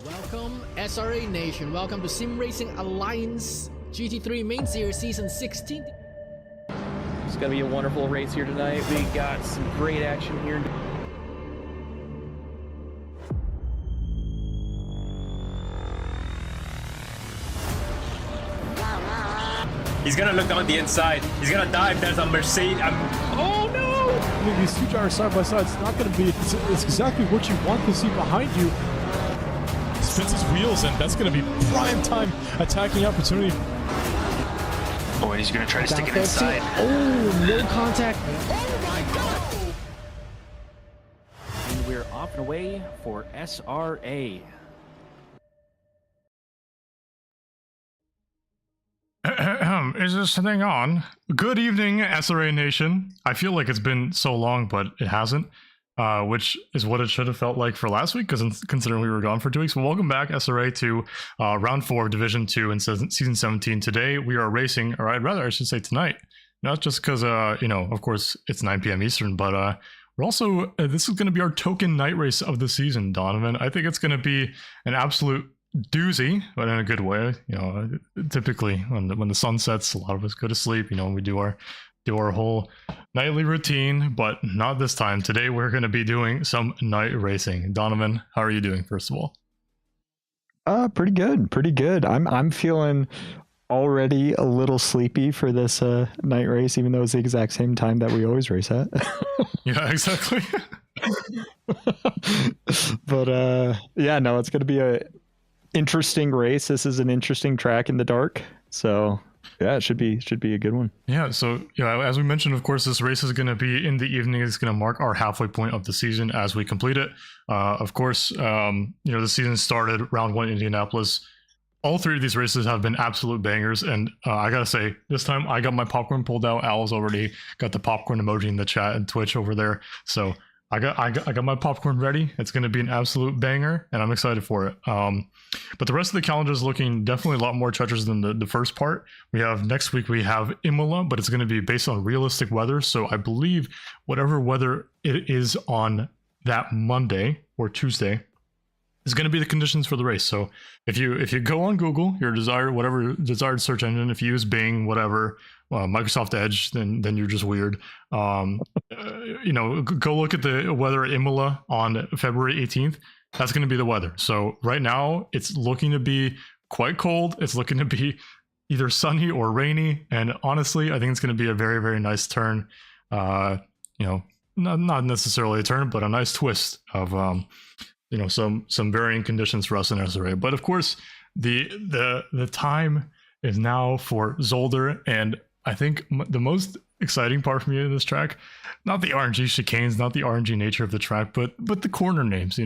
Welcome SRA Nation, welcome to Sim Racing Alliance GT3 Main Series Season 16. It's going to be a wonderful race here tonight. We got some great action here. He's gonna look on the inside. He's gonna dive. There's a Mercedes. Oh no! I mean, these two drivers side by side, it's not going to be, it's exactly what you want to see behind you. Spins his wheels, and that's going to be prime time attacking opportunity. Oh, and he's going to try to stick it inside. Oh, no contact. Oh my god! And we're off and away for SRA. is this thing on? Good evening, SRA Nation. I feel like it's been so long, but it hasn't, which is what it should have felt like for last week, because considering we were gone for 2 weeks. Well, welcome back, SRA, to round 4 of Division 2 in season 17. Today we are racing, or I should say tonight, not just because, of course it's 9 p.m. Eastern, but we're also, this is going to be our token night race of the season, Donovan. I think it's going to be an absolute doozy, but in a good way. Typically when the sun sets, a lot of us go to sleep. We do our whole nightly routine, but not this time. Today we're going to be doing some night racing. Donovan, how are you doing, first of all? Pretty good. I'm feeling already a little sleepy for this night race, even though it's the exact same time that we always race at. Yeah, exactly. But it's going to be a interesting race. This is an interesting track in the dark, so yeah, it should be a good one. Yeah, so as we mentioned, of course, this race is going to be in the evening. It's going to mark our halfway point of the season as we complete it. Of course, the season started round 1 in Indianapolis. All 3 of these races have been absolute bangers, and I gotta say, this time I got my popcorn pulled out. Al's already got the popcorn emoji in the chat and Twitch over there, so I got my popcorn ready. It's going to be an absolute banger, and I'm excited for it. But the rest of the calendar is looking definitely a lot more treacherous than the first part. Next week we have Imola, but it's going to be based on realistic weather. So I believe whatever weather it is on that Monday or Tuesday is going to be the conditions for the race. So if you go on Google, whatever desired search engine, if you use Bing, whatever, Microsoft Edge, then you're just weird. Go look at the weather at Imola on February 18th. That's going to be the weather. So right now it's looking to be quite cold. It's looking to be either sunny or rainy. And honestly, I think it's going to be a very, very nice turn. Not necessarily a turn, but a nice twist of, some varying conditions for us in SRA. But of course, the time is now for Zolder, and I think the most exciting part for me in this track, not the RNG chicanes, not the RNG nature of the track, but the corner names.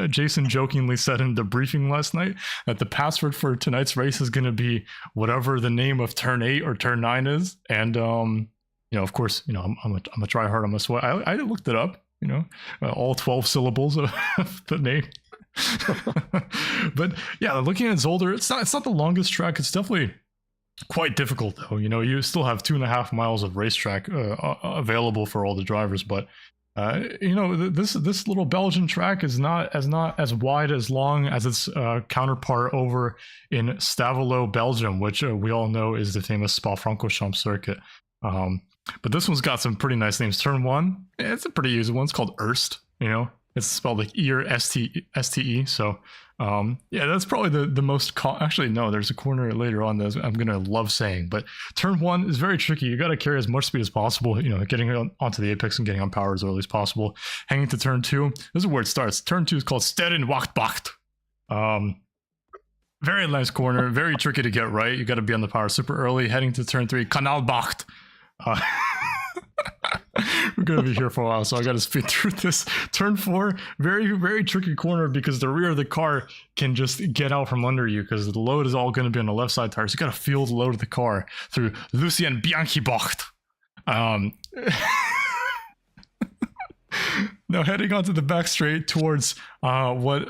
Jason jokingly said in the briefing last night that the password for tonight's race is going to be whatever the name of turn 8 or turn 9 is, and of course, I'm a try hard, I'm a sweat. I looked it up. All 12 syllables of the name. But yeah, looking at Zolder, it's not the longest track. It's definitely quite difficult, though. You still have 2.5 miles of racetrack available for all the drivers, but this little Belgian track is not as wide as long as its counterpart over in Stavelot, Belgium, which we all know is the famous Spa-Francorchamps circuit. But this one's got some pretty nice names. Turn 1, it's a pretty easy one. It's called Erst. It's spelled like E or S-T-E. So that's probably the most actually, no, there's a corner later on that I'm gonna love saying, but turn 1 is very tricky. You got to carry as much speed as possible, getting onto the apex and getting on power as early as possible. Hanging to turn 2, this is where it starts. Turn 2 is called Sterren Wachtbacht. Very nice corner, very tricky to get right. You got to be on the power super early. Heading to turn 3, Kanalbacht. We're gonna be here for a while, so I gotta speed through this. Turn 4, very, very tricky corner because the rear of the car can just get out from under you because the load is all gonna be on the left side tire. So you gotta feel the load of the car through Lucien Bianchi-Bocht. Now heading onto the back straight towards what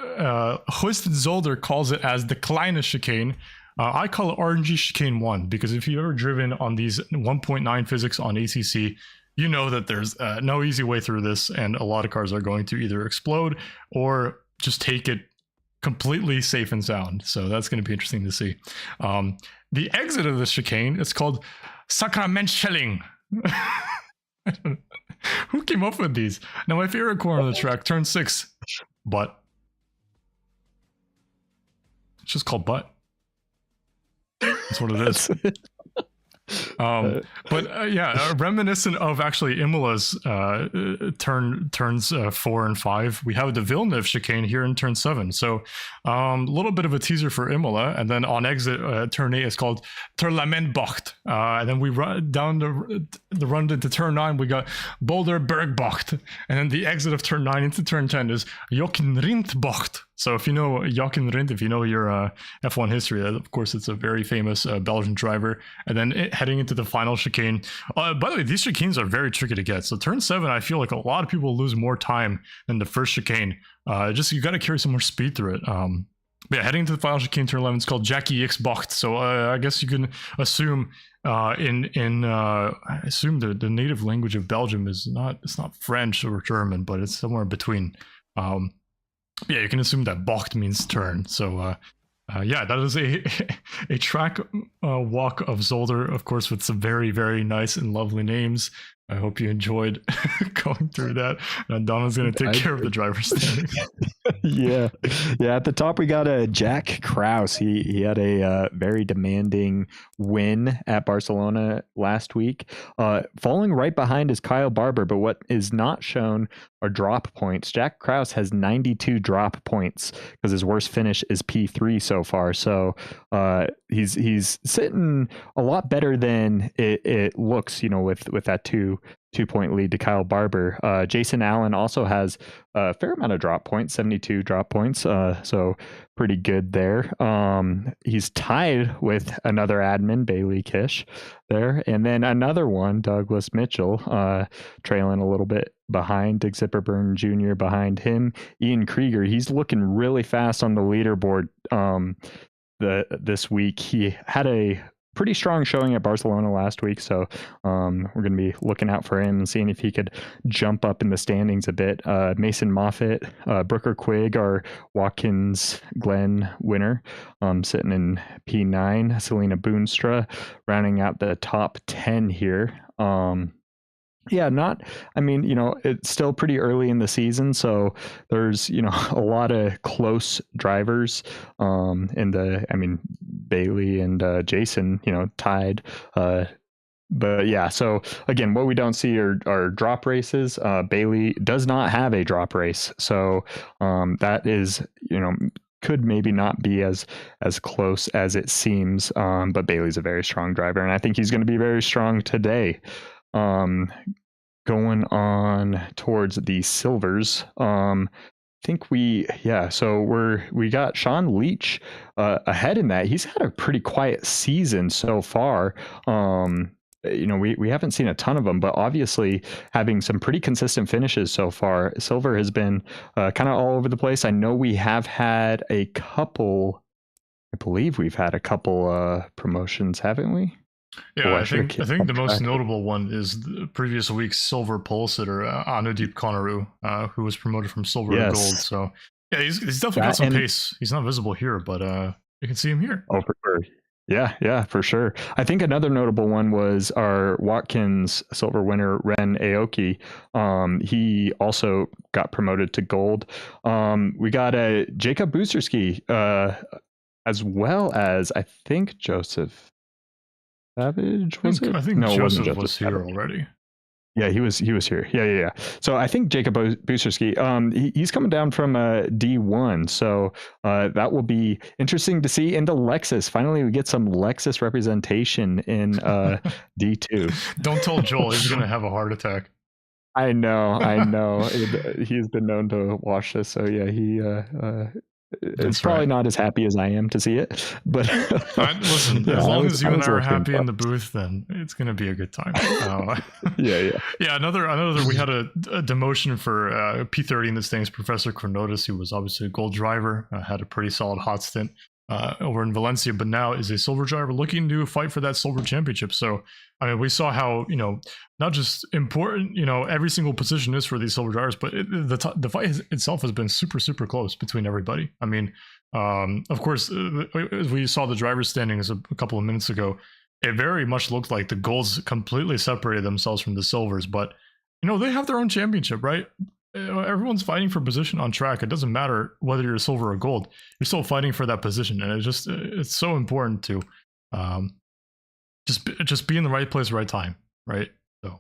Hoist Zolder calls it as the Kleine chicane. I call it RNG chicane 1 because if you've ever driven on these 1.9 physics on ACC, you know that there's no easy way through this, and a lot of cars are going to either explode or just take it completely safe and sound. So that's going to be interesting to see. The exit of the chicane, it's called Sakramentschelling. Who came up with these? Now, my favorite corner on the track, turn 6, Butt. It's just called Butt. That's what it is. Reminiscent of actually Imola's turns 4 and 5, we have the Villeneuve chicane here in turn 7. So a little bit of a teaser for Imola, and then on exit turn 8 is called Terlamenbocht, and then we run down the run into turn 9. We got Boulder Bergbocht, and then the exit of turn 9 into turn 10 is Jokinrindbocht. So if you know Jochen Rindt, if you know your F1 history, of course it's a very famous Belgian driver. And then heading into the final chicane. By the way, these chicanes are very tricky to get. So turn 7, I feel like a lot of people lose more time than the first chicane. Just you got to carry some more speed through it. But yeah, heading into the final chicane, turn 11, it's called Jackie X Bocht. So I guess you can assume I assume the native language of Belgium is it's not French or German, but it's somewhere in between. Yeah, you can assume that Bocht means turn. So yeah, that is a track walk of Zolder, of course, with some very, very nice and lovely names. I hope you enjoyed going through that. And Donna's going to take care of the driver's standings. Yeah. At the top, we got Jack Kraus. He had a very demanding win at Barcelona last week. Falling right behind is Kyle Barber, but what is not shown are drop points. Jack Kraus has 92 drop points because his worst finish is P3 so far. So he's sitting a lot better than it looks, with that 2-point lead to Kyle Barber. Jason Allen also has a fair amount of drop points, 72 drop points. So pretty good there. He's tied with another admin, Bailey Kish there. And then another one, Douglas Mitchell, trailing a little bit behind. Dick Zipperburn Jr. behind him. Ian Krieger, he's looking really fast on the leaderboard this week. He had a pretty strong showing at Barcelona last week, so we're going to be looking out for him and seeing if he could jump up in the standings a bit. Mason Moffitt, Brooker Quigg, our Watkins Glen winner, sitting in P9. Selena Boonstra rounding out the top 10 here. Yeah, it's still pretty early in the season, so there's, a lot of close drivers. Bailey and Jason, tied. But yeah, so again, what we don't see are drop races. Bailey does not have a drop race, so that is, could maybe not be as close as it seems. But Bailey's a very strong driver, and I think he's going to be very strong today. Going on towards the silvers. Think we got Sean Leach ahead in that. He's had a pretty quiet season so far. We haven't seen a ton of them, but obviously having some pretty consistent finishes so far. Silver has been kind of all over the place. I know we have had a couple. I believe we've had a couple promotions, haven't we? Yeah, I think the most notable one is the previous week's silver pole sitter, Anudeep Konaru, who was promoted from silver to gold. So yeah, he's definitely got some pace. He's not visible here, but you can see him here. Oh, for sure. Yeah, for sure. I think another notable one was our Watkins silver winner, Ren Aoki. He also got promoted to gold. We got a Jacob Boosterski, as well as I think Joseph Savage, I think Joseph was here already. Yeah, he was here. Yeah. So I think Jacob Boosterski, he's coming down from D1. So that will be interesting to see. In the Lexus, finally we get some Lexus representation in D2. Don't tell Joel, he's going to have a heart attack. I know. He's been known to watch this. So yeah, it's probably not as happy as I am to see it, but listen, as long as you and I are happy in the booth, then it's going to be a good time. Yeah. Another. We had a demotion for P30 in this thing's Professor Chronotis, who was obviously a gold driver, had a pretty solid hot stint over in Valencia, but now is a silver driver looking to fight for that silver championship. So, we saw how, not just important, every single position is for these silver drivers, but the fight itself has been super, super close between everybody. Of course, as we saw the driver's standings a couple of minutes ago, it very much looked like the golds completely separated themselves from the silvers, but, they have their own championship, right? Everyone's fighting for position on track. It doesn't matter whether you're silver or gold. You're still fighting for that position, and it's so important to just be in the right place, right time, right? So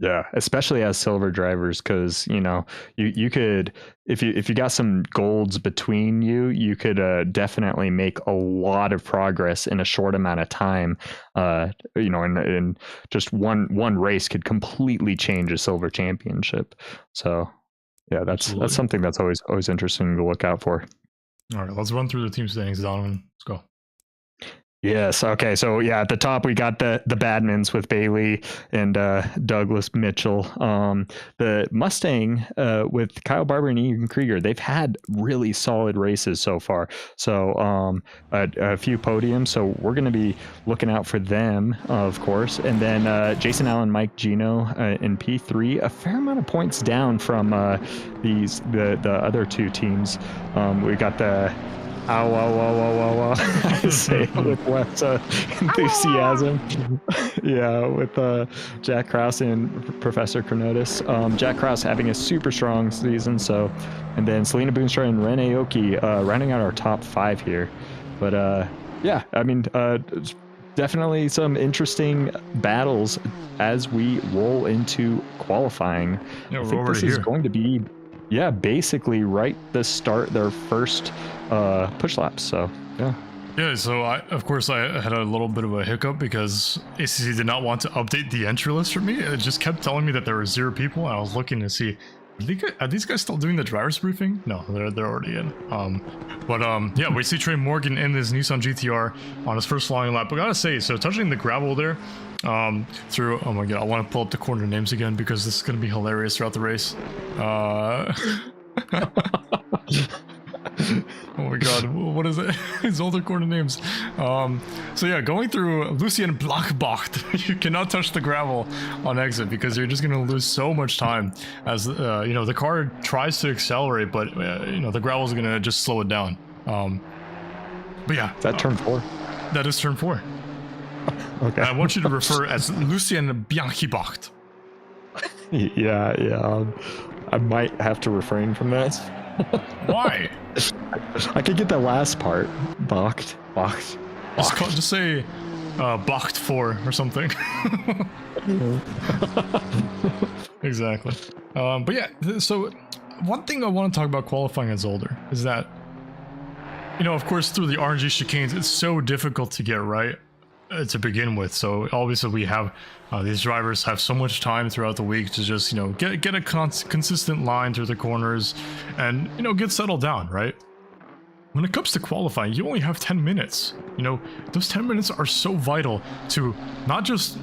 yeah, especially as silver drivers, because you could, if you got some golds between you could definitely make a lot of progress in a short amount of time. And just one race could completely change a silver championship. So Yeah, that's Absolutely. something that's always interesting to look out for. All right, let's run through the team standings, Donovan. Let's go. Yes. Okay. So yeah, at the top we got the Badmans with Bailey and Douglas Mitchell. The Mustang with Kyle Barber and Ian Krieger. They've had really solid races so far. So a few podiums. So we're going to be looking out for them, of course. And then Jason Allen, Mike Gino in P3. A fair amount of points down from the other two teams. We got the I say it with less enthusiasm. Yeah, with Jack Krause and Professor Chronotis. Jack Krause having a super strong season, and then Selena Boonstra and Ren Aoki rounding out our top 5 here. But yeah, I mean, definitely some interesting battles as we roll into qualifying. Yeah, I we're think already this is here. going to be, yeah, basically right the start their first push laps. So yeah. Yeah, so of course I had a little bit of a hiccup because ACC did not want to update the entry list for me. It just kept telling me that there were 0 people, and I was looking to see, are these guys still doing the driver's briefing? No, they're already in. Yeah, we see Trey Morgan in his Nissan GTR on his first flying lap. But I gotta say, so touching the gravel there, through, oh my god, I want to pull up the corner names again because this is gonna be hilarious throughout the race. Oh my god, what is it? Zolder corner names. So yeah, going through Lucien Blackbocht, you cannot touch the gravel on exit because you're just going to lose so much time as, you know, the car tries to accelerate, but, you know, the gravel is going to just slow it down. But yeah. Is that turn 4? That is turn 4. Okay. I want you to refer as Lucien Bianchibocht. Yeah. I might have to refrain from that. Why? I could get the last part. Bocht. Just say Bocht 4 or something. Exactly. But yeah, so one thing I want to talk about qualifying at Zolder is that, you know, of course, through the RNG chicanes, it's so difficult to get right to begin with. So obviously we have these drivers have so much time throughout the week to just, you know, get a consistent line through the corners and, you know, get settled down, right? When it comes to qualifying, you only have 10 minutes. You know, those 10 minutes are so vital to not just,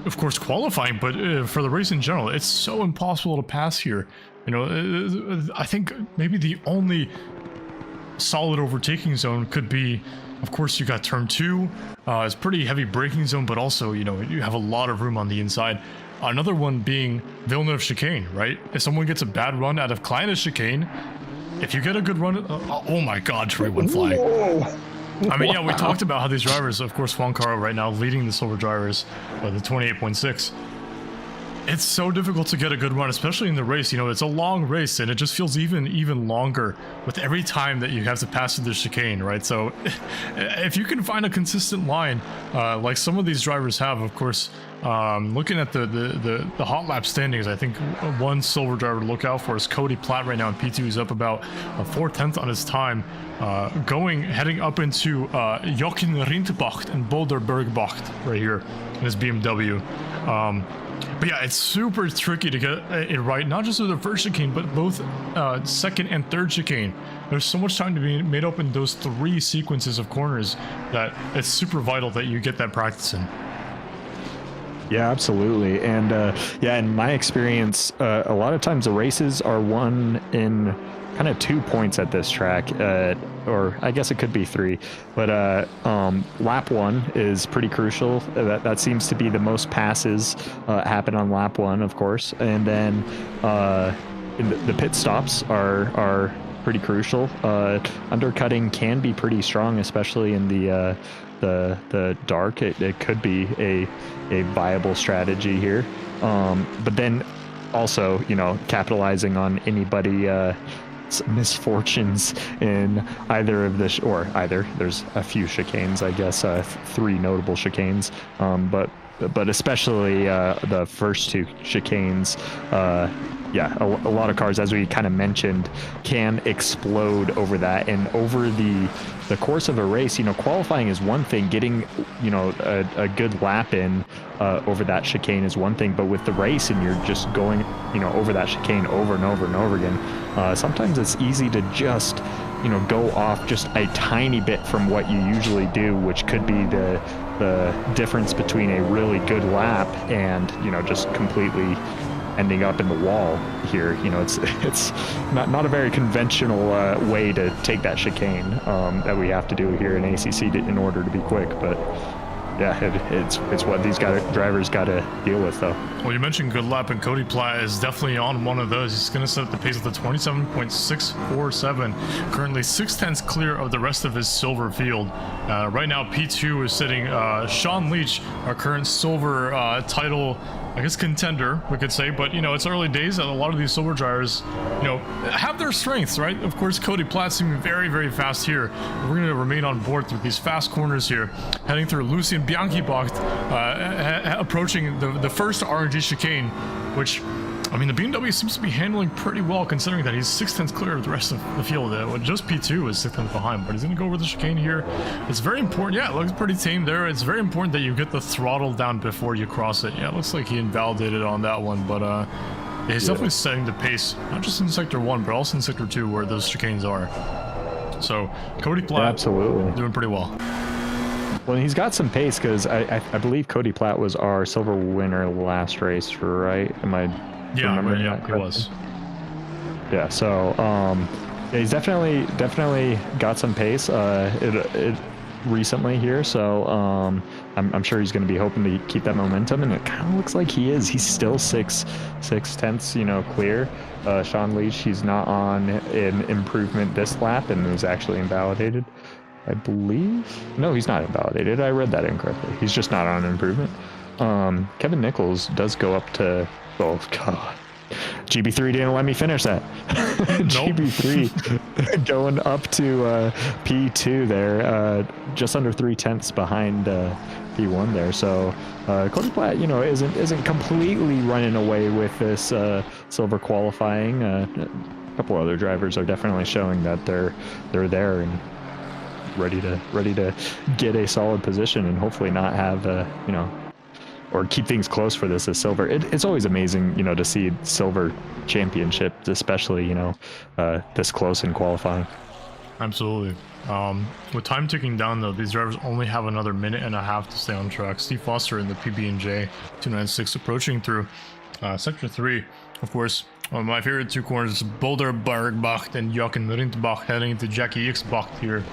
of course, qualifying, but for the race in general. It's so impossible to pass here. You know, I think maybe the only solid overtaking zone could be, of course, you got turn 2. It's pretty heavy braking zone, but also, you know, you have a lot of room on the inside. Another one being Villeneuve chicane, right? If someone gets a bad run out of Kleina's chicane, if you get a good run, oh my god, Trey went flying. I mean, yeah, we talked about how these drivers, of course, Juan Caro right now leading the silver drivers by the 28.6. It's so difficult to get a good run, especially in the race. You know, it's a long race, and it just feels even longer with every time that you have to pass through the chicane, right? So, if you can find a consistent line, like some of these drivers have, of course, looking at the hot lap standings, I think one silver driver to look out for is Cody Platt right now in P2. He's up about 4/10 on his time, heading up into Jochen Rindbocht and Boulderbergbocht right here in his BMW. But yeah, it's super tricky to get it right, not just with the first chicane, but both second and third chicane. There's so much time to be made up in those 3 sequences of corners that it's super vital that you get that practice in. Yeah, absolutely. And yeah, in my experience, a lot of times the races are won in kind of 2 points at this track, or I guess it could be 3, but lap 1 is pretty crucial. That seems to be the most passes happen on lap 1, of course, and then the pit stops are pretty crucial. Undercutting can be pretty strong, especially in the dark. It could be a viable strategy here, but then also, you know, capitalizing on anybody misfortunes in either of the there's a few chicanes, I guess, 3 notable chicanes, but especially the first 2 chicanes, yeah, a lot of cars, as we kind of mentioned, can explode over that. And over the course of a race, qualifying is one thing. Getting, a good lap in over that chicane is one thing. But with the race, and you're just going, over that chicane over and over and over again, sometimes it's easy to just, go off just a tiny bit from what you usually do, which could be the difference between a really good lap and, just completely ending up in the wall here. It's not a very conventional way to take that chicane that we have to do here in ACC in order to be quick. But yeah, it's what these drivers got to deal with, though. Well, you mentioned good lap, and Cody Platt is definitely on one of those. He's going to set the pace with a 27.647, currently 0.6 clear of the rest of his silver field. Right now, P2 is sitting Sean Leach, our current silver title, I guess, contender, we could say. But, it's early days, and a lot of these silver drivers, have their strengths, right? Of course, Cody Platt seeming very, very fast here. We're going to remain on board through these fast corners here, heading through Lucien Bianchi-Bocht, approaching the first RNG chicane, which, I mean, the BMW seems to be handling pretty well, considering that he's 0.6 clear of the rest of the field. Just P2 is 6 behind, but he's going to go over the chicane here. It's very important. Yeah, it looks pretty tame there. It's very important that you get the throttle down before you cross it. Yeah, it looks like he invalidated on that one, but yeah, he's definitely setting the pace, not just in Sector 1, but also in Sector 2, where those chicanes are. So, Cody Platt, absolutely doing pretty well. Well, he's got some pace, because I believe Cody Platt was our silver winner last race, right? Am I remembering that correctly? He was. Yeah, so yeah, he's definitely got some pace recently here, so I'm sure he's going to be hoping to keep that momentum, and it kind of looks like he is. He's still 6/10 clear. Sean Leach, he's not on an improvement this lap, and was actually invalidated, I believe. No, he's not invalidated. I read that incorrectly. He's just not on an improvement. Kevin Nichols does go up to, oh god, GB3 didn't let me finish that. GB3 going up to P2 there, just under 0.3 behind P1 there. So Cody Platt, isn't completely running away with this silver qualifying. A couple other drivers are definitely showing that they're there and ready to get a solid position, and hopefully not have or keep things close for this as silver. It's always amazing, to see silver championships, especially, this close in qualifying. Absolutely. With time ticking down, though, these drivers only have another minute and a half to stay on track. Steve Foster in the PB&J 296 approaching through Sector 3. Of course, my favorite two corners, Boulder Bergbacht and Jochen Rindbach, heading into Jackie X-Bacht here.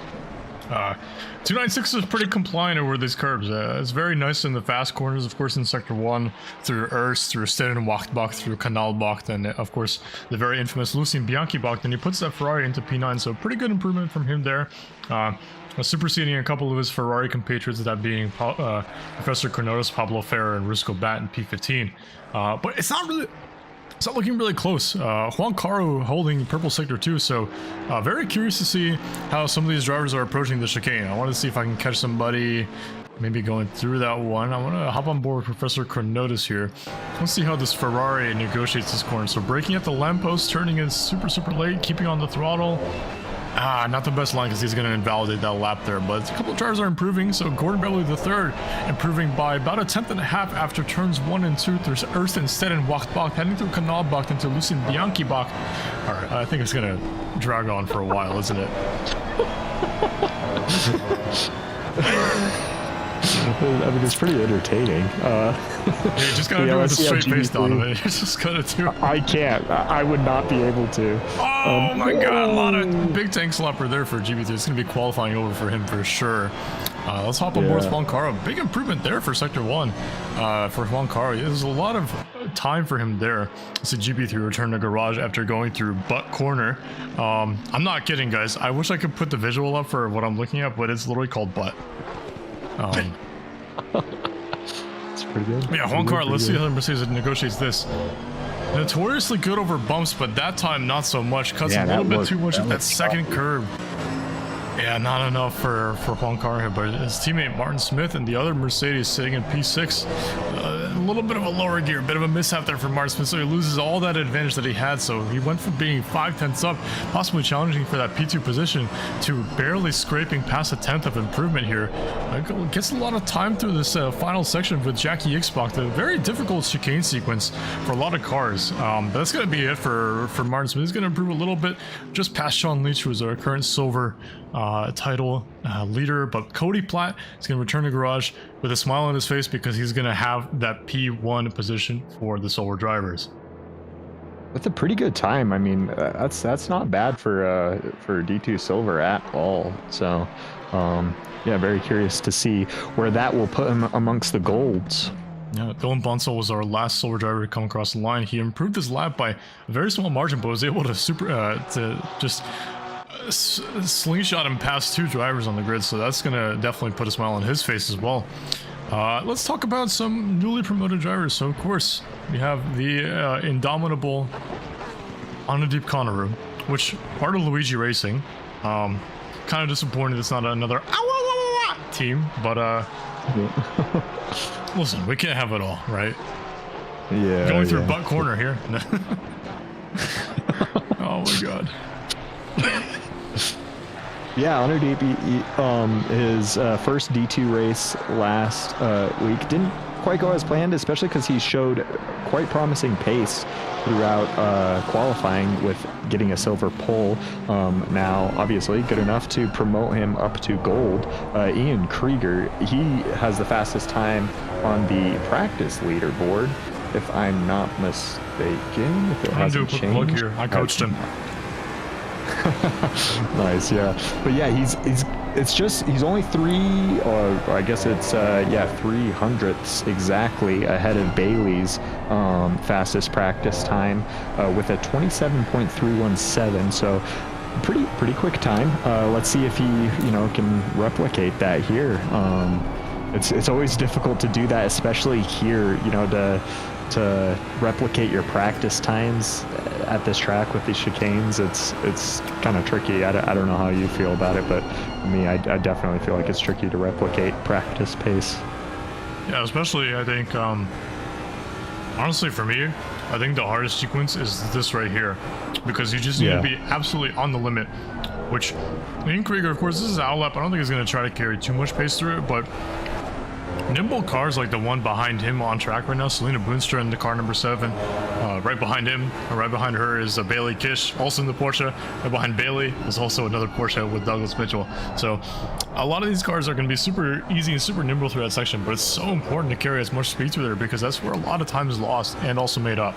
296 is pretty compliant over these curves. It's very nice in the fast corners, of course, in Sector 1, through Erst, through Stellenwachtbach, through Kanalbach, and of course the very infamous Lucien Bianchi-Bach, and he puts that Ferrari into P9, so pretty good improvement from him there. Superseding a couple of his Ferrari compatriots, that being Professor Cornotis, Pablo Ferrer, and Rusco Bat in P15. But it's not looking really close. Juan Caro holding purple Sector 2, so very curious to see how some of these drivers are approaching the chicane. I want to see if I can catch somebody maybe going through that one. I want to hop on board with Professor Cornotis here. Let's see how this Ferrari negotiates this corner. So braking at the lamppost, turning in super late, keeping on the throttle. Not the best line, because he's going to invalidate that lap there, but a couple of drivers are improving. So Gordon Beverly III improving by about 1/10 after turns 1 and 2 through Erst and Stellenwachtbach, heading through Kanalbach into Lucien Bianchi-Bach. All right, I think it's going to drag on for a while, isn't it? I mean, it's pretty entertaining. You just gotta do it with a straight face, Donovan. You just gotta do it. I can't. I would not be able to. Oh my god, a lot of big tank slapper there for GB3. It's gonna be qualifying over for him for sure. Let's hop on board with Juan Caro. Big improvement there for Sector 1 for Juan Caro. There's a lot of time for him there. So GB3 returned to garage after going through butt corner. I'm not kidding, guys. I wish I could put the visual up for what I'm looking at, but it's literally called butt. It's pretty good. Yeah, Juan Caro, let's see how Mercedes negotiates this. Notoriously good over bumps, but that time not so much. Cuts a little bit too much at that second curve. Yeah, not enough for Juan Caro, but his teammate Martin Smith and the other Mercedes sitting in P6 little bit of a lower gear, a bit of a mishap there for Martin, so he loses all that advantage that he had. So he went from being 5/10 up, possibly challenging for that P2 position, to barely scraping past a 10th of improvement here. Gets a lot of time through this final section with Jackie Ixbach, a very difficult chicane sequence for a lot of cars. But that's going to be it for Martin Smith. He's going to improve a little bit, just past Sean Leach, who is our current silver title leader. But Cody Platt is going to return to garage with a smile on his face because he's going to have that P1 position for the silver drivers. That's a pretty good time. I mean, that's not bad for D2 silver at all. So yeah, very curious to see where that will put him amongst the golds. Yeah, Dylan Bunsell was our last silver driver to come across the line. He improved his lap by a very small margin, but was able to slingshot him past 2 drivers on the grid, so that's going to definitely put a smile on his face as well. Let's talk about some newly promoted drivers. So, of course, we have the indomitable Anadeep Conneru, which part of Luigi Racing. Kind of disappointed it's not another team, but listen, we can't have it all, right? Yeah. Going through butt corner here. Oh my god. Yeah, Anadeep, his first D2 race last week didn't quite go as planned, especially because he showed quite promising pace throughout qualifying with getting a silver pole. Now, obviously, good enough to promote him up to gold. Ian Krieger, he has the fastest time on the practice leaderboard, if I'm not mistaken. If it hasn't changed. Look here. I coached him. Nice, yeah. But yeah, he's only 3 hundredths exactly ahead of Bailey's fastest practice time with a 27.317. So pretty quick time. Let's see if he can replicate that here. It's always difficult to do that, especially here, to replicate your practice times at this track with these chicanes. It's kind of tricky. I don't know how you feel about it, but for me, I definitely feel like it's tricky to replicate practice pace. Yeah, especially I think honestly for me, I think the hardest sequence is this right here, because you just need to be absolutely on the limit, which Ian Krieger, of course, this is out lap. I don't think he's going to try to carry too much pace through it, but nimble cars like the one behind him on track right now, Selena Boonstra in the car number 7. Right behind him, or right behind her, is Bailey Kish, also in the Porsche. Right behind Bailey is also another Porsche with Douglas Mitchell. So a lot of these cars are going to be super easy and super nimble through that section, but it's so important to carry as much speed through there because that's where a lot of time is lost and also made up.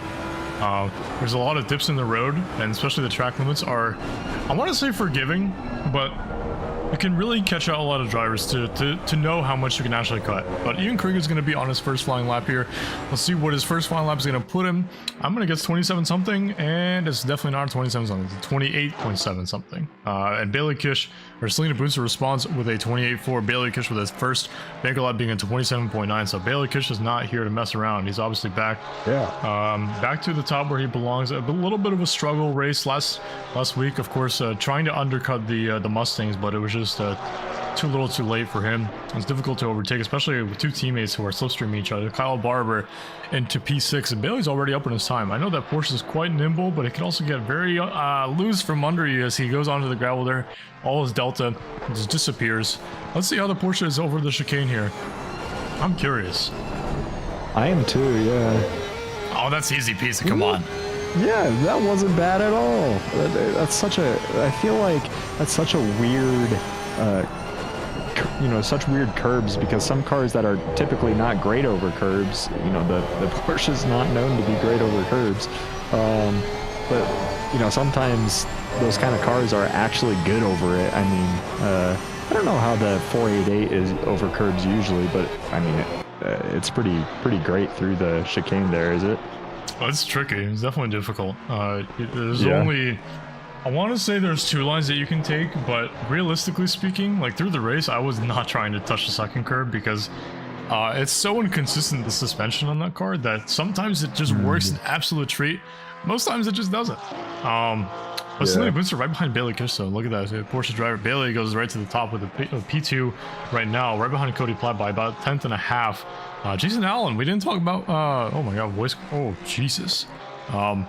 There's a lot of dips in the road, and especially the track limits are, I want to say, forgiving, but it can really catch out a lot of drivers to know how much you can actually cut. But Ian Krieger is going to be on his first flying lap here. Let's see what his first flying lap is going to put him. I'm going to guess 27 something, and it's definitely not 27 something. It's 28.7 something. And Bailey Kish, or Selena Boonstra, responds with a 28.4. Bailey Kish with his first banker lap being a 27.9. So Bailey Kish is not here to mess around. He's obviously back. Back to the top where he belongs. A little bit of a struggle race last week, of course, trying to undercut the Mustangs, but it was just too little too late for him. It's difficult to overtake, especially with 2 teammates who are slipstreaming each other, Kyle Barber into P6, and Bailey's already up in his time. I know that Porsche is quite nimble, but it can also get very loose from under you as he goes onto the gravel there. All his delta just disappears. Let's see how the Porsche is over the chicane here. I'm curious. I am too, yeah. Oh, that's easy peasy. Come on. Yeah, that wasn't bad at all. I feel like that's such a weird, such weird curbs, because some cars that are typically not great over curbs, the Porsche's not known to be great over curbs. But, sometimes those kind of cars are actually good over it. I mean, I don't know how the 488 is over curbs usually, but I mean, it's pretty great through the chicane there, is it? Well, it's tricky. It's definitely difficult. There's only, I want to say there's 2 lines that you can take, but realistically speaking, like through the race, I was not trying to touch the second curb because it's so inconsistent, the suspension on that car, that sometimes it just works an absolute treat. Most times it just doesn't. But Selena Boonster right behind Bailey Kirsto. Look at that. Porsche driver. Bailey goes right to the top with a P2 right now, right behind Cody Platt by about 10th and a half. Jason Allen, we didn't talk about, oh my God, voice, oh Jesus. That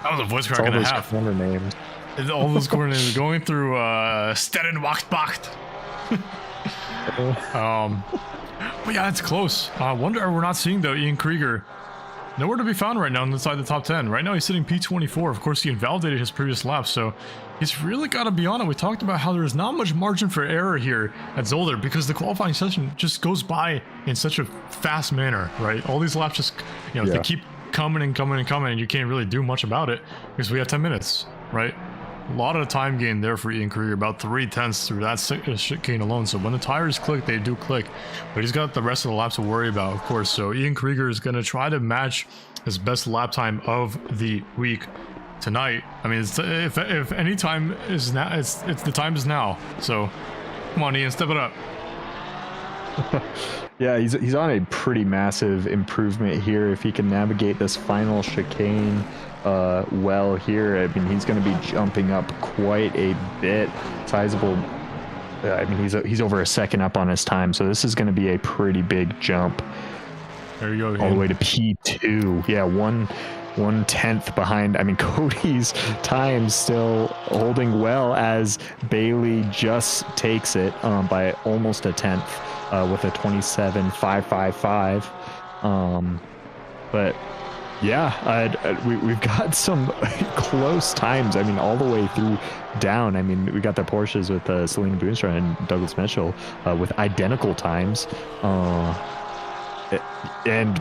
was a voice crack and a half. Corner names. All those corner names going through Stedden Wachtbacht. But yeah, it's close. Wonder we're not seeing though Ian Krieger. Nowhere to be found right now inside the top 10. Right now he's sitting P24. Of course, he invalidated his previous lap, so he's really got to be on it. We talked about how there's not much margin for error here at Zolder because the qualifying session just goes by in such a fast manner, right? All these laps just, you know, they keep coming and coming and coming, and you can't really do much about it because we have 10 minutes, right? A lot of time gain there for Ian Krieger, about 3/10 through that chicane alone. So when the tires click, they do click, but he's got the rest of the laps to worry about, of course. So Ian Krieger is going to try to match his best lap time of the week tonight. I mean, if any time is now, it's the time is now. So come on, Ian, step it up. Yeah, he's on a pretty massive improvement here. If he can navigate this final chicane well here, I mean, he's going to be jumping up quite a bit. Sizable. I mean, he's over a second up on his time, so this is going to be a pretty big jump. There you go. All the way to P2. Yeah, 1/10 behind. I mean, Cody's time still holding well as Bailey just takes it by almost a tenth with a 27.555. But yeah, we've got some close times. I mean, all the way through down. I mean, we got the Porsches with Selena Boonstra and Douglas Mitchell with identical times. And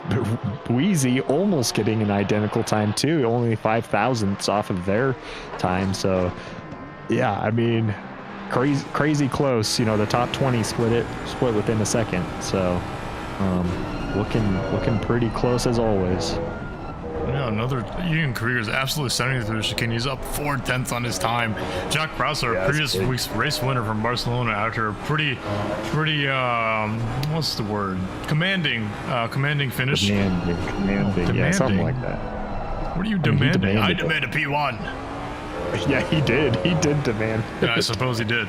Wheezy almost getting an identical time too, only 5 thousandths off of their time. So yeah, I mean, crazy close. You know, the top 20 split within a second. So looking pretty close as always. Yeah, another Ian Krieger's absolutely sending it through the chicane. He's up 4/10 on his time. Jack Krauser, previous week's race winner from Barcelona, after a pretty what's the word? Commanding finish. Commanding. Yeah, something like that. What are you demanding? I demand a P1. Yeah, he did. He did demand. Yeah, I suppose he did.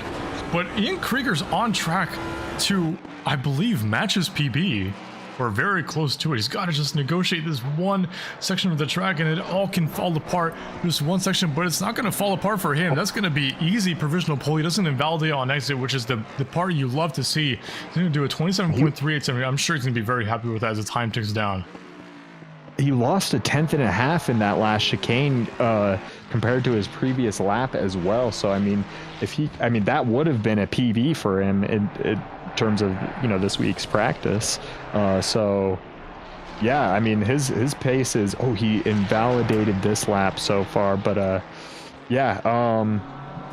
But Ian Krieger's on track to, I believe, match his PB. Or very close to it. He's got to just negotiate this one section of the track and it all can fall apart. Just one section, but it's not going to fall apart for him. That's going to be easy provisional pole. He doesn't invalidate on exit, which is the part you love to see. He's going to do a 27.387. I'm sure he's going to be very happy with that as the time ticks down. He lost a 10th and a half in that last chicane compared to his previous lap as well. So I mean, that would have been a PB for him in terms of, you know, this week's practice. So yeah, I mean, his pace is, he invalidated this lap so far, but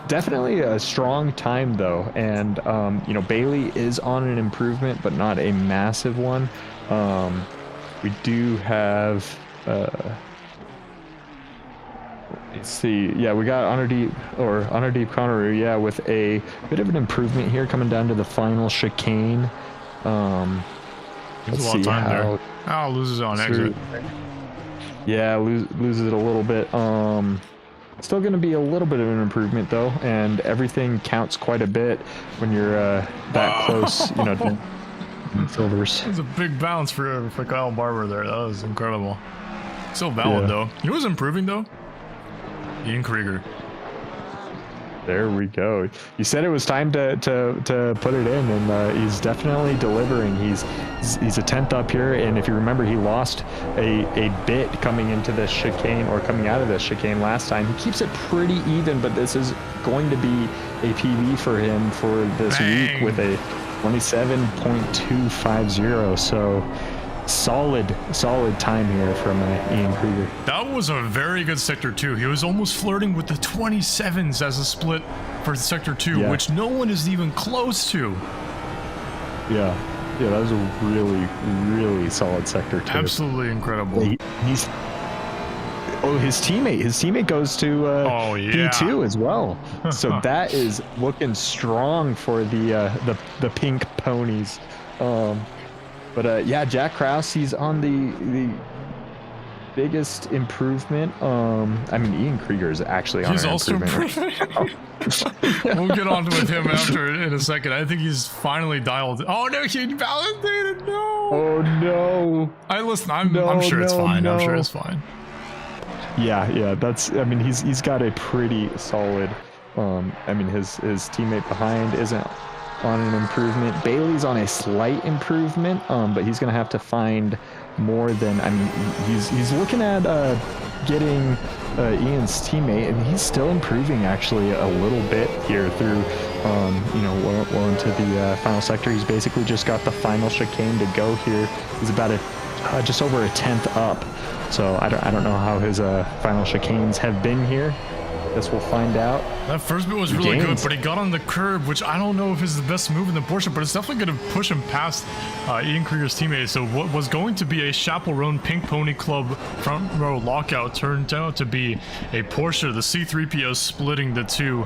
definitely a strong time though. And you know, Bailey is on an improvement, but not a massive one. We do have let's see. Yeah, we got Honordeep Connery, yeah, with a bit of an improvement here coming down to the final chicane. There's a lot of time there. Oh, loses on exit. Yeah, loses it a little bit. Still going to be a little bit of an improvement though, and everything counts quite a bit when you're that close, you know, to silvers. It was a big bounce for Kyle Barber there. That was incredible. Still valid though. You know who's improving though? Ian Krieger. There we go. You said it was time to put it in, and he's definitely delivering. He's a 10th up here, and if you remember, he lost a bit coming into this chicane or coming out of this chicane last time. He keeps it pretty even, but this is going to be a PB for him for this week with a 27.250. So solid time here from Ian Krieger. That was a very good sector 2. He was almost flirting with the 27s as a split for sector 2, which no one is even close to. Yeah, that was a really solid sector 2. Absolutely incredible. His teammate goes to P2 as well. So that is looking strong for the pink ponies. But yeah, Jack Krause, he's on the biggest improvement. I mean, Ian Krieger is actually on He's an also improvement. We'll get on with him after in a second. I think he's finally dialed. Oh no, he invalidated. No. Oh no. I'm sure it's fine. I'm sure it's fine. Yeah. That's. I mean, he's got a pretty solid. I mean, his teammate behind isn't on an improvement. Bailey's on a slight improvement, but he's gonna have to find more than. I mean, he's looking at getting Ian's teammate, and he's still improving actually a little bit here through. Well into the final sector. He's basically just got the final chicane to go here. He's about just over a 10th up. So I don't know how his final chicanes have been here. Guess we'll find out. That first bit was really good, but he got on the curb, which I don't know if is the best move in the Porsche, but it's definitely going to push him past Ian Krieger's teammate. So what was going to be a Chaperone Pink Pony Club front row lockout turned out to be a Porsche, the C3PO splitting the two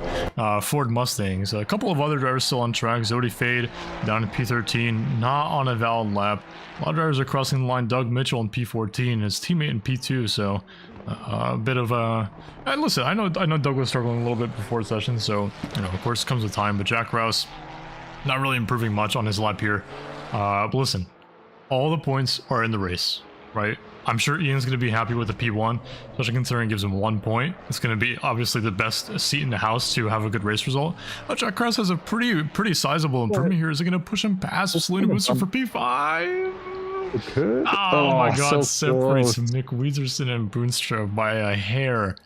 Ford Mustangs. A couple of other drivers still on track. Zodi Fade down in P13, not on a valid lap. A lot of drivers are crossing the line. Doug Mitchell in P14, his teammate in P2, so a bit of a... And listen, I know Doug was struggling a little bit before session, so, of course, it comes with time, but Jack Rouse not really improving much on his lap here. But listen, all the points are in the race, right? I'm sure Ian's going to be happy with the P1, especially considering it gives him 1 point. It's going to be, obviously, the best seat in the house to have a good race result. Jack Rouse has a pretty sizable improvement here. Is it going to push him past Selena Booster for P5? It could. Oh my god, so separates close. Nick Weezerson and Boonstra by a hair.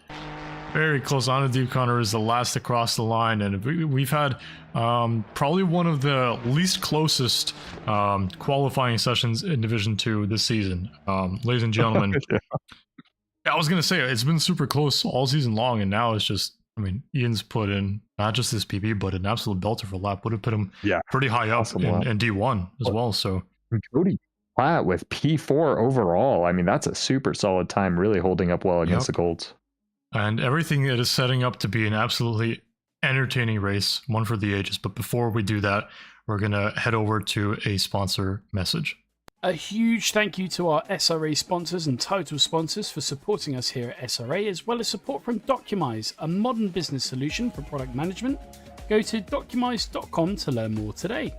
Very close. Anna O'Connor is the last to cross the line, and we've had probably one of the least closest qualifying sessions in Division 2 this season. Ladies and gentlemen, Yeah. I was going to say, it's been super close all season long, and now it's just, I mean, Ian's put in not just this PB, but an absolute belter for lap. Would have put him pretty high up Awesome in D1 as well, so... Cody Platt with P4 overall. I mean, that's a super solid time, really holding up well against the Golds. And everything that is setting up to be an absolutely entertaining race, one for the ages. But before we do that, we're going to head over to a sponsor message. A huge thank you to our SRA sponsors and title sponsors for supporting us here at SRA, as well as support from Documise, a modern business solution for product management. Go to documise.com to learn more today.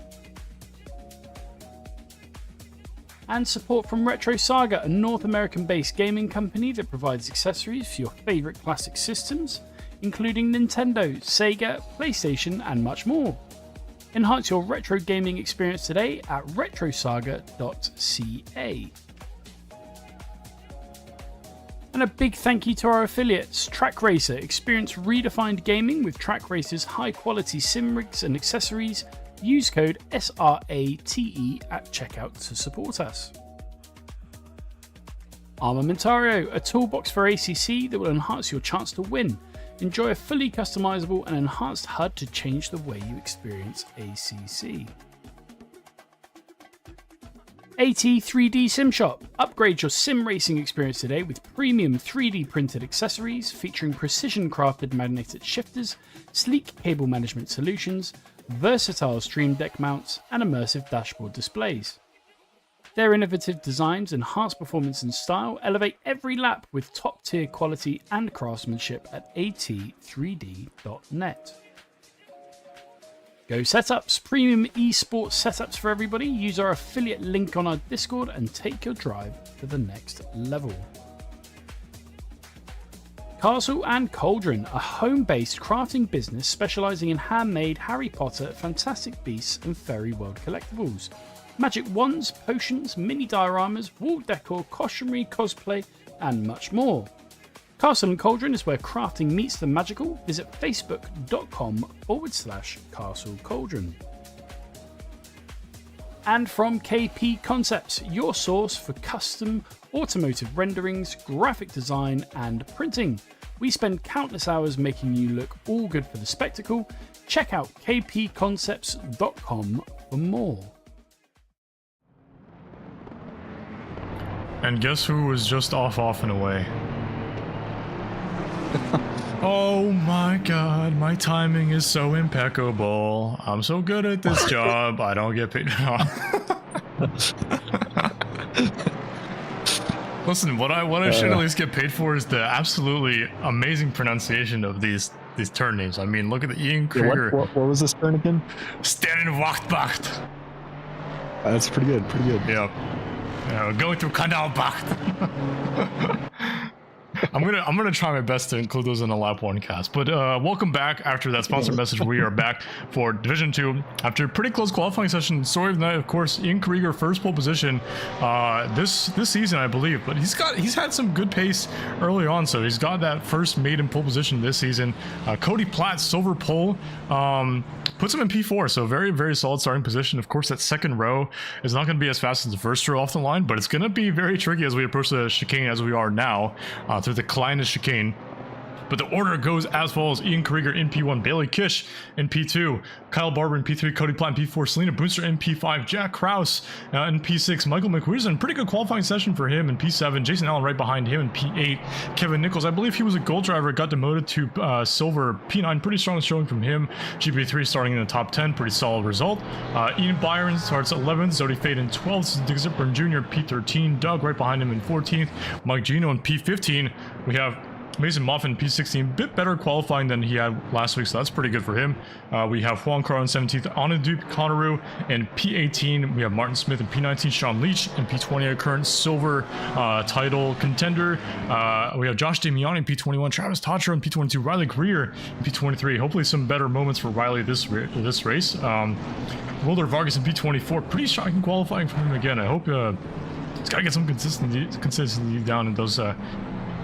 And support from Retro Saga, a North American-based gaming company that provides accessories for your favourite classic systems, including Nintendo, Sega, PlayStation, and much more. Enhance your retro gaming experience today at retrosaga.ca. And a big thank you to our affiliates, Track Racer. Experience redefined gaming with Track Racer's high-quality sim rigs and accessories. Use code SRATE at checkout to support us. Armamentario, a toolbox for ACC that will enhance your chance to win. Enjoy a fully customizable and enhanced HUD to change the way you experience ACC. AT 3D Sim Shop. Upgrade your sim racing experience today with premium 3D printed accessories featuring precision crafted magnetic shifters, sleek cable management solutions, versatile stream deck mounts, and immersive dashboard displays. Their innovative designs enhance performance and style, elevate every lap with top-tier quality and craftsmanship at at3d.net. Go Setups, premium esports setups for everybody. Use our affiliate link on our Discord and take your drive to the next level. Castle and Cauldron, a home-based crafting business specialising in handmade Harry Potter, Fantastic Beasts and Fairy World collectibles. Magic wands, potions, mini dioramas, wall decor, costumery, cosplay, and much more. Castle and Cauldron is where crafting meets the magical. Visit facebook.com/Castle Cauldron. And from KP Concepts, your source for custom automotive renderings, graphic design, and printing. We spend countless hours making you look all good for the spectacle. Check out kpconcepts.com for more. And guess who was just off and away? Oh my god, my timing is so impeccable. I'm so good at this job, I don't get paid. Listen, what I should at least get paid for is the absolutely amazing pronunciation of these turn names. I mean, look at the Ian Krieger. What was this turn again? Standing Wachtbacht. That's pretty good. Pretty good. Yeah. Going through Kanalbacht. I'm gonna try my best to include those in a lap 1 cast. But welcome back after that sponsored message. We are back for Division 2 after a pretty close qualifying session. Story of the night, of course, Ian Krieger, first pole position this season, I believe. But he's had some good pace early on, so he's got that first maiden pole position this season. Cody Platt, silver pole. Puts him in P4, so very, very solid starting position. Of course, that second row is not going to be as fast as the first row off the line, but it's going to be very tricky as we approach the chicane as we are now through the Kleine chicane. But the order goes as follows: Ian Krieger in P1, Bailey Kish in P2, Kyle Barber in P3, Cody Platt in P4, Selena Boonster in P5, Jack Krause in P6, Michael McWeirson, pretty good qualifying session for him in P7, Jason Allen right behind him in P8, Kevin Nichols, I believe he was a gold driver, got demoted to silver, P9, pretty strong showing from him, GP3 starting in the top 10, pretty solid result. Ian Byron starts 11th, Zodi Fade in 12th, Dick Zipper Jr. P13, Doug right behind him in 14th, Mike Gino in P15, we have Mason Moffin P16, bit better qualifying than he had last week, so that's pretty good for him. We have Juan Carl in 17th, Anadup Conneru in P18. We have Martin Smith in P19, Sean Leach in P20, a current silver title contender. We have Josh Damiani in P21, Travis Tatra in P22, Riley Greer in P23. Hopefully some better moments for Riley this race. Zolder Vargas in P24, pretty shocking qualifying for him again. I hope he's got to get some consistency down in those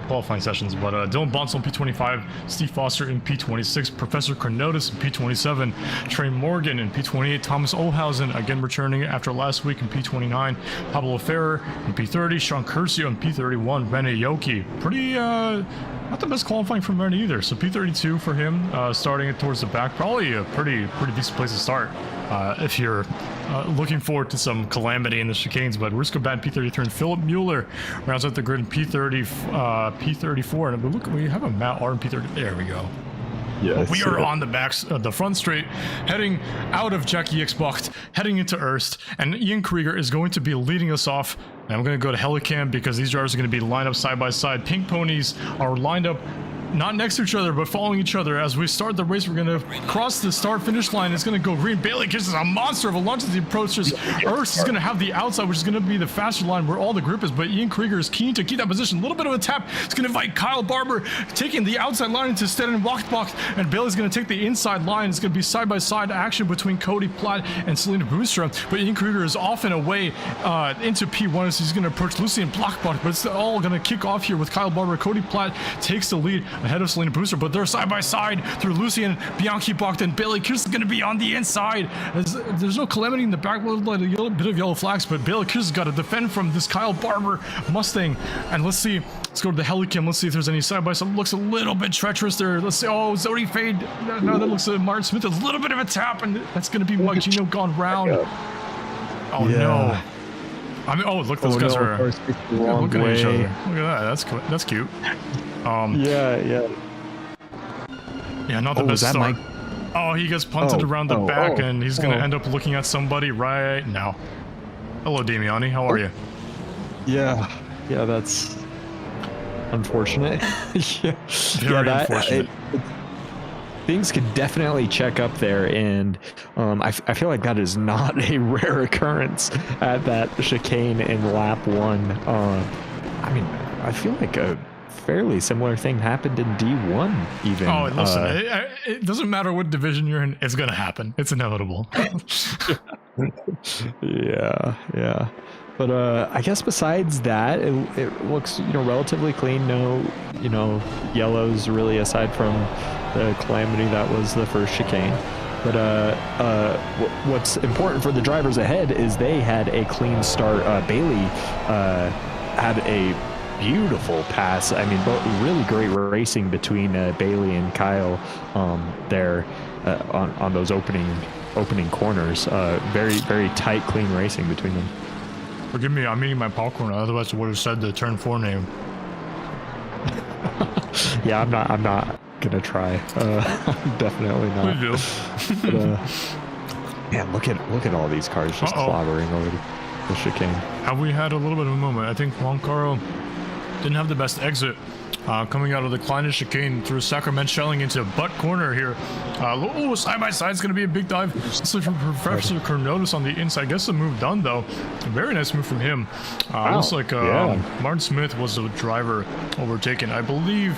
qualifying sessions. But Dylan Bonsall in P25, Steve Foster in P26, Professor Cornotis in P27, Trey Morgan in P28, Thomas Olhausen again returning after last week in P29, Pablo Ferrer in P30, Sean Curcio in P31, Rene Yoki, pretty not the best qualifying from Rene either, so P32 for him, starting it towards the back, probably a pretty decent place to start if you're looking forward to some calamity in the chicanes. But Risco Bad P33 and Philip Mueller rounds out the grid in P34, and look, we have a Matt R in P30. There we go. Yes, we are on the front straight, heading out of Jackie X-Bocht, heading into Erst, and Ian Krieger is going to be leading us off. And I'm going to go to Helicam because these drivers are going to be lined up side by side. Pink ponies are lined up not next to each other, but following each other. As we start the race, we're going to cross the start-finish line. It's going to go green. Bailey Kish is a monster of a launch as he approaches. Erst is going to have the outside, which is going to be the faster line where all the group is, but Ian Krieger is keen to keep that position. A little bit of a tap. It's going to invite Kyle Barber, taking the outside line into Stedden Wachtbach, and Bailey's going to take the inside line. It's going to be side-by-side action between Cody Platt and Selena Boonstra, but Ian Krieger is off and away into P1 as he's going to approach Lucien Blockbach, but it's all going to kick off here with Kyle Barber. Cody Platt takes the lead ahead of Selena Boonstra, but they're side by side through Lucien, Bianchi Bocht, and Bailey Kish is going to be on the inside. There's no calamity in the back, like a bit of yellow flags, but Bailey Kish has got to defend from this Kyle Barber Mustang. And let's see, let's go to the Helicam. Let's see if there's any side by side. Looks a little bit treacherous there. Let's see. Oh, Zodi Fade. No, that looks like Martin Smith. A little bit of a tap, and that's going to be Mike Gino gone round. Oh no. I mean, oh, look, those guys are looking at each other. Look at that. That's cute. Yeah, not the best start. Oh, he gets punted around the back, and he's going to end up looking at somebody right now. Hello, Damiani. How are you? Yeah, that's unfortunate. Very unfortunate. Things could definitely check up there, and I feel like that is not a rare occurrence at that chicane in lap 1. I mean, I feel like a fairly similar thing happened in D1 even. Oh, listen, it doesn't matter what division you're in, it's going to happen. It's inevitable. Yeah. But I guess besides that, it looks, relatively clean. No, yellows really, aside from the calamity that was the first chicane. But what's important for the drivers ahead is they had a clean start. Bailey had a beautiful pass. I mean, really great racing between Bailey and Kyle there on those opening corners. Very, very tight, clean racing between them. Forgive me, I'm eating my popcorn. Otherwise, I would have said the turn 4 name. Yeah, I'm not gonna try. Definitely not. We do. But, man, look at all these cars just clobbering over the chicane. Have we had a little bit of a moment? I think Juan Caro didn't have the best exit. Coming out of the Kleiner chicane through Sacrament shelling into butt corner here. Oh, side by side is going to be a big dive. This is from Professor Cornotis on the inside. Gets the move done though. A very nice move from him. Looks like Martin Smith was the driver overtaken. I believe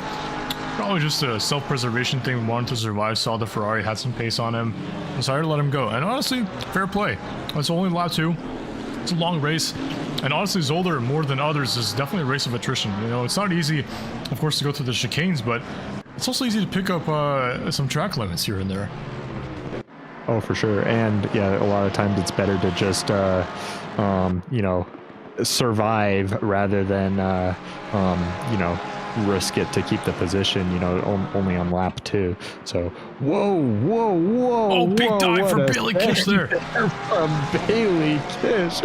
probably just a self-preservation thing. Wanted to survive. Saw the Ferrari had some pace on him. Decided to let him go. And honestly, fair play. It's only lap 2. It's a long race. And honestly, Zolder, more than others, is definitely a race of attrition. You know, it's not easy, of course, to go through the chicanes, but it's also easy to pick up some track limits here and there. Oh, for sure. And yeah, a lot of times it's better to just, you know, survive rather than, you know, risk it to keep the position, you know, only on lap 2. So, whoa. Oh, big dive for Bailey Kish there. From Bailey Kish.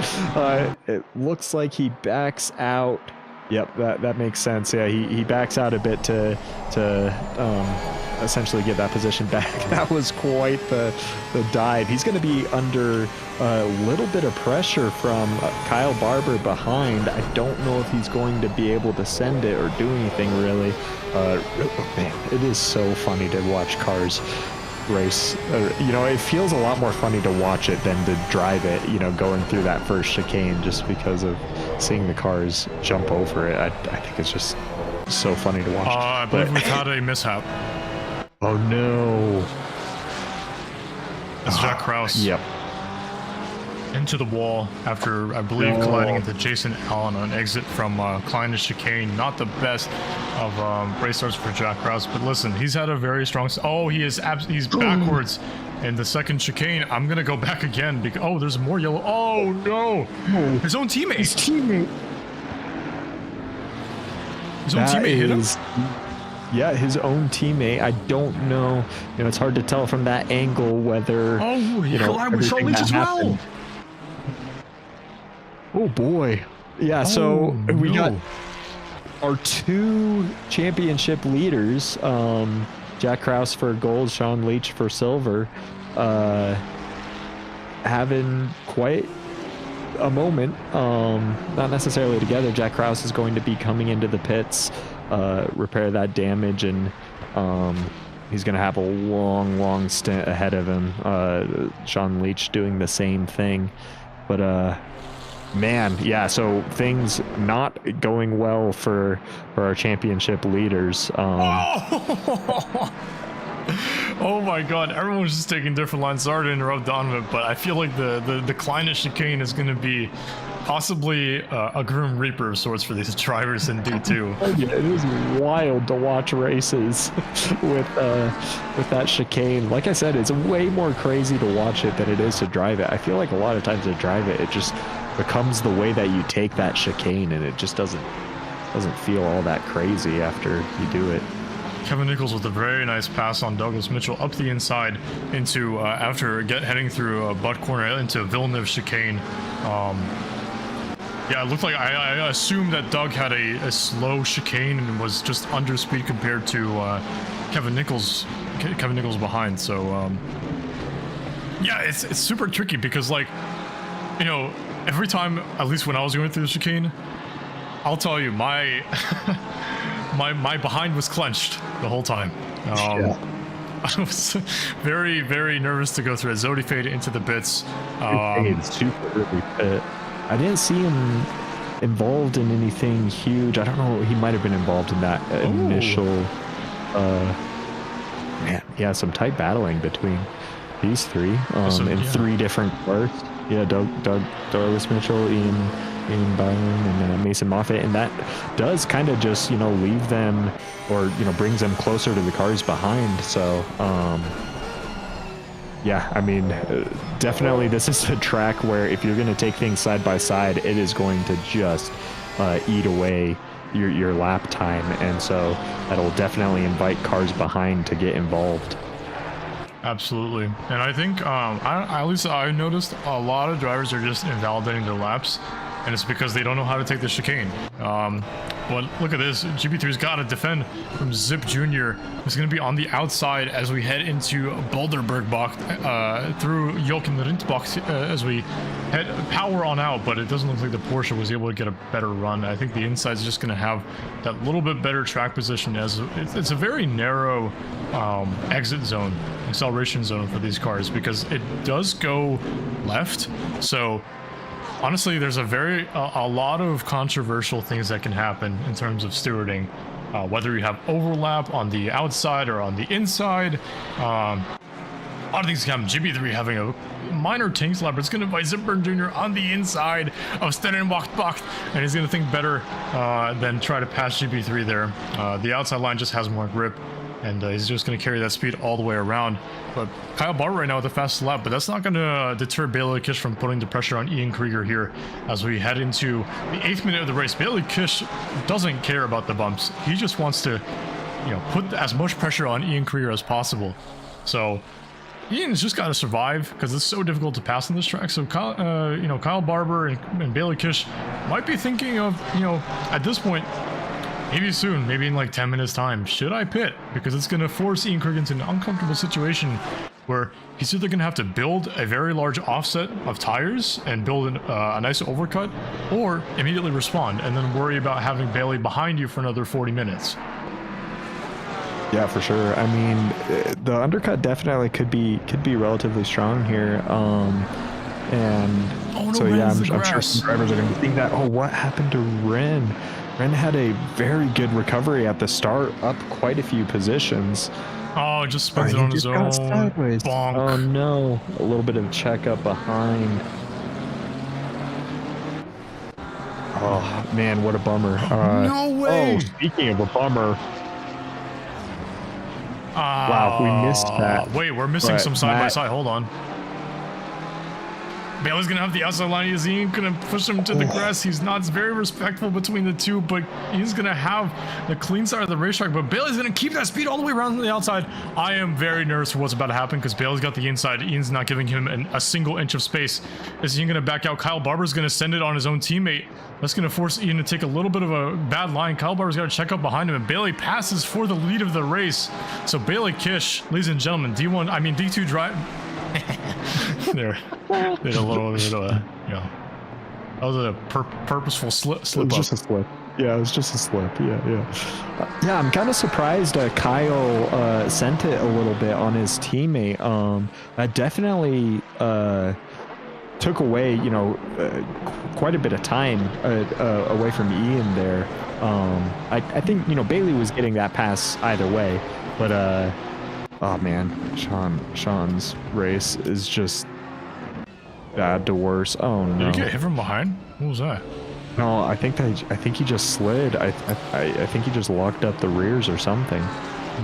It looks like he backs out. Yep, that makes sense. Yeah, he backs out a bit to essentially get that position back. That was quite the dive. He's going to be under a little bit of pressure from Kyle Barber behind. I don't know if he's going to be able to send it or do anything really. Man, it is so funny to watch cars race. You know, it feels a lot more funny to watch it than to drive it, you know, going through that first chicane, just because of seeing the cars jump over it. I think it's just so funny to watch. I believe we've had a mishap. Oh no. It's Jack Krause. Yep. Into the wall after, I believe, colliding into Jason Allen on exit from Kleiner chicane. Not the best of race starts for Jack Krause, but listen, he's had a very strong. Oh, he's backwards in the second chicane. I'm gonna go back again because there's more yellow. Oh no, his own teammate. His own teammate hit him. Yeah, his own teammate. I don't know. You know, it's hard to tell from that angle whether. Oh, he collided with Sean Leach as well. Oh boy. Yeah, so we got our 2 championship leaders, Jack Krause for gold, Sean Leach for silver, having quite a moment. Not necessarily together. Jack Krause is going to be coming into the pits, repair that damage, and he's going to have a long stint ahead of him. Sean Leach doing the same thing. But man, yeah, so things not going well for our championship leaders. Oh my god, everyone's just taking different lines. Sorry to interrupt Donovan, but I feel like the Kleiner chicane is going to be possibly a Grim Reaper of sorts for these drivers in D2. Yeah, it is wild to watch races with that chicane. Like I said, it's way more crazy to watch it than it is to drive it. I feel like a lot of times to drive it, it just becomes the way that you take that chicane, and it just doesn't feel all that crazy after you do it. Kevin Nichols with a very nice pass on Douglas Mitchell up the inside into after heading through butt corner into Villeneuve chicane. Yeah, it looked like I assumed that Doug had a slow chicane and was just under speed compared to Kevin Nichols behind. So yeah, it's super tricky because, like, you know, every time, at least when I was going through the chicane, I'll tell you, my my behind was clenched the whole time. I was very, very nervous to go through it. Zodi faded into the bits. Super early pit. I didn't see him involved in anything huge. I don't know. He might have been involved in that initial. Man, yeah, some tight battling between these three in 3 different cars. Yeah, Douglas Mitchell, Ian Byron, and Mason Moffitt, and that does kind of just, you know, leave them, or, you know, brings them closer to the cars behind. So yeah, I mean, definitely this is a track where if you're going to take things side by side, it is going to just eat away your lap time, and so that'll definitely invite cars behind to get involved. Absolutely. And I think at least I noticed a lot of drivers are just invalidating their laps, and it's because they don't know how to take the chicane. but look at this. GB3's got to defend from Zip Jr. It's going to be on the outside as we head into Boulderberg through Joachim Rindbach as we head power on out, but it doesn't look like the Porsche was able to get a better run. I think the inside's just going to have that little bit better track position, as it's a very narrow exit zone, acceleration zone for these cars, because it does go left. So honestly, there's a lot of controversial things that can happen in terms of stewarding, whether you have overlap on the outside or on the inside. A lot of things can happen. GB3 having a minor tank slap, but it's going to fight Zipburn Jr. on the inside of Stellenbosch, and he's going to think better than try to pass GB3 there. The outside line just has more grip, and he's just going to carry that speed all the way around. But Kyle Barber right now with the fastest lap, but that's not going to deter Bailey Kish from putting the pressure on Ian Krieger here as we head into the 8th minute of the race. Bailey Kish doesn't care about the bumps. He just wants to, put as much pressure on Ian Krieger as possible. So Ian's just got to survive because it's so difficult to pass on this track. So Kyle Barber and Bailey Kish might be thinking of, at this point, maybe soon, maybe in like 10 minutes time, should I pit? Because it's going to force Ian Krieger into an uncomfortable situation where he's either going to have to build a very large offset of tires and build a nice overcut, or immediately respond and then worry about having Bailey behind you for another 40 minutes. Yeah, for sure. I mean, the undercut definitely could be relatively strong here. I'm sure some drivers are going to think that, what happened to Ren? Ren had a very good recovery at the start, up quite a few positions. Oh, just spins it on his own. Sideways. Bonk. Oh no, a little bit of check up behind. Oh man, what a bummer. No way. Oh, speaking of a bummer. Wow, we missed that. Wait, we're missing some side by side. Hold on. Bailey's gonna have the outside line. Is Ian gonna push him to the grass? He's not. It's very respectful between the two, but he's gonna have the clean side of the racetrack. But Bailey's gonna keep that speed all the way around the outside. I am very nervous for what's about to happen because Bailey's got the inside. Ian's not giving him a single inch of space. Is Ian gonna back out? Kyle Barber's gonna send it on his own teammate. That's gonna force Ian to take a little bit of a bad line. Kyle Barber's got to check up behind him, and Bailey passes for the lead of the race. So Bailey Kish, ladies and gentlemen, D2 drive. There, did a little bit of a, that was a purposeful slip it was up. just a slip. Yeah, it was just a slip. Yeah, I'm kind of surprised Kyle sent it a little bit on his teammate. That definitely took away, quite a bit of time away from Ian there. I think, Bailey was getting that pass either way, but oh man, Sean's race is just bad to worse. Oh no! Did he get hit from behind? What was that? No, I think he just slid. I think he just locked up the rears or something.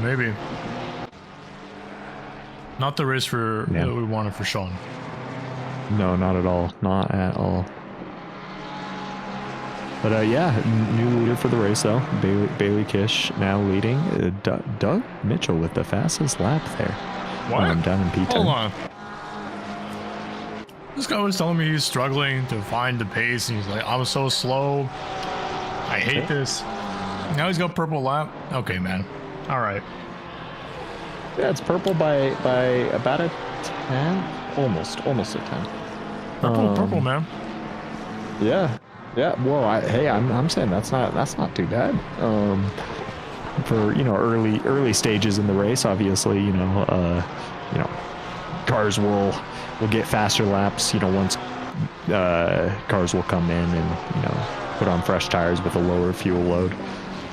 Maybe. Not the race that we wanted for Sean. No, not at all. Not at all. But new leader for the race though. Bailey Kish now leading. Doug Mitchell with the fastest lap there. What? Down in P10. Hold on. This guy was telling me he's struggling to find the pace, and he's like, "I'm so slow. I hate this." Now he's got purple lap. Okay, man. All right. Yeah, it's purple by about a 10, almost a 10. Purple, man. Yeah. Well, I'm saying that's not too bad. For early stages in the race, obviously, cars will get faster laps. Once cars will come in and put on fresh tires with a lower fuel load.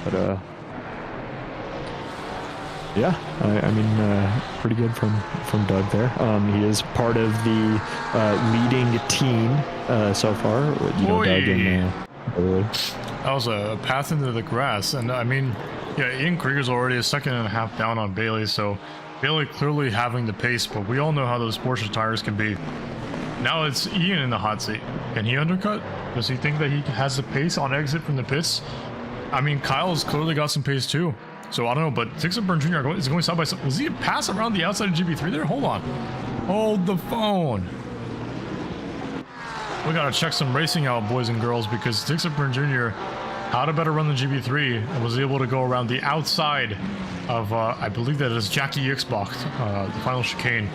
But I mean, pretty good from Doug there. He is part of the leading team so far. Doug and that was a path into the grass, and I mean, Ian Krieger's already a second and a half down on Bailey, so Bailey clearly having the pace, but we all know how those Porsche tires can be. Now it's Ian in the hot seat. Can he undercut? Does he think that he has the pace on exit from the pits? I mean, Kyle's clearly got some pace too. So I don't know, but Dixon Burn Jr. is going side by side. Was he pass around the outside of GB3 there? Hold on. Hold the phone. We gotta check some racing out, boys and girls, because Dixon Burn Jr. how to better run the GB3 and was able to go around the outside of, I believe that is Jackie Xbox, the final chicane.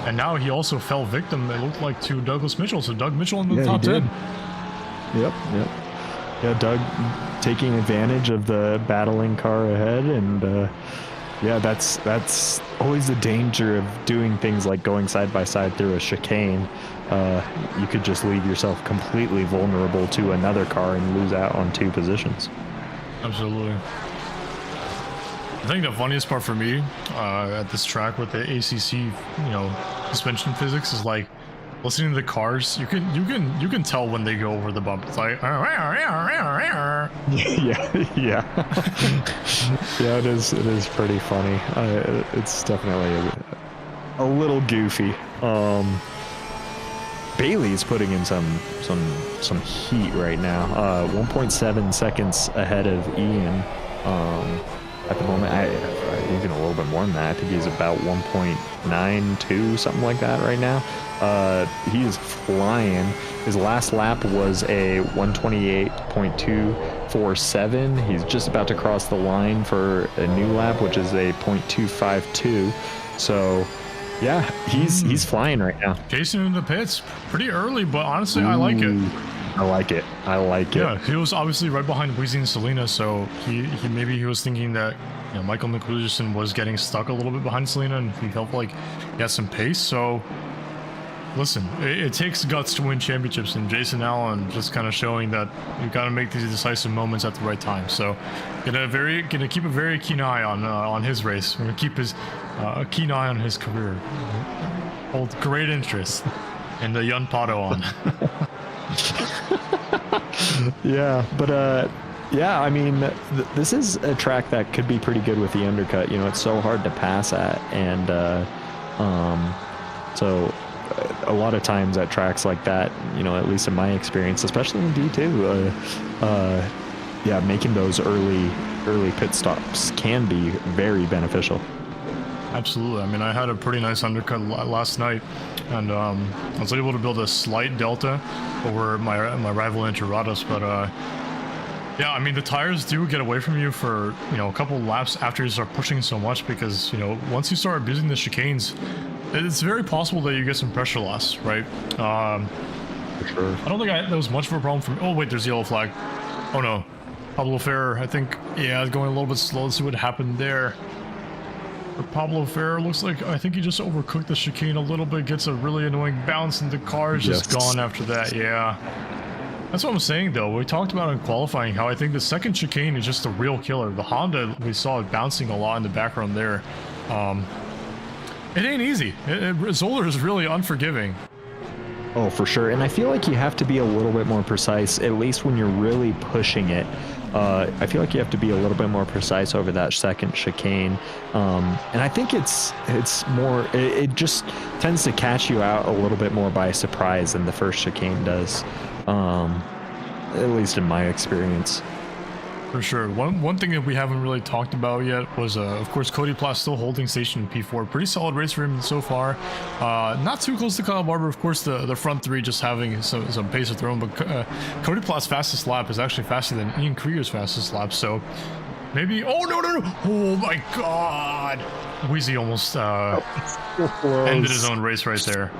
And now he also fell victim, it looked like, to Douglas Mitchell. So Doug Mitchell in the top 10. Yep. Yeah, Doug taking advantage of the battling car ahead, and yeah, that's always the danger of doing things like going side by side through a chicane. You could just leave yourself completely vulnerable to another car and lose out on 2 positions. Absolutely. I think the funniest part for me at this track with the ACC, suspension physics is like listening to the cars. You can tell when they go over the bump. It's like yeah. Yeah, it is pretty funny. It's definitely a little goofy. Bailey's putting in some heat right now. 1.7 seconds ahead of Ian. At the moment, even a little bit more than that. I think he's about 1.92, something like that right now. He is flying. His last lap was a 128.247. He's just about to cross the line for a new lap, which is a 0.252. So, yeah, he's flying right now. Jason in the pits pretty early, but honestly, I like it. I like it. Yeah, he was obviously right behind Weezy and Selena, so he maybe he was thinking that Michael McWilliamson was getting stuck a little bit behind Selena, and he felt like he had some pace. So listen, it takes guts to win championships, and Jason Allen just kind of showing that you got to make these decisive moments at the right time. So gonna keep a very keen eye on his race. We're gonna keep a keen eye on his career. Hold great interest in the Yun Pato on. Yeah, but yeah, I mean, this is a track that could be pretty good with the undercut. It's so hard to pass at, and so a lot of times at tracks like that, at least in my experience, especially in D2, yeah, making those early pit stops can be very beneficial. Absolutely. I mean, I had a pretty nice undercut last night, and I was able to build a slight delta over my rival Encheradas, but yeah, I mean, the tires do get away from you for a couple laps after you start pushing so much, because once you start abusing the chicanes, it's very possible that you get some pressure loss, right? For sure. I don't think that was much of a problem for me. Oh wait, there's yellow flag. Oh no, Pablo Ferrer, I think, yeah, going a little bit slow. Let's see what happened there. For Pablo Ferrer, looks like I think he just overcooked the chicane a little bit, gets a really annoying bounce, and the car is just gone after that. Yeah, that's what I'm saying though. We talked about in qualifying how I think the second chicane is just a real killer. The Honda, we saw it bouncing a lot in the background there. It ain't easy. Zolder is really unforgiving. Oh, for sure. And I feel like you have to be a little bit more precise, at least when you're really pushing it. I feel like you have to be a little bit more precise over that second chicane. And I think it's more, it just tends to catch you out a little bit more by surprise than the first chicane does. At least in my experience. For sure. One thing that we haven't really talked about yet was, of course, Cody Platt still holding station in P4. Pretty solid race for him so far. Not too close to Kyle Barber. Of course, the front three just having some pace of their own. But Cody Platt's fastest lap is actually faster than Ian Krieger's fastest lap. So maybe... Oh, no. Oh, my God. Weezy almost ended his own race right there.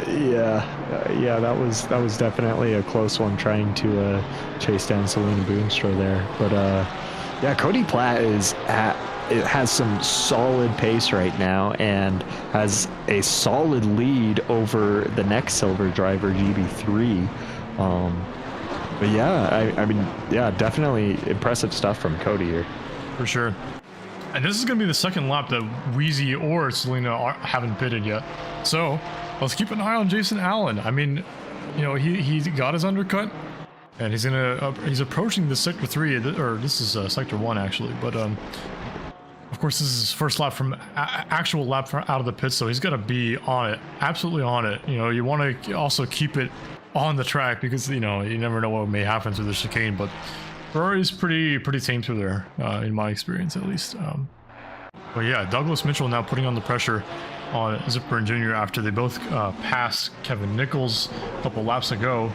Yeah, that was definitely a close one, trying to chase down Selena Boonstra there. But yeah, Cody Platt has some solid pace right now and has a solid lead over the next silver driver, GB3. But yeah, I mean, yeah, definitely impressive stuff from Cody here. For sure. And this is going to be the second lap that Weezy or Selena haven't pitted yet. So let's keep an eye on Jason Allen. I mean, he got his undercut, and he's approaching the sector 3, or this is sector 1 actually. But of course, this is his first lap from actual lap out of the pit, so he's got to be on it, absolutely on it. You want to also keep it on the track, because you never know what may happen through the chicane. But Ferrari's pretty tame through there, in my experience at least. But yeah, Douglas Mitchell now putting on the pressure on Zipper and Jr. after they both passed Kevin Nichols a couple laps ago.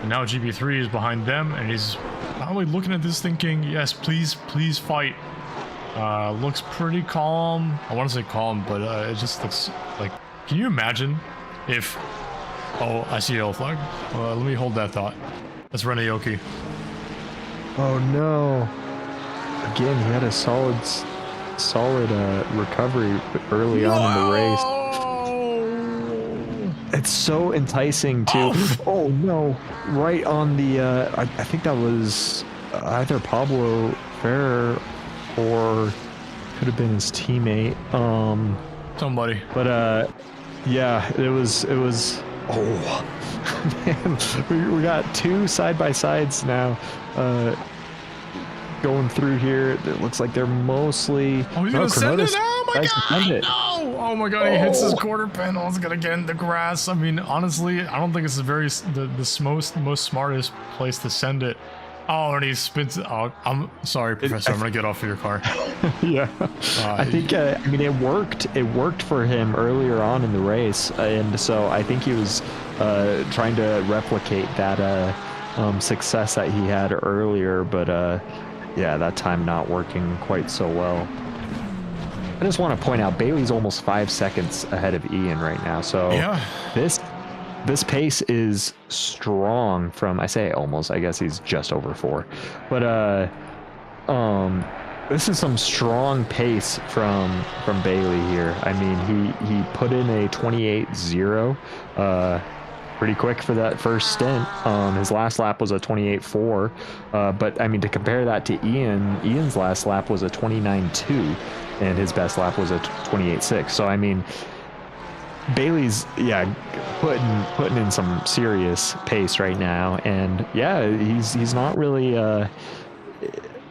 And now GB3 is behind them, and he's probably looking at this thinking, yes, please fight. Looks pretty calm. I want to say calm, but it just looks like, can you imagine if, oh, I see yellow flag. Let me hold that thought. That's Renayoki. Oh no. Again, he had a solid recovery early on in the race. It's so enticing to, oh no, right on the, I think that was either Pablo Ferrer or could have been his teammate. Somebody. But yeah, it was. Oh man, we got two side by sides now. Going through here, it looks like they're mostly. Oh, he's gonna send it! Oh my god! No! Oh my god! He hits his quarter panel. It's gonna get in the grass. I mean, honestly, I don't think it's the most smartest place to send it. Oh, and he spins. Oh, I'm sorry, Professor. I'm gonna get off of your car. Yeah, I think. I mean, it worked. It worked for him earlier on in the race, and so I think he was trying to replicate that success that he had earlier. But yeah, that time not working quite so well. I just want to point out Bailey's almost 5 seconds ahead of Ian right now. So yeah, this pace is strong from, I say almost, I guess he's just over 4. But this is some strong pace from Bailey here. I mean, he put in a 28.0 pretty quick for that first stint. His last lap was a 28.4, but I mean, to compare that to Ian's last lap was a 29.2 and his best lap was a 28.6. So I mean, Bailey's putting in some serious pace right now, and yeah, he's not really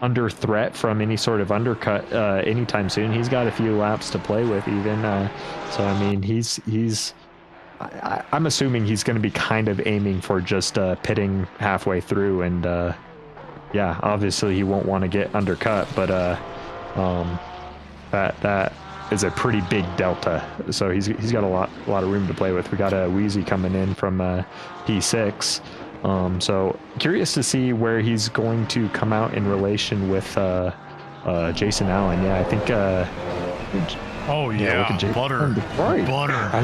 under threat from any sort of undercut anytime soon. He's got a few laps to play with even, so I mean, I'm assuming he's going to be kind of aiming for just pitting halfway through, and yeah, obviously he won't want to get undercut, but that is a pretty big delta, so he's got a lot of room to play with. We got a Wheezy coming in from P6, so curious to see where he's going to come out in relation with Jason Allen. Yeah, I think oh yeah, butter.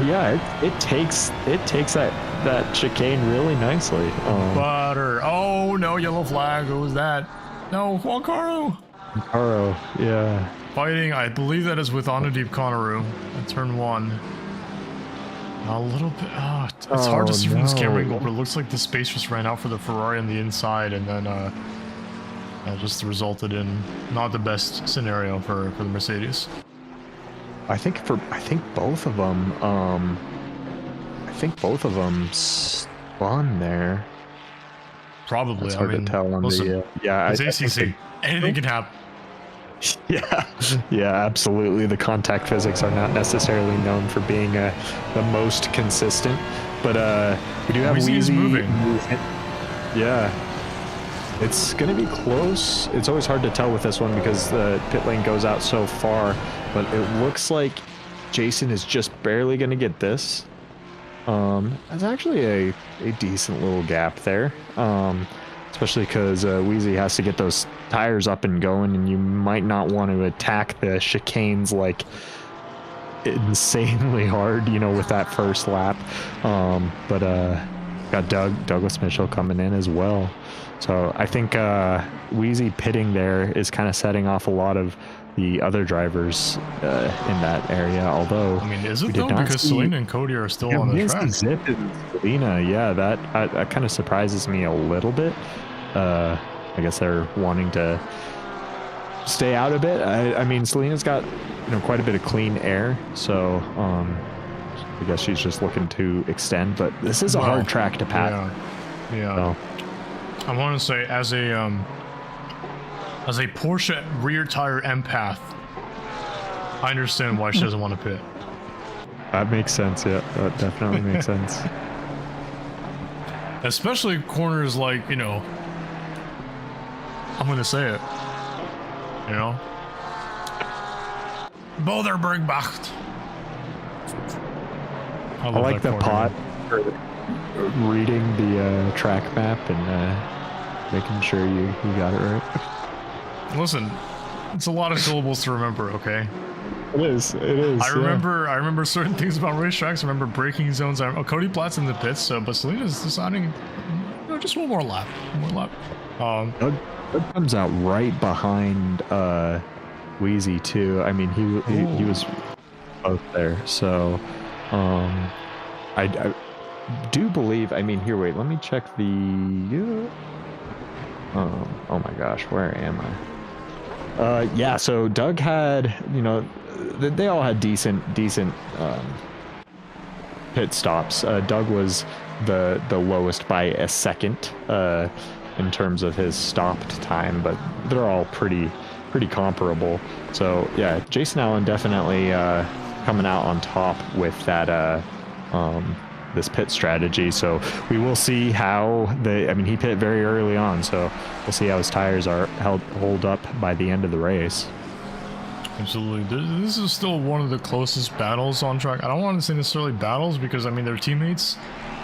Yeah, it takes that chicane really nicely. Butter. Oh no, yellow flag. Who was that? No, Juan Caro, yeah. Fighting, I believe that is with Anadeep Conneru at turn 1. A little bit. It's hard to see from this camera angle, but it looks like the space just ran out for the Ferrari on the inside, and then just resulted in not the best scenario for the Mercedes. I think both of them spun there. Probably. It's hard to tell on the yeah. It's ACC. Anything can happen. Yeah, absolutely. The contact physics are not necessarily known for being the most consistent, but we do have Wheezy moving. Yeah, it's gonna be close. It's always hard to tell with this one because the pit lane goes out so far, but it looks like Jason is just barely gonna get this. That's actually a decent little gap there. Especially because Wheezy has to get those tires up and going, and you might not want to attack the chicanes like insanely hard, you know, with that first lap. But got Douglas Mitchell coming in as well. So I think Wheezy pitting there is kind of setting off a lot of the other drivers in that area. Although, I mean, is it though? Because Selena and Cody are still on the track. Zip and Selena, yeah, that kind of surprises me a little bit. I guess they're wanting to stay out a bit. I mean, Selena's got, you know, quite a bit of clean air, so I guess she's just looking to extend. But this is a hard track to pass. Yeah. So. I want to say, as a Porsche rear tire empath, I understand why she doesn't want to pit. That makes sense. Yeah, that definitely makes sense. Especially corners like, you know, I'm going to say it, you know, Boulderbergbacht. I like the pot for reading the track map and making sure you got it right. Listen, it's a lot of syllables to remember, okay? It is. I remember certain things about racetracks. I remember braking zones. Cody Platt's in the pits, but Selena's deciding, just one more lap. Doug comes out right behind Wheezy too. I mean, he was both there. So, I do believe. I mean, here, wait. Let me check the. Oh my gosh, where am I? Yeah. So Doug had, they all had decent pit stops. Doug was the lowest by a second in terms of his stopped time, but they're all pretty comparable. So yeah, Jason Allen definitely coming out on top with that this pit strategy. So we will see how he pit very early on, so we'll see how his tires hold up by the end of the race. Absolutely. This is still one of the closest battles on track. I don't want to say necessarily battles because, they're teammates.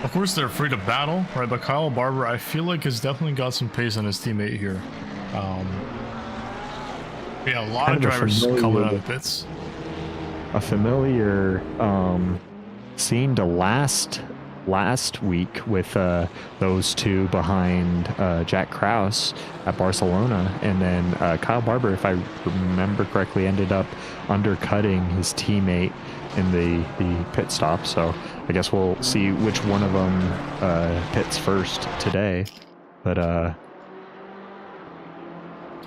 Of course, they're free to battle, right? But Kyle Barber, I feel like, has definitely got some pace on his teammate here. Yeah, a lot of drivers coming out of the pits. A familiar scene to last week with those two behind Jack Krause at Barcelona, and then Kyle Barber, if I remember correctly, ended up undercutting his teammate in the pit stop. So I guess we'll see which one of them pits first today. But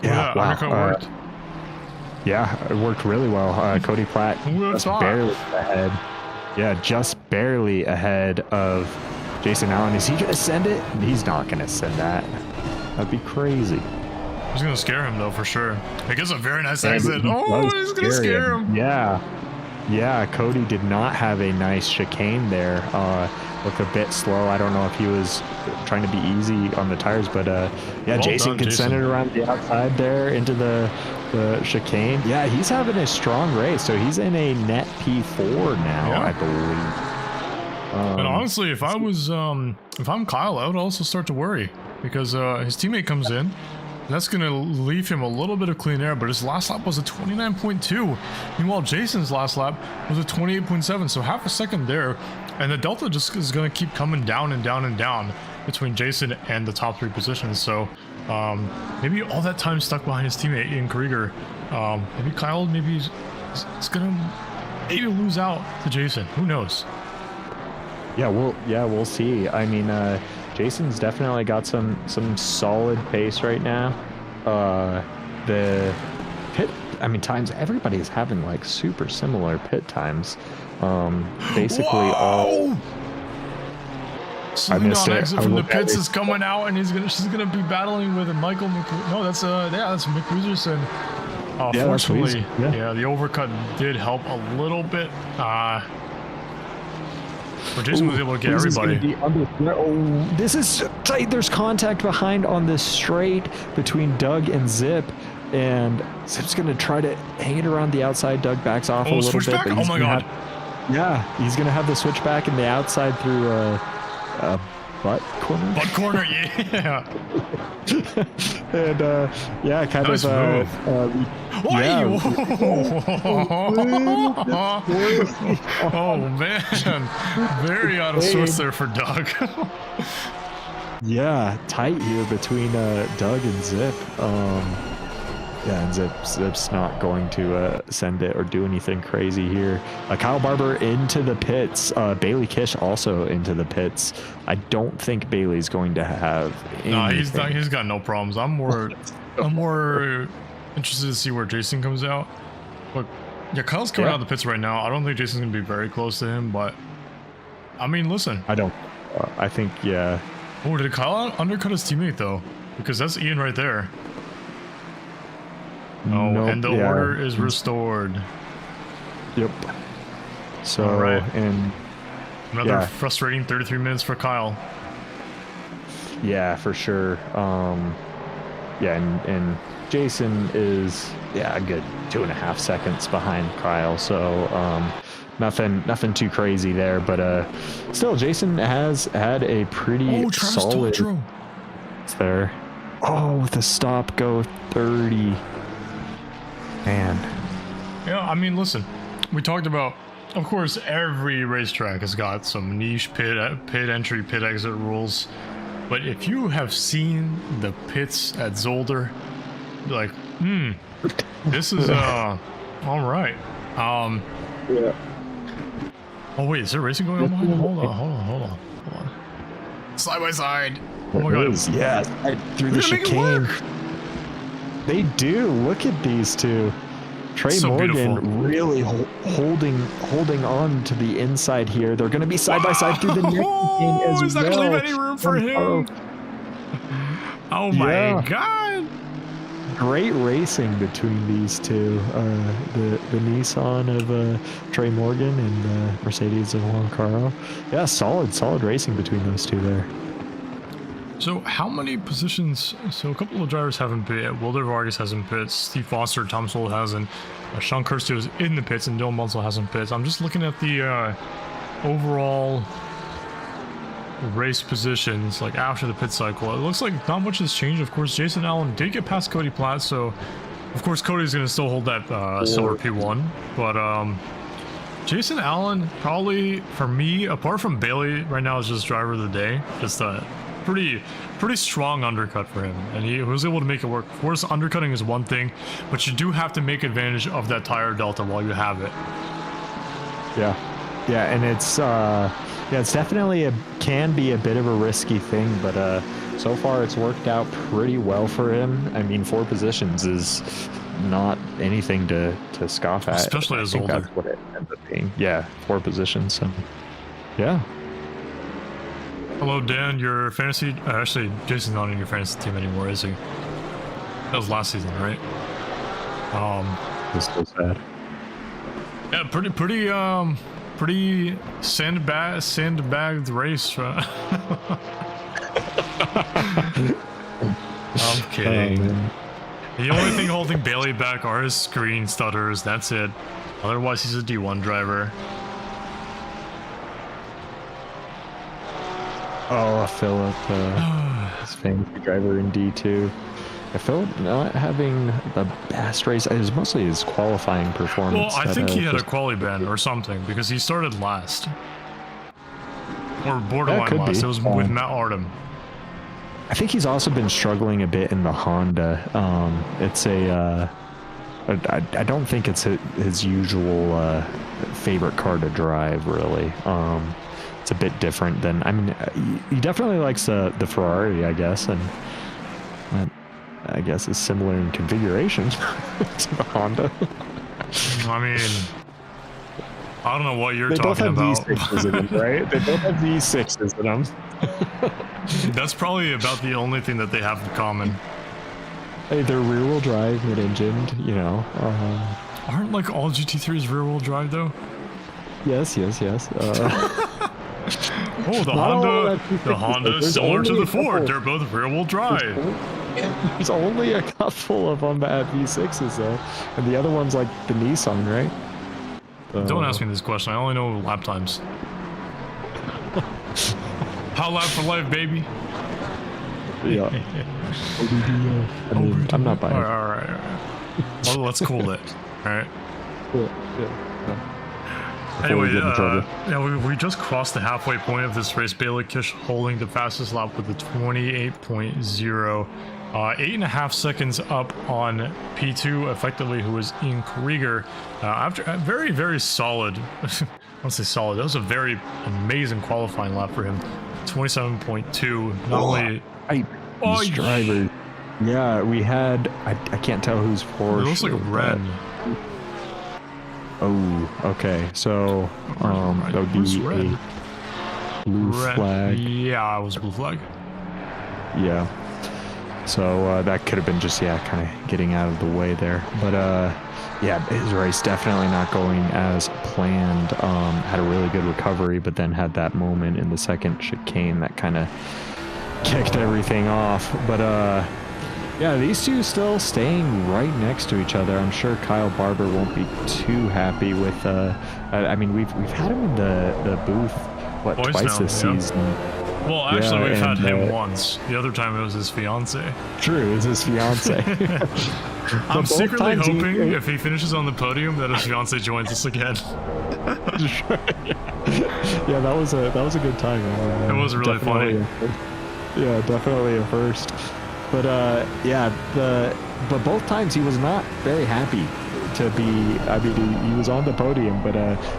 undercut worked. Yeah, it worked really well. Cody Platt just barely ahead. Yeah, just barely ahead of Jason Allen. Is he going to send it? He's not going to send that. That'd be crazy. He's going to scare him, though, for sure. He gets a very nice exit. Oh, he's going to scare him. Yeah, Cody did not have a nice chicane there. Looked a bit slow. I don't know if he was trying to be easy on the tires, but well Jason can send it around the outside there into the chicane. Yeah, he's having a strong race, so he's in a net P4 now, I believe. And honestly, if I'm Kyle, I would also start to worry because his teammate comes in. That's going to leave him a little bit of clean air, but his last lap was a 29.2. Meanwhile, Jason's last lap was a 28.7, so half a second there. And the delta just is going to keep coming down and down and down between Jason and the top three positions. So maybe all that time stuck behind his teammate Ian Krieger. Maybe Kyle, he's going to lose out to Jason. Who knows? Yeah, we'll see. I mean, Jason's definitely got some solid pace right now. The pit, times, everybody's having like super similar pit times. Basically all. Selena on exit from the pits is coming out, and she's gonna be battling with Michael. That's Mick Weezerson. Fortunately, the overcut did help a little bit. But Jason was able to get everybody. This is tight. There's contact behind on this straight between Doug and Zip. And Zip's going to try to hang it around the outside. Doug backs off a little bit. But oh my God. He's going to have the switchback in the outside through a butt corner. Butt corner, yeah. And kind nice of oh man, very out of sorts there for Doug. Yeah, tight here between Doug and Zip. And Zip's not going to send it or do anything crazy here. Kyle Barber into the pits. Bailey Kish also into the pits. I don't think Bailey's going to have anything. No, he's got no problems. I'm more interested to see where Jason comes out. Look, Kyle's coming out of the pits right now. I don't think Jason's going to be very close to him, but listen. I don't. I think, yeah. Oh, did Kyle undercut his teammate, though? Because that's Ian right there. Oh, nope, and the order is restored. Yep. So, all right. And another frustrating 33 minutes for Kyle. Yeah, for sure. And Jason is a good 2.5 seconds behind Kyle. So nothing too crazy there, but still Jason has had a pretty solid there. Oh, with the stop go 30. Man. Yeah, I mean, listen, we talked about, of course, every racetrack has got some niche pit entry, pit exit rules. But if you have seen the pits at Zolder, you're like, this is all right. Yeah. Oh wait, is there racing going on behind? Hold on. Side by side. Oh my god. Yeah, through the chicane. They do. Look at these two. Trey So Morgan beautiful. really holding on to the inside here. They're going to be side by side through the next chicane as He's not well. gonna leave any room for him. Oh my god. Great racing between these two. The Nissan of Trey Morgan and Mercedes of Juan Caro. Yeah, solid racing between those two there. So how many positions? So a couple of drivers haven't pit. Wilder Vargas hasn't pit. Steve Foster, Tom Soul hasn't. Sean Kirsten is in the pits, and Dylan Munsell hasn't pit. I'm just looking at the overall race positions, like after the pit cycle. It looks like not much has changed. Of course, Jason Allen did get past Cody Platt, so of course Cody's going to still hold that silver P1. But Jason Allen, probably for me, apart from Bailey, right now is just driver of the day. Just pretty strong undercut for him, and he was able to make it work. Of course, undercutting is one thing, but you do have to make advantage of that tire delta while you have it. Yeah, and it's definitely can be a bit of a risky thing, but so far it's worked out pretty well for him. I mean, 4 positions is not anything to scoff at, especially as older. That's what it ends up being. Yeah, 4 positions. So yeah. Hello, Dan. Your fantasy... actually, Jason's not in your fantasy team anymore, is he? That was last season, right? It's so sad. Yeah, pretty sandbagged race. I'm kidding. The only thing holding Bailey back are his screen stutters. That's it. Otherwise, he's a D1 driver. Oh, Philip, his fantasy driver in D2. Philip not having the best race. It was mostly his qualifying performance. Well, I think he had a quali ban or something because he started last. Or borderline last. It was with Matt Artem. I think he's also been struggling a bit in the Honda. It's a... I don't think it's his usual favorite car to drive, really. It's a bit different than... I mean, he definitely likes the Ferrari, I guess, and that, I guess, is similar in configuration to the Honda. I mean, I don't know what you're they talking about. They both have V6s in them, right? They both have V6s in them. That's probably about the only thing that they have in common. Hey, they're rear-wheel drive, mid-engined, you know. Aren't like all GT3s rear-wheel drive though? Yes. Oh, the Honda is similar to the Ford. They're both rear-wheel drive. There's only a couple of them that have V6s though, and the other one's like the Nissan, right? Don't ask me this question. I only know lap times. How lap for life, baby? Yeah. I mean, I'm not buying it. All right. Well, let's cool it. All right. Yeah. Anyway, we just crossed the halfway point of this race. Bailey Kish holding the fastest lap with a 28.0. 8.5 seconds up on P2, effectively, who was Ian Krieger. After a very, very solid, I won't say solid, that was a very amazing qualifying lap for him. 27.2. Not only... These drivers. Yeah, we had... I can't tell who's Porsche. It looks like red. Oh, okay. So, that would be a blue flag. Yeah, it was a blue flag. Yeah. So that could have been just, kind of getting out of the way there. But yeah, his race definitely not going as planned. Had a really good recovery, but then had that moment in the second chicane that kind of kicked everything off. But yeah, these two still staying right next to each other. I'm sure Kyle Barber won't be too happy with. I mean, we've had him in the booth twice this season. Well, actually, Yeah, we've had and, him once. The other time it was his fiance. True, it's his fiance. I'm both secretly times he- hoping if he finishes on the podium that his fiance joins us again. Yeah, that was a good time. It was really funny. Yeah, definitely a first. But but both times he was not very happy to be. I mean, he was on the podium, but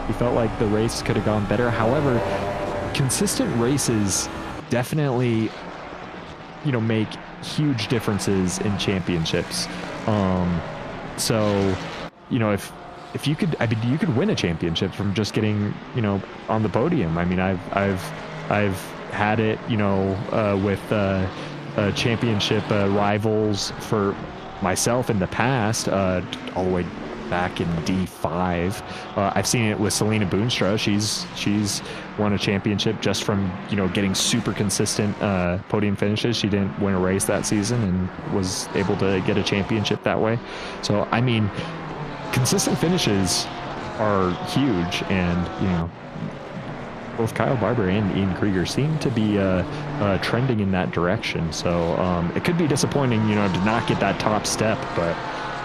he felt like the race could have gone better. However, consistent races definitely, make huge differences in championships. So, if you could, you could win a championship from just getting, on the podium. I mean, I've had it, with championship rivals for myself in the past, all the way back in D5. I've seen it with Selena Boonstra. She's won a championship just from getting super consistent podium finishes. She didn't win a race that season and was able to get a championship that way. So I mean, consistent finishes are huge, and both Kyle Barber and Ian Krieger seem to be trending in that direction. So it could be disappointing, to not get that top step. But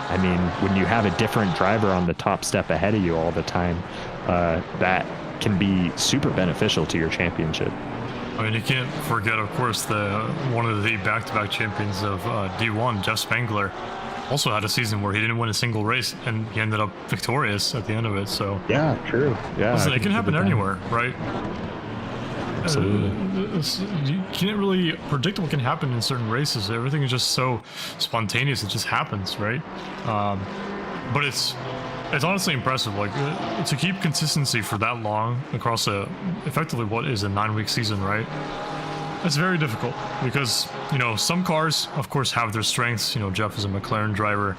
I mean, when you have a different driver on the top step ahead of you all the time, that can be super beneficial to your championship. I mean, you can't forget, of course, one of the back-to-back champions of D1, Jeff Spangler, also had a season where he didn't win a single race, and he ended up victorious at the end of it. So Yeah, true. Yeah, listen, it can happen anywhere, right? Absolutely. You can't really predict what can happen in certain races. Everything is just so spontaneous; it just happens, right? But it's honestly impressive, like to keep consistency for that long across effectively what is a 9-week season, right? It's very difficult because, some cars, of course, have their strengths. Jeff is a McLaren driver.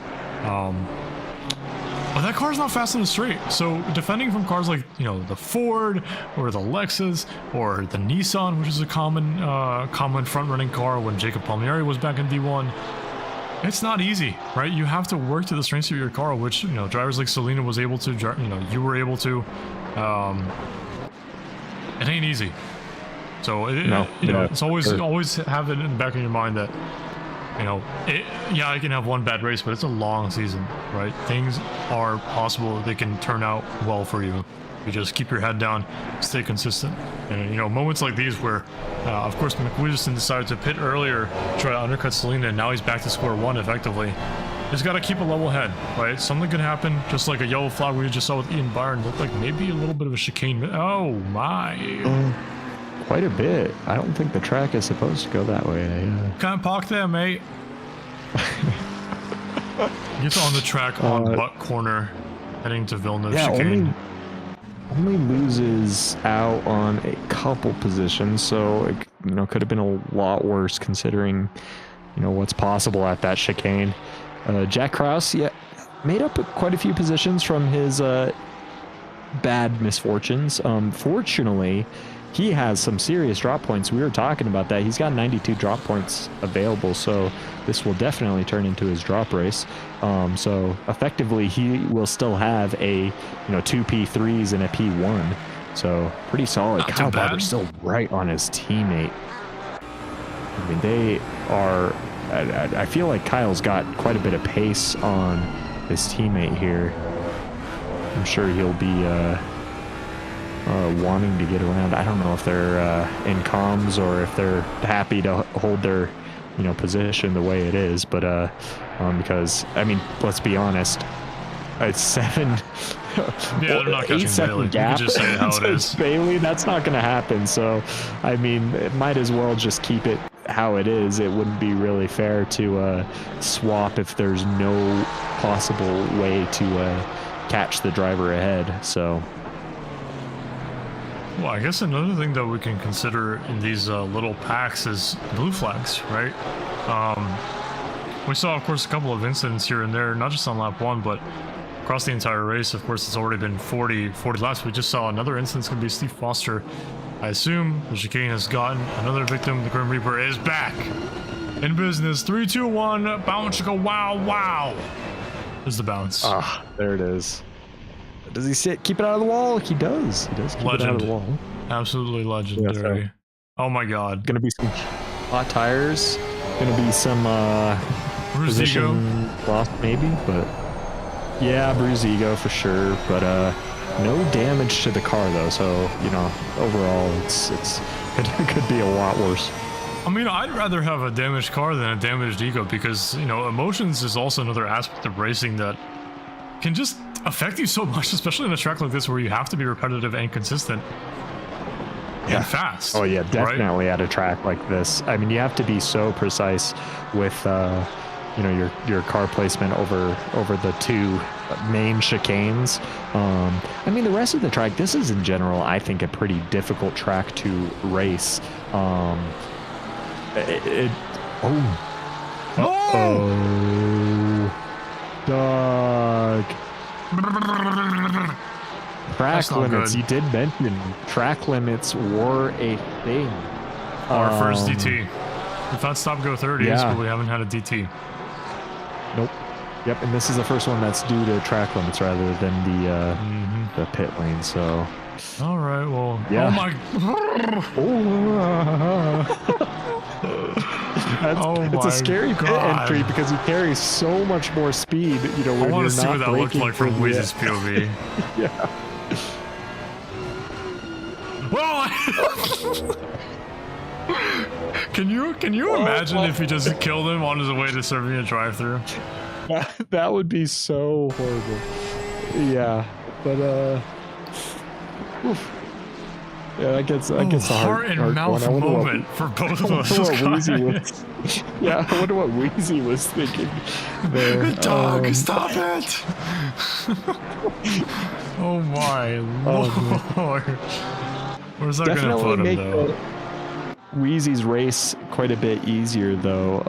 But that car's not fast in the straight. So defending from cars like, the Ford or the Lexus or the Nissan, which is a common front-running car when Jacob Palmieri was back in D1, it's not easy, right? You have to work to the strengths of your car, which, drivers like Selena was able to, you were able to. It ain't easy. So it's always have it in the back of your mind that I can have one bad race, but it's a long season, right? Things are possible; they can turn out well for you. You just keep your head down, stay consistent, and moments like these where, of course, McWilliamson decided to pit earlier, try to undercut Selena, and now he's back to square one effectively. Just got to keep a level head, right? Something can happen, just like a yellow flag we just saw with Ian Byron. Looked like maybe a little bit of a chicane. Oh my! Quite a bit. I don't think the track is supposed to go that way. Can't park there, mate. Gets on the track on Butt Corner, heading to Villeneuve chicane. Only loses out on a couple positions, so it could have been a lot worse considering what's possible at that chicane. Jack Krause, made up quite a few positions from his bad misfortunes. Fortunately, he has some serious drop points. We were talking about that. He's got 92 drop points available, so this will definitely turn into his drop race. So effectively, he will still have a 2 P3s and a P1. So pretty solid. Not Kyle too bad. Barber's still right on his teammate. I mean, they are. I feel like Kyle's got quite a bit of pace on his teammate here. I'm sure he'll be wanting to get around. I don't know if they're in comms or if they're happy to hold their position the way it is, but because I mean, let's be honest, it's 7 they're not catching 8-second Bailey. gap. You can just say how it is. It's Bailey, that's not going to happen. So I mean, it might as well just keep it how it is. It wouldn't be really fair to swap if there's no possible way to catch the driver ahead. So Well, I guess another thing that we can consider in these little packs is blue flags, right? We saw, of course, a couple of incidents here and there, not just on lap 1, but across the entire race. Of course, it's already been 40 laps. We just saw another incident. It's going to be Steve Foster. I assume the chicane has gotten another victim. The Grim Reaper is back in business. 3, 2, 1, bounce, go, wow, wow. There's the bounce. Ah, there it is. Does he keep it out of the wall? He does. He does keep it out of the wall. Absolutely legendary. Yeah, so Oh my god. Gonna be some hot tires. Gonna be some Bruised ego. position loss maybe, but yeah, bruised ego for sure. But no damage to the car though, so you know, overall it could be a lot worse. I mean, I'd rather have a damaged car than a damaged ego because, you know, emotions is also another aspect of racing that can just affect you so much, especially in a track like this where you have to be repetitive and consistent and fast. Oh yeah, definitely right? at a track like this. I mean, you have to be so precise with you know, your car placement over the two main chicanes. I mean, the rest of the track, this is in general, I think, a pretty difficult track to race. Oh. Dog. Track limits. You did mention track limits were a thing. Our first DT. We've had stop go 30s, but we haven't had a DT. Nope. Yep, and this is the first one that's due to track limits rather than the pit lane. So. All right. Well. Yeah. Oh my. It's a scary pit entry because he carries so much more speed. You know, I want to see what that looked like from Wies's POV. Yeah. Well, can you imagine if he just killed him on his way to serving a drive-through? That would be so horrible. Yeah, but oof. Yeah, that gets a heart and mouth moment for both of us. Yeah, I wonder what Wheezy was thinking there. Dog, stop it! Oh my lord. Where's that gonna put him though? Wheezy's race quite a bit easier though.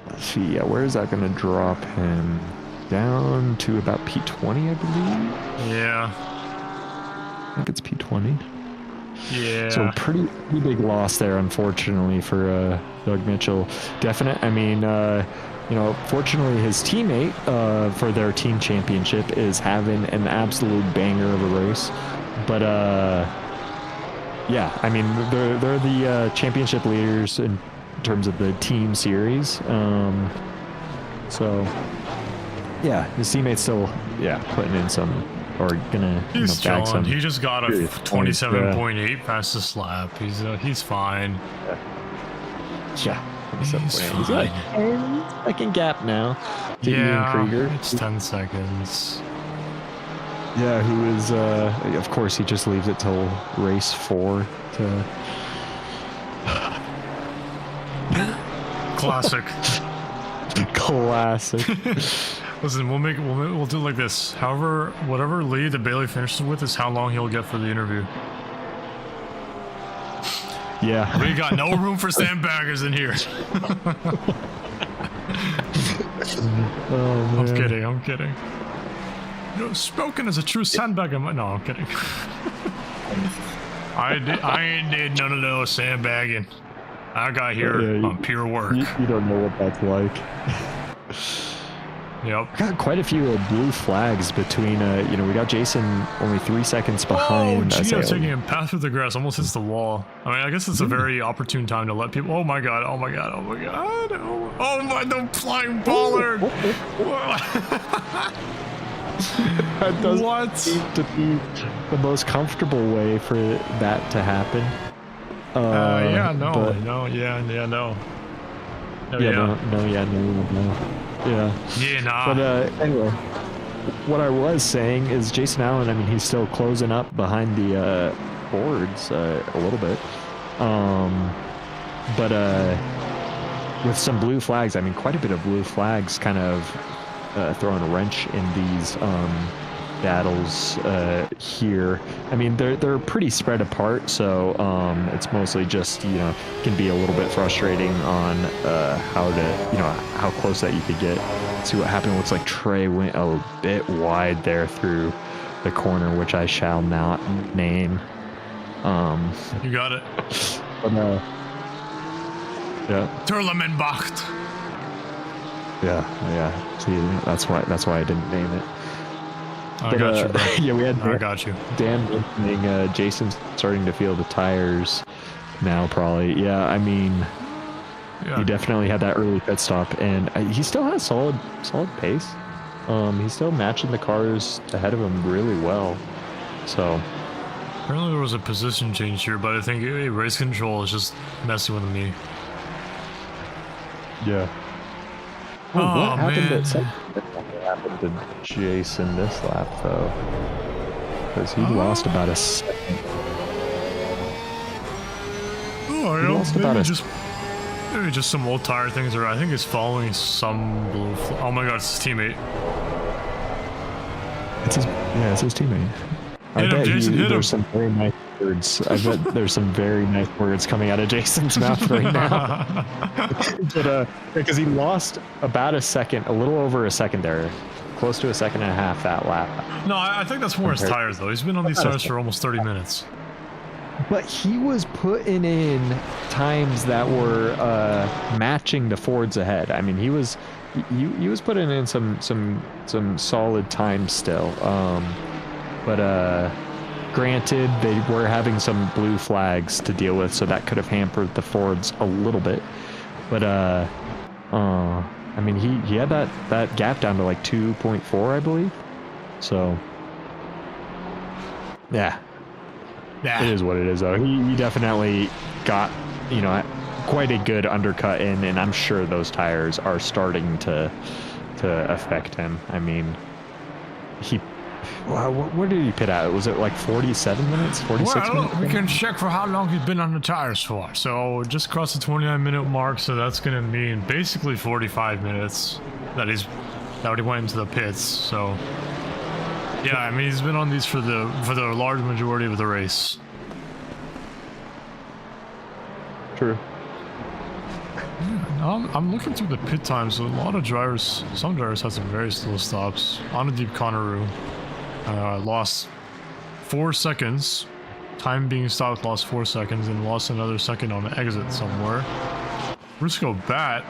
Let's see, yeah, where is that gonna drop him? Down to about P20, I believe. Yeah. I think it's P20. Yeah. So pretty big loss there, unfortunately, for Doug Mitchell. Definite. I mean, you know, fortunately, his teammate for their team championship is having an absolute banger of a race. But yeah, I mean, they're the championship leaders in terms of the team series. So yeah, his teammate's still putting in some. Or gonna he's bag some. He just got a 27.8 fastest lap. He's fine. Yeah, he's fine. He's second gap now. To Ian Krieger. It's 10 seconds. Yeah, who is of course he just leaves it till race 4 to classic. Classic. Listen, we'll do it like this. However, whatever lead that Bailey finishes with is how long he'll get for the interview. Yeah. We got no room for sandbaggers in here. Oh, man. I'm kidding. You know, spoken as a true sandbagger. No, I'm kidding. I ain't did none of those sandbagging. I got here on pure work. You don't know what that's like. Yep. Got quite a few blue flags between, you know, we got Jason only 3 seconds behind. Oh, Gino taking him path through the grass, almost hits the wall. I mean, I guess it's a very opportune time to let people. Oh my god! Oh my god! Oh my god! Oh my! The flying baller! That doesn't seem to be the most comfortable way for that to happen. No. Yeah, nah. But anyway, what I was saying is Jason Allen, I mean, he's still closing up behind the boards a little bit. But with some blue flags, I mean, quite a bit of blue flags kind of throwing a wrench in these battles here. I mean, they're pretty spread apart, so it's mostly just, you know, can be a little bit frustrating on how to, you know, how close that you could get. See what happened. Looks like Trey went a bit wide there through the corner, which I shall not name. You got it. But, yeah. Turlemenbacht. Yeah. See, that's why I didn't name it. I got you, bro. Yeah, we had I got you. Dan mentioning Jason's starting to feel the tires now, probably. Yeah, I mean, he definitely had that early pit stop, and he still has solid pace. He's still matching the cars ahead of him really well. So apparently there was a position change here, but I think race control is just messing with me. yeah. Oh, what happened man. what happened to Jason this lap though? Because he lost about a second. Oh, I lost know. about Maybe just some old tire things, or I think he's following some blue. Oh my God, it's his teammate. It's his teammght. I bet Jason, hit him. there's some very nice words. I bet there's some very nice words coming out of Jason's mouth right now. But because he lost about a second, a little over a second there, close to a second and a half that lap. No, I think that's more his tires though. He's been on these tires for almost 30 minutes. But he was putting in times that were matching the Fords ahead. I mean, he was putting in some solid times still. But granted, they were having some blue flags to deal with, so that could have hampered the Fords a little bit. But I mean, he had that gap down to like 2.4, I believe. So yeah. It is what it is, though. He definitely got, quite a good undercut in, and I'm sure those tires are starting to affect him. I mean, where did he pit at? Was it like 47 minutes, 46 minutes? We can check for how long he's been on the tires for. So just across the 29-minute mark, so that's going to mean basically 45 minutes that he went into the pits. So yeah, I mean, he's been on these for the large majority of the race. True. I'm looking through the pit times. So a lot of drivers, some drivers had some very slow stops. On a deep Conaroo, lost 4 seconds. Time being stopped, lost 4 seconds, and lost another second on the exit somewhere. Briscoe Bat.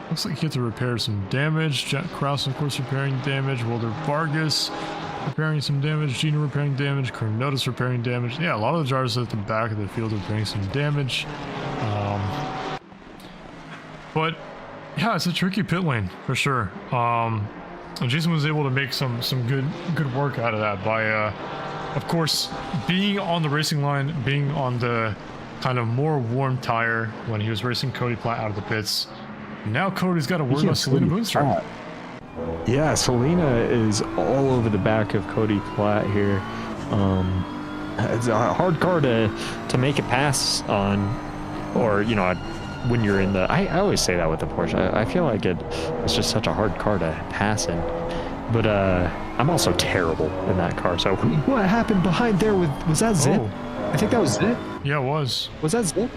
Looks like he had to repair some damage. Jack Krause, of course, repairing damage. Zolder Vargas repairing some damage. Gina repairing damage. Cornotis repairing damage. Yeah, a lot of the drivers at the back of the field repairing some damage. But yeah, it's a tricky pit lane for sure. And Jason was able to make some good work out of that by, of course, being on the racing line, being on the kind of more warm tire when he was racing Cody Platt out of the pits. Now Cody's got to worry about Selena Boonstra. Yeah, Selena is all over the back of Cody Platt here. It's a hard car to make a pass on, or when you're in the. I always say that with the Porsche. I feel like it's just such a hard car to pass in. But I'm also terrible in that car. So what happened behind there was that Zip? Oh. I think that was Zip. Yeah, it was. Was that Zip?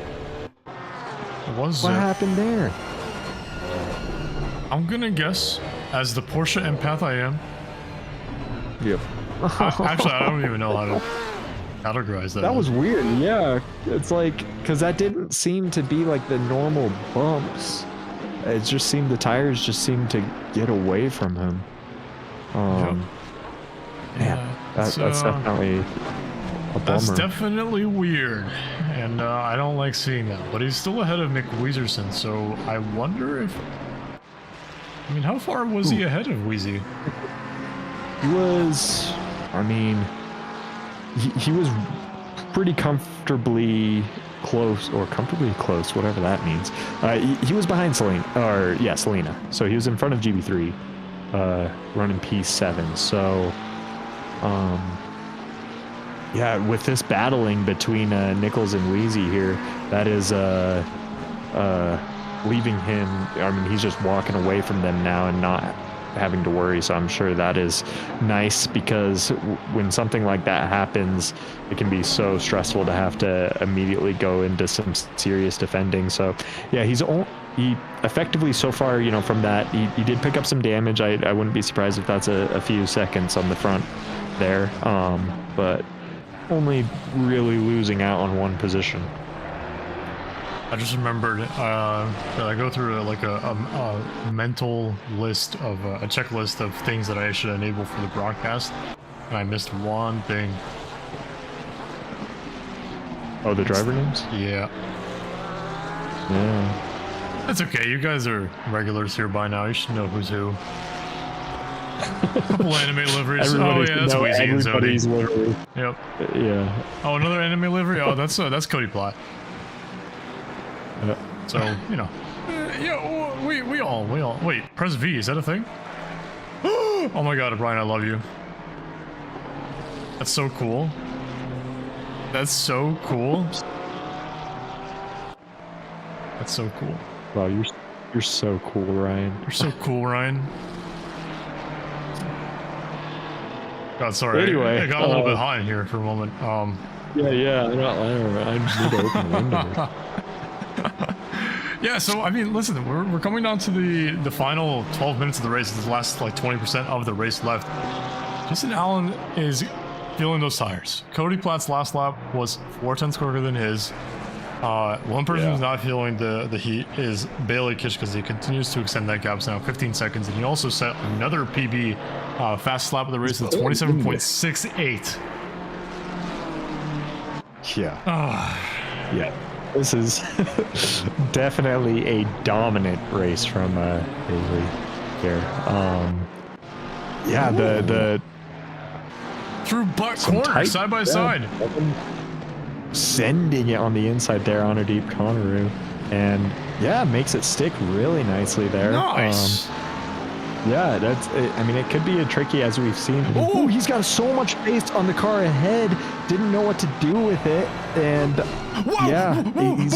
It was What Zip. happened there? I'm gonna guess, as the Porsche empath I am. Yep. Actually, I don't even know how to categorize that. That was weird. Yeah, it's like because that didn't seem to be like the normal bumps. It just seemed the tires just seemed to get away from him. Man, that's definitely a bummer. That's definitely weird, and I don't like seeing that. But he's still ahead of Mick Weezerson, so I wonder if. I mean, how far was he ahead of Weezy? He was. I mean, he was pretty comfortably close, whatever that means. He was behind Selena. So he was in front of GB3, running P7. So, yeah, with this battling between Nichols and Wheezy here, that is leaving him. I mean, he's just walking away from them now and not having to worry. So I'm sure that is nice, because when something like that happens, it can be so stressful to have to immediately go into some serious defending. So yeah, he effectively so far, from that, he did pick up some damage. I wouldn't be surprised if that's a few seconds on the front there, but only really losing out on one position. I just remembered that I go through like a mental list of a checklist of things that I should enable for the broadcast, and I missed one thing. Oh, the driver names? Yeah. Yeah. That's okay. You guys are regulars here by now. You should know who's who. Couple anime liveries. Oh yeah, that's Weezy and everybody's Zodi. livery. Yep. Yeah. Oh, another anime livery. Oh, that's Cody Platt. So you know, yeah. We all. Wait, press V. Is that a thing? Oh my God, Brian, I love you. That's so cool. That's so cool. That's so cool. Wow, you're so cool, Ryan. You're so cool, Ryan. God, sorry. Anyway, I got a little bit hot in here for a moment. Yeah. I need to open the window. Yeah, so I mean, listen, we're coming down to the final 12 minutes of the race. The last like 20% of the race left. Justin Allen is feeling those tires. Cody Platt's last lap was 4/10 quicker than his. One person who's not feeling the heat is Bailey Kish because he continues to extend that gap. It's now 15 seconds, and he also set another PB fast lap of the race at 27.68. Yeah. Yeah. This is definitely a dominant race from Bailey here. Yeah, the through butt corner, side by side. Sending it on the inside there on a deep Conaroo, and yeah, makes it stick really nicely there. Nice. Yeah, that's. I mean, it could be a tricky, as we've seen. Oh, he's got so much space on the car ahead. Didn't know what to do with it, and yeah, he's.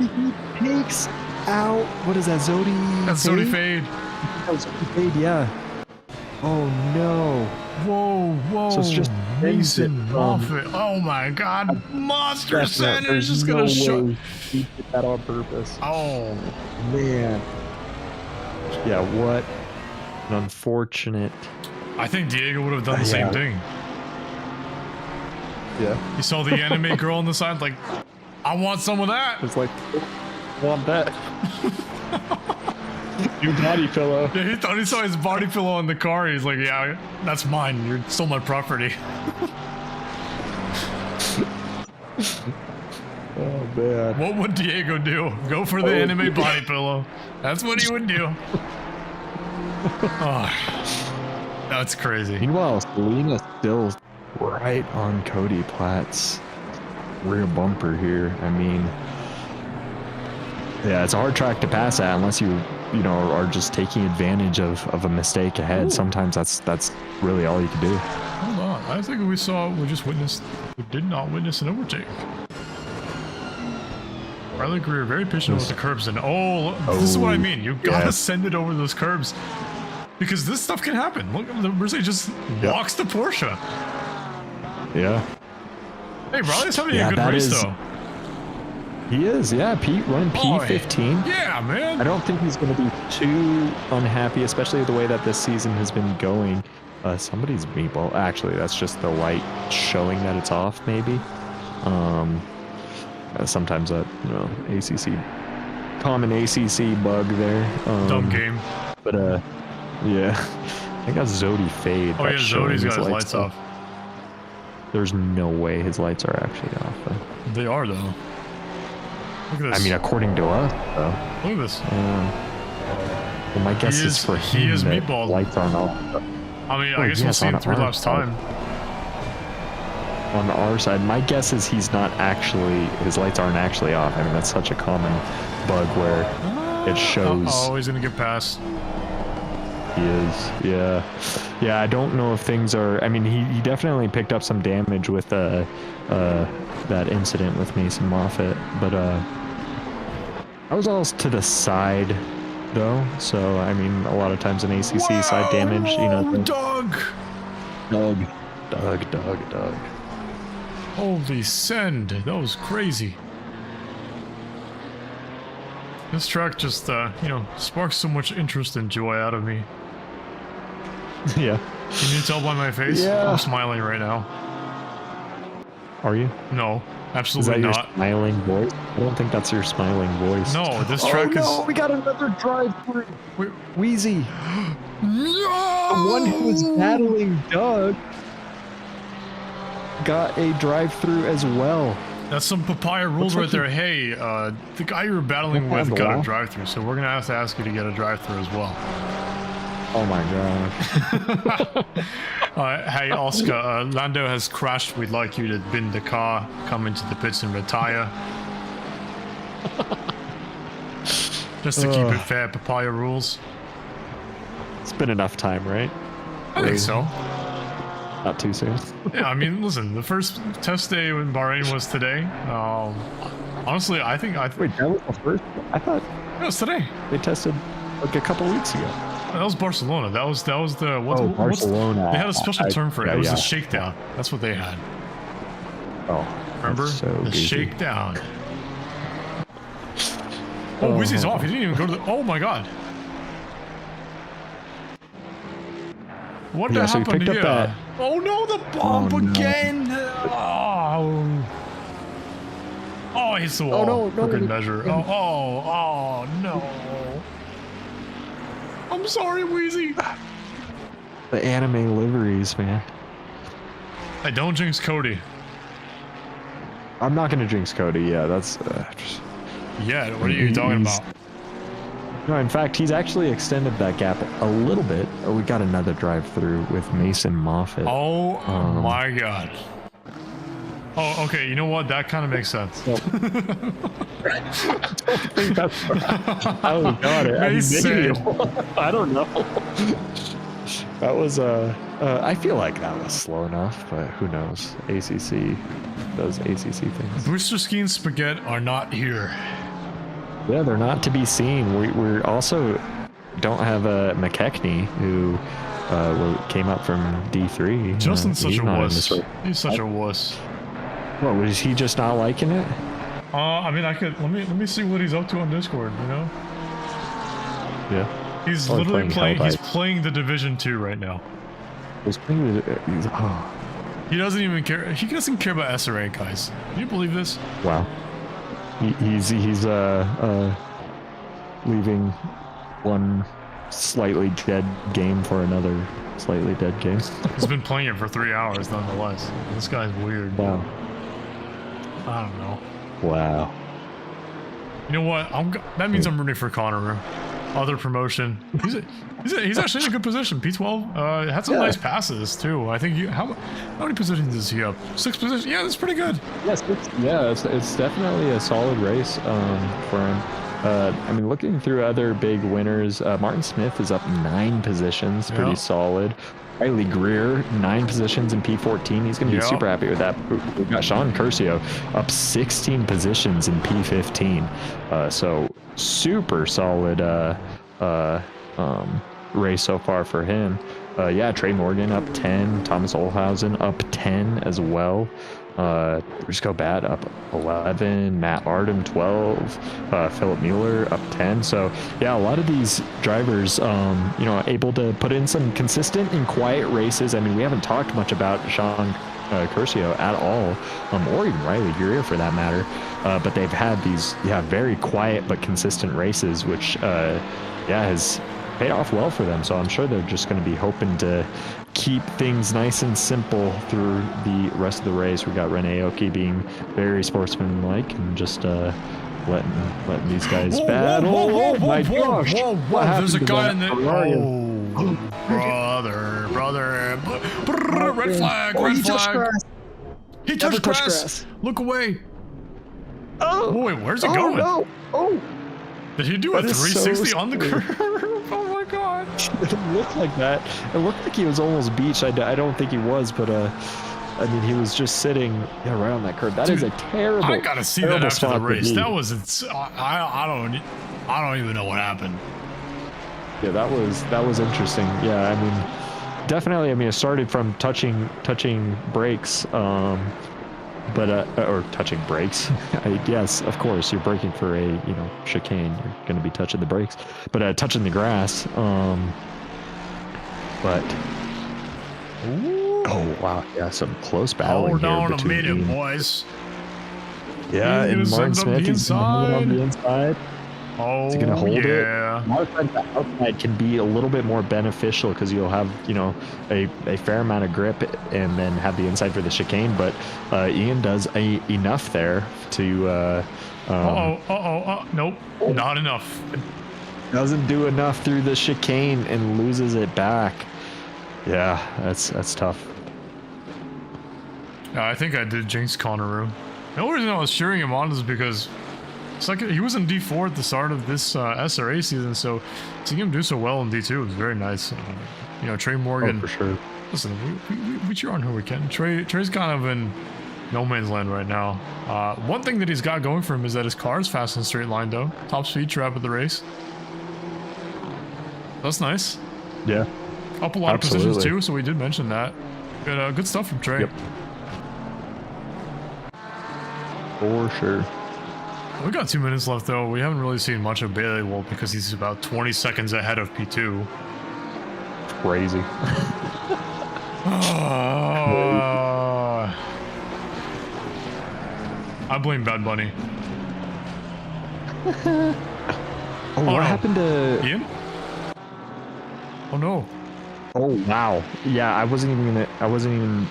He takes out. What is that, Zodi? That's Zodi fade. Fade, yeah. Oh no. Whoa. So it's just Mason Moffat. Oh my God. Monster Center is just going to show. He did that on purpose. Oh, man. Yeah, what an unfortunate. I think Diego would have done the same thing. Yeah. You saw the anime girl on the side, like, I want some of that. It's like, I want that. Your body pillow. Yeah, he thought he saw his body pillow in the car. He's like, yeah, that's mine. You stole my property. Oh, man. What would Diego do? Go for the anime body pillow. That's what he would do. Oh, that's crazy. Meanwhile, Selena still right on Cody Platt's rear bumper here. I mean, yeah, it's a hard track to pass at unless you are just taking advantage of a mistake ahead. Ooh. Sometimes that's really all you can do. Hold on, I think we did not witness an overtake. Riley Greer very patient with the curbs, and this is what I mean. You gotta send it over those curbs because this stuff can happen. Look, the Mercedes just walks the Porsche. Yeah. Hey, Riley's having a good race though. He is, yeah. Pete running P15. Yeah, man. I don't think he's going to be too unhappy, especially the way that this season has been going. Somebody's meatball. Actually, that's just the light showing that it's off, maybe. Sometimes that, common ACC bug there. Dumb game. But yeah, I got Zodi fade. Oh yeah, Zodi's got his lights off. There's no way his lights are actually off. Though. They are though. Look at this. I mean, according to us, though. Look at this. Well, my guess is for him he is that meatball. Lights aren't off. I mean, I guess we'll see in 3 laps time. On our side, my guess is his lights aren't actually off. I mean, that's such a common bug where it shows. Oh, he's gonna get past. He is, yeah. I don't know if things are. I mean, he definitely picked up some damage with that incident with Mason Moffat, but I was all to the side though. So I mean, a lot of times in ACC side damage, Doug. Holy send! That was crazy. This track just, sparks so much interest and joy out of me. Yeah. Can you tell by my face? Yeah. I'm smiling right now. Are you? No, Is absolutely that your not. smiling voice? I don't think that's your smiling voice. No, this track no, we got another drive-through. Wait. Wheezy. No! The one who was battling Doug got a drive-through as well. That's some papaya rules right there. Hey, the guy you were battling with got a drive-through, so we're gonna have to ask you to get a drive-through as well. Oh my gosh. Hey, Oscar, Lando has crashed. We'd like you to bin the car, come into the pits and retire. Just to keep it fair, papaya rules. It's been enough time, right? I think so. Not too soon. Yeah, I mean, listen, the first test day in Bahrain was today. Honestly, I think Wait, that was the first? I thought it was today. they tested like a couple weeks ago. That was Barcelona. That was the Barcelona. They had a special term for it. It was yeah. a shakedown. That's what they had. Oh, Remember? so the easy. shakedown. Oh, Wizzy's off. He didn't even go to the... Oh my god. What Yeah, so he happened picked up here? that- Oh no, the bump Oh, no. again! Oh. Oh, he hits the wall. no, For good measure. Oh, no. I'm sorry, Wheezy. The anime liveries, man. Hey, don't jinx Cody. I'm not gonna jinx Cody. Yeah, that's. Yeah, what are you talking He's- about? No, in fact, he's actually extended that gap a little bit. Oh, we got another drive-through with Mason Moffitt. Oh my god. Oh, okay, you know what? That kind of makes sense. Oh god, Mason. I don't know. That was I feel like that was slow enough, but who knows? ACC does ACC things. Booster Ski and Spaghetti are not here. Yeah, they're not to be seen. We're also don't have a McKechnie who came up from D3. Justin's such he's a not in wuss. this race. He's such a wuss. What, was he just not liking it? I mean, I could let me see what he's up to on Discord. You know, Yeah. he's Or literally playing He's Helldive. playing the Division 2 right now. Oh, He doesn't even care. He doesn't care about SRA, guys. Can you believe this? wow. He's leaving one slightly dead game for another slightly dead game. He's been playing it for 3 hours, nonetheless. This guy's weird. Wow. I don't know. Wow. You know what? That means I'm rooting for Connor. Other promotion. He's actually in a good position. P12 had some nice passes too. I think how many positions is he up? 6 positions. Yeah, that's pretty good. Yes, it's definitely a solid race for him. I mean, looking through other big winners, Martin Smith is up 9 positions, pretty Yeah. solid. Riley Greer, 9 positions in P14. He's going to be Yeah. super happy with that. We've got Sean Curcio up 16 positions in P15. So super solid race so far for him. Yeah, Trey Morgan up 10. Thomas Olhausen up 10 as well. Risco Bat up 11, Matt Ardem 12, Philip Mueller up 10. So yeah, a lot of these drivers, able to put in some consistent and quiet races. I mean, we haven't talked much about Sean Curcio at all, or even Riley Greer for that matter. But they've had these, very quiet but consistent races, which, has paid off well for them. So I'm sure they're just going to be hoping to keep things nice and simple through the rest of the race. We got Rene Aoki being very sportsmanlike and just letting these guys battle. Whoa, Oh my gosh! What There's a happened to guy that in the. Ferrari? Oh, brother. Red flag, red he touched flag. grass. He Never touched touched grass. grass. Look away. Oh, Boy, where's it oh going? no! Oh, Did he do a That is so 360 on the scary. curve? Oh my god. it looked like that. It looked like he was almost beached. I don't think he was, but I mean, he was just sitting right on that curve. That is Dude, a terrible. I gotta see that terrible after the spot to race. be. That was I don't even know what happened. Yeah, that was interesting. Yeah, I mean, definitely. I mean, it started from touching brakes, or touching brakes. Yes, of course, you're braking for a chicane. You're going to be touching the brakes, but touching the grass. But Oh wow, yeah, some close battling Hold here on a between minute, Ian. boys. Yeah, He's and gonna Martin send it up Smith the is on the inside. Oh, Is he going to hold it? yeah. A lot of times the outside can be a little bit more beneficial because you'll have, you know, a fair amount of grip and then have the inside for the chicane. But Ian does enough there to. Nope, not enough. Doesn't do enough through the chicane and loses it back. Yeah, that's tough. I think I did jinx Conneru. The only reason I was cheering him on is because it's like he was in D4 at the start of this SRA season, so seeing him do so well in D2 was very nice. You know, Trey Morgan. Oh, for sure. Listen, we cheer on who we can. Trey's kind of in no man's land right now. One thing that he's got going for him is that his car is fast and straight line, though. Top speed trap of the race. That's nice. Yeah. Up a lot of positions too, so we did mention that. Good stuff from Trey. Yep. For sure. We got 2 minutes left though. We haven't really seen much of Bailey Wolf because he's about 20 seconds ahead of P2. Crazy. I blame Bad Bunny. What happened to Ian? Oh no. Oh wow. Yeah, I wasn't even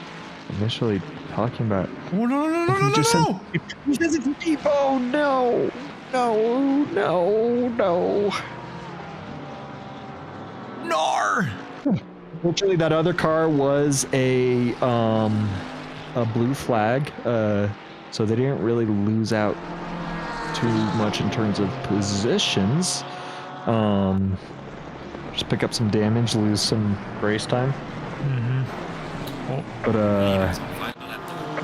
initially talking about. Oh no. He doesn't keep. Oh no. No. Nar! Fortunately, that other car was a blue flag, so they didn't really lose out too much in terms of positions. Just pick up some damage, lose some race time. Oh. But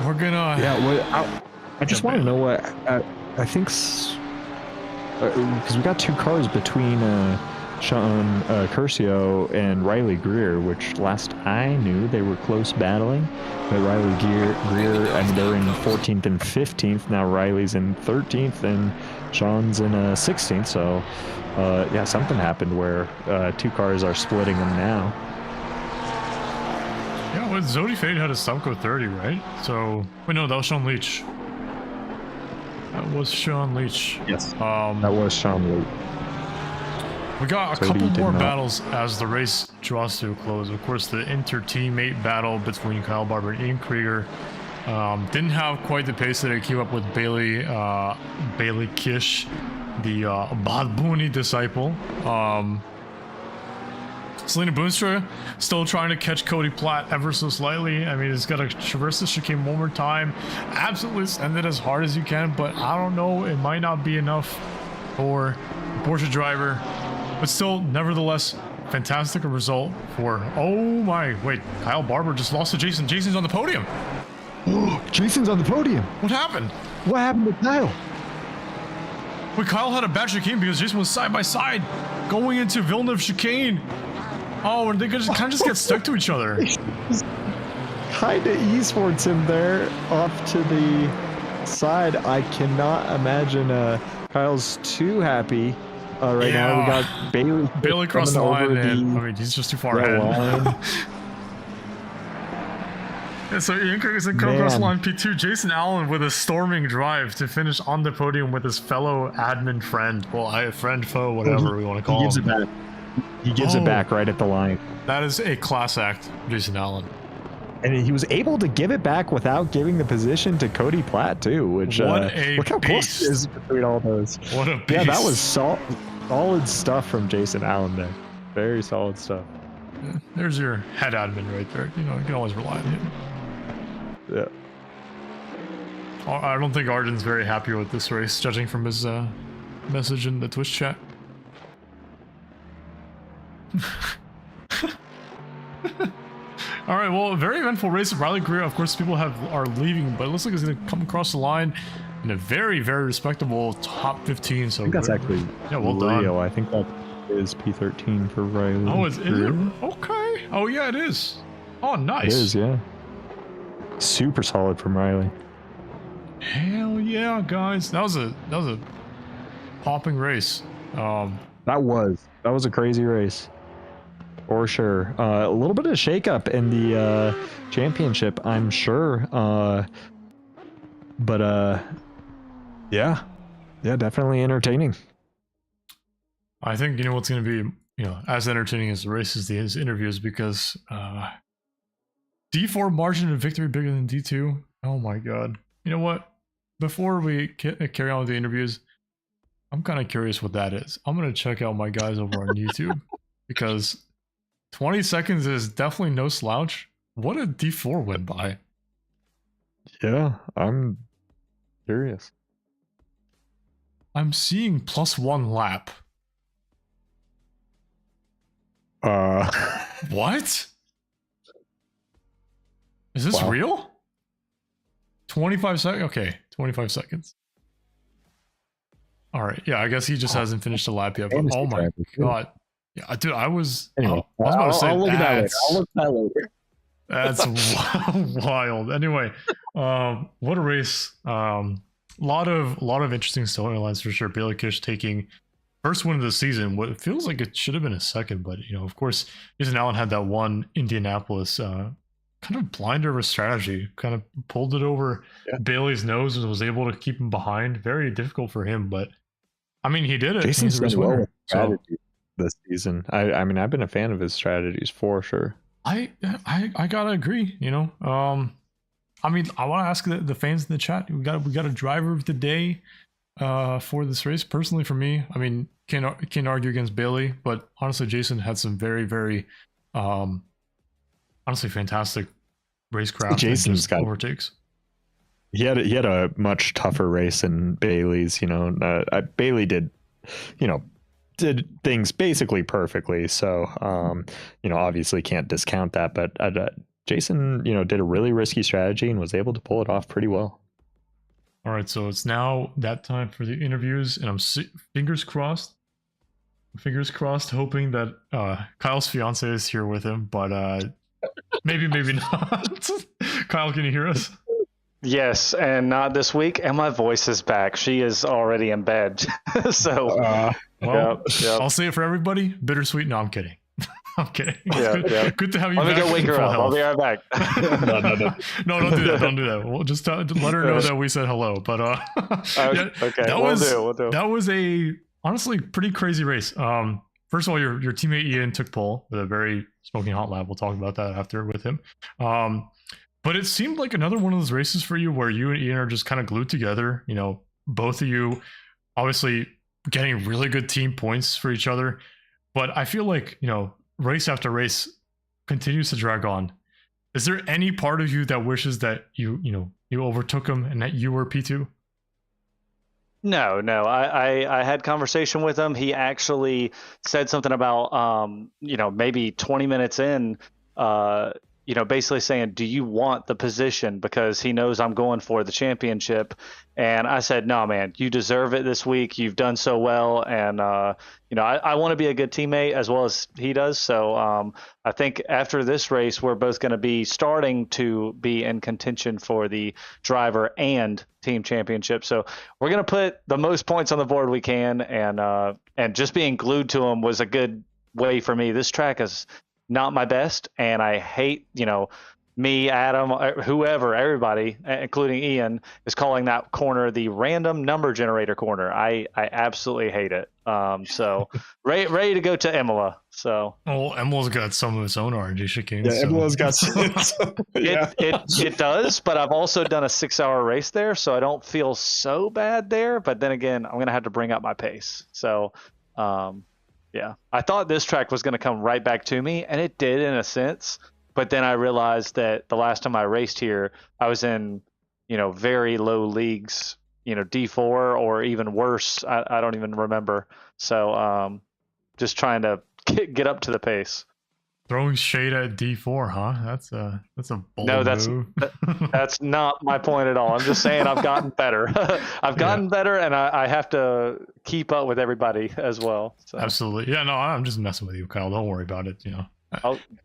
We're gonna. Yeah. I just want to know what I think, because we got two cars between Sean Curcio and Riley Greer, which last I knew they were close battling. But Riley Greer, I mean, they're in 14th and 15th. Now Riley's in 13th and Sean's in 16th. So, yeah, something happened where two cars are splitting them now. Yeah, well, Zodi Fade had a Stumco 30, right? So, wait, no, that was Sean Leach. That was Sean Leach. Yes. That was Sean Leach. We got a couple more battles as the race draws to a close. Of course, the inter-teammate battle between Kyle Barber and Ian Krieger didn't have quite the pace that it came up with Bailey Kish, the Bad Bunny disciple. Selena Boonstra still trying to catch Cody Platt ever so slightly. I mean, he's got to traverse the chicane one more time. Absolutely send it as hard as you can, but I don't know. It might not be enough for the Porsche driver. But still, nevertheless, fantastic result for... Oh my... Wait, Kyle Barber just lost to Jason. Jason's on the podium. Jason's on the podium. What happened? What happened with Kyle? Wait, Kyle had a bad chicane because Jason was side by side going into Villeneuve chicane. Oh, and they kind of just get stuck to each other. Kind of esports him there off to the side. I cannot imagine Kyle's too happy right now. We got Bailey crossed the line, and I mean, he's just too far ahead. Yeah, so Ian Krieger's in across line P2. Jason Allen with a storming drive to finish on the podium with his fellow admin friend. Well, friend, foe, whatever we want to call him. Gives it back. He gives it back right at the line. That is a class act, Jason Allen. And he was able to give it back without giving the position to Cody Platt, too. Which, look how close it is between all those. What a beast. Yeah, that was solid stuff from Jason Allen there. Very solid stuff. Yeah, there's your head admin right there. You know, you can always rely on him. Yeah. I don't think Arden's very happy with this race, judging from his message in the Twitch chat. All right, well, a very eventful race of Riley Greer. Of course, people are leaving, but it looks like it's going to come across the line in a very, very respectable top 15. So I think that's actually well done. I think that is P13 for Riley. Oh, is it? Okay. Oh, yeah, it is. Oh, nice. It is, yeah. Super solid from Riley. Hell yeah, guys! That was a popping race. That was a crazy race. For sure. A little bit of shakeup in the championship, I'm sure. Yeah, definitely entertaining. I think what's going to be as entertaining as the race is his interviews, because D4 margin of victory bigger than D2. Oh my god! You know what? Before we carry on with the interviews, I'm kind of curious what that is. I'm going to check out my guys over on YouTube because 20 seconds is definitely no slouch. What did D4 win by? Yeah, I'm curious. I'm seeing +1 lap. What? Is this real? 25 seconds? Okay, 25 seconds. All right, yeah, I guess he just hasn't finished a lap yet, but oh my god. Yeah, dude, I was about to say I'll look at that later. I'll look at that later. That's wild. Anyway, what a race. Lot of interesting storylines for sure. Bailey Kish taking first win of the season. What it feels like it should have been a second, but of course, Jason Allen had that one Indianapolis kind of blinder of a strategy, kind of pulled it over Bailey's nose and was able to keep him behind. Very difficult for him, but I mean, he did it. Jason's done well with strategy this season. I mean, I've been a fan of his strategies for sure. I gotta agree. I mean, I want to ask the fans in the chat. We got a driver of the day for this race. Personally, for me, I mean, can't argue against Bailey, but honestly, Jason had some very, very honestly fantastic racecraft. Jason's got overtakes. He had a much tougher race than Bailey's. Bailey did things basically perfectly. So obviously can't discount that, but Jason, did a really risky strategy and was able to pull it off pretty well. All right, so it's now that time for the interviews, and I'm fingers crossed, hoping that Kyle's fiance is here with him, but maybe not. Kyle, can you hear us? Yes, and not this week, and my voice is back. She is already in bed. So, well, yep. I'll say it for everybody. Bittersweet. No, I'm kidding. I'm kidding. Good to have you back. Let me go wake her up. I'll be right back. No, don't do that. Don't do that. We'll just let her know that we said hello. But okay, we'll do. That was a honestly pretty crazy race. First of all, your teammate Ian took pole with a very smoking hot lap. We'll talk about that after with him. But it seemed like another one of those races for you where you and Ian are just kind of glued together. Both of you obviously getting really good team points for each other. But I feel like, race after race continues to drag on. Is there any part of you that wishes that you overtook him and that you were P2? No. I had conversation with him. He actually said something about, maybe 20 minutes in, basically saying, do you want the position? Because he knows I'm going for the championship. And I said, no, man, you deserve it this week. You've done so well. And, I want to be a good teammate as well as he does. So I think after this race, we're both going to be starting to be in contention for the driver and team championship. So we're going to put the most points on the board we can. And just being glued to him was a good way for me. This track is not my best, and I hate, me, Adam, whoever, everybody, including Ian, is calling that corner the random number generator corner. I absolutely hate it. So ready to go to Imola. So Imola's got some of its own RNG chicane. Yeah, Imola's got some. It does, but I've also done a 6-hour race there, so I don't feel so bad there. But then again, I'm gonna have to bring up my pace. So yeah, I thought this track was going to come right back to me, and it did in a sense. But then I realized that the last time I raced here, I was in, very low leagues, D4 or even worse. I don't even remember. So just trying to get up to the pace. Throwing shade at D4, huh? That's a bold move. That's not my point at all. I'm just saying I've gotten better. I've gotten better, and I have to keep up with everybody as well. So. Absolutely. Yeah, no, I'm just messing with you, Kyle. Don't worry about it.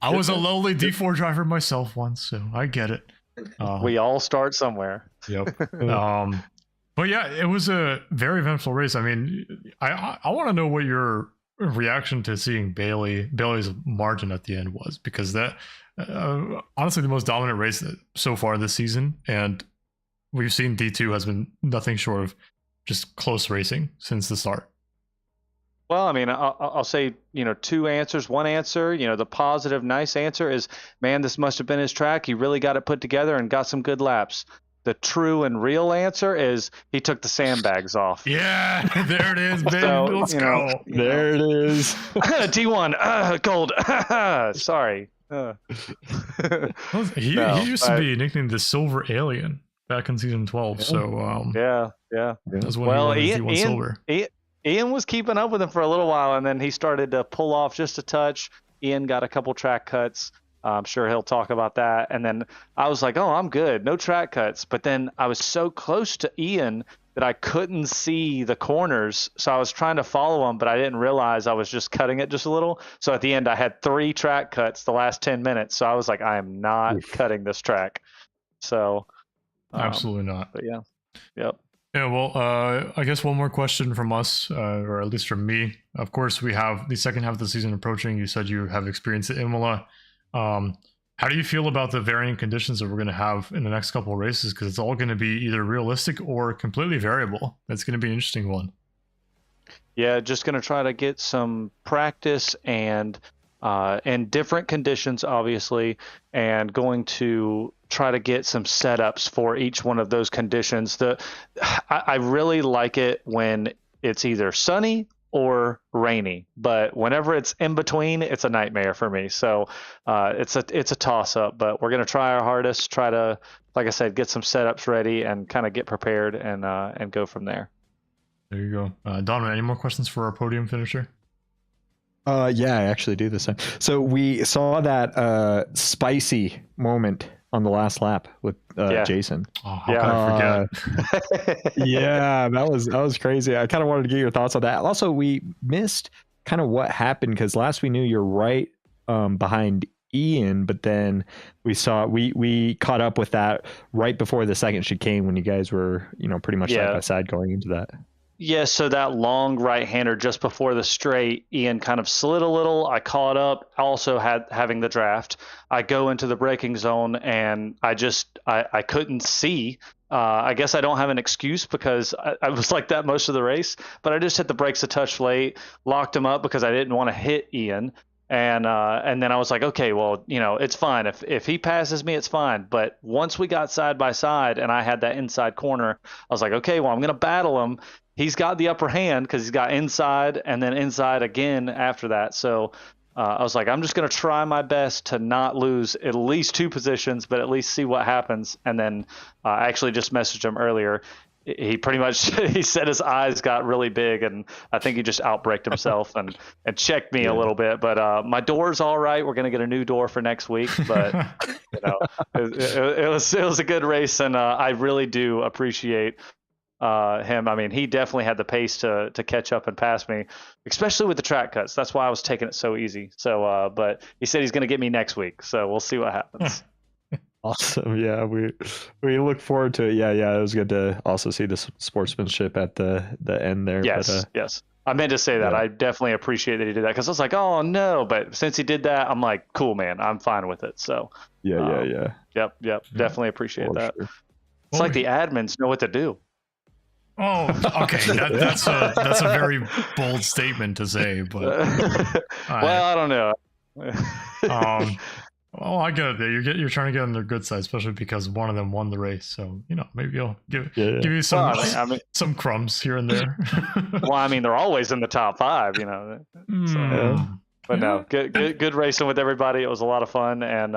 I was a lowly D4 driver myself once, so I get it. We all start somewhere. Yep. But yeah, it was a very eventful race. I mean, I want to know what your reaction to seeing Bailey's margin at the end was, because that honestly the most dominant race so far this season, and we've seen D2 has been nothing short of just close racing since the start. Well, I mean, I'll say, two answers. One answer, the positive, nice answer is, man, this must have been his track. He really got it put together and got some good laps. The true and real answer is he took the sandbags off. Yeah, there it is, baby. So, Let's go. There it is. T1, gold. Sorry. He used to be nicknamed the Silver Alien back in season 12. So yeah. That's when he won his D1 Silver. Ian was keeping up with him for a little while, and then he started to pull off just a touch. Ian got a couple track cuts. I'm sure he'll talk about that. And then I was like, oh, I'm good. No track cuts. But then I was so close to Ian that I couldn't see the corners. So I was trying to follow him, but I didn't realize I was just cutting it just a little. So at the end, I had 3 track cuts the last 10 minutes. So I was like, I am not cutting this track. So absolutely not. But yeah. Yep. Yeah, well, I guess one more question from us, or at least from me. Of course, we have the second half of the season approaching. You said you have experience at Imola. How do you feel about the varying conditions that we're going to have in the next couple of races? Because it's all going to be either realistic or completely variable. That's going to be an interesting one. Yeah, just going to try to get some practice and in different conditions, obviously, and going to try to get some setups for each one of those conditions. I really like it when it's either sunny or rainy, but whenever it's in between, it's a nightmare for me. So it's a toss up, but we're going to try our hardest, try to, like I said, get some setups ready and kind of get prepared and go from there. There you go. Donovan, any more questions for our podium finisher? Yeah, I actually do this time. So we saw that spicy moment on the last lap with Jason. Oh, how could I forget? Yeah, that was crazy. I kind of wanted to get your thoughts on that. Also, we missed kind of what happened, because last we knew you're right behind Ian, but then we saw we caught up with that right before the second chicane when you guys were pretty much side by side going into that. Yeah, so that long right-hander just before the straight, Ian kind of slid a little. I caught up, also having the draft. I go into the braking zone, and I couldn't see. I guess I don't have an excuse, because I was like that most of the race, but I just hit the brakes a touch late, locked him up because I didn't want to hit Ian. And then I was like, okay, well, it's fine. If he passes me, it's fine. But once we got side by side and I had that inside corner, I was like, okay, well, I'm going to battle him. He's got the upper hand because he's got inside and then inside again after that. So I was like, I'm just going to try my best to not lose at least 2 positions, but at least see what happens. And then I actually just messaged him earlier. He pretty much, he said his eyes got really big, and I think he just outbraked himself and checked me a little bit. But my door's all right. We're going to get a new door for next week. But, it was a good race, and I really do appreciate him. I mean, he definitely had the pace to catch up and pass me, especially with the track cuts. That's why I was taking it so easy. So, but he said he's going to get me next week. So we'll see what happens. Awesome. Yeah, we look forward to it. Yeah, it was good to also see the sportsmanship at the end there. Yes, yes. I meant to say that. I definitely appreciate that he did that, because I was like, oh no, but since he did that, I'm like, cool, man, I'm fine with it. So yeah. Yep. Definitely appreciate that. Sure. It's like the admins know what to do. Oh, okay. That's a very bold statement to say, but well, I don't know. Well, I get it. You're trying to get on their good side, especially because one of them won the race. So maybe I'll give you some some crumbs here and there. Well, I mean, they're always in the top 5, So, but no, good racing with everybody. It was a lot of fun, and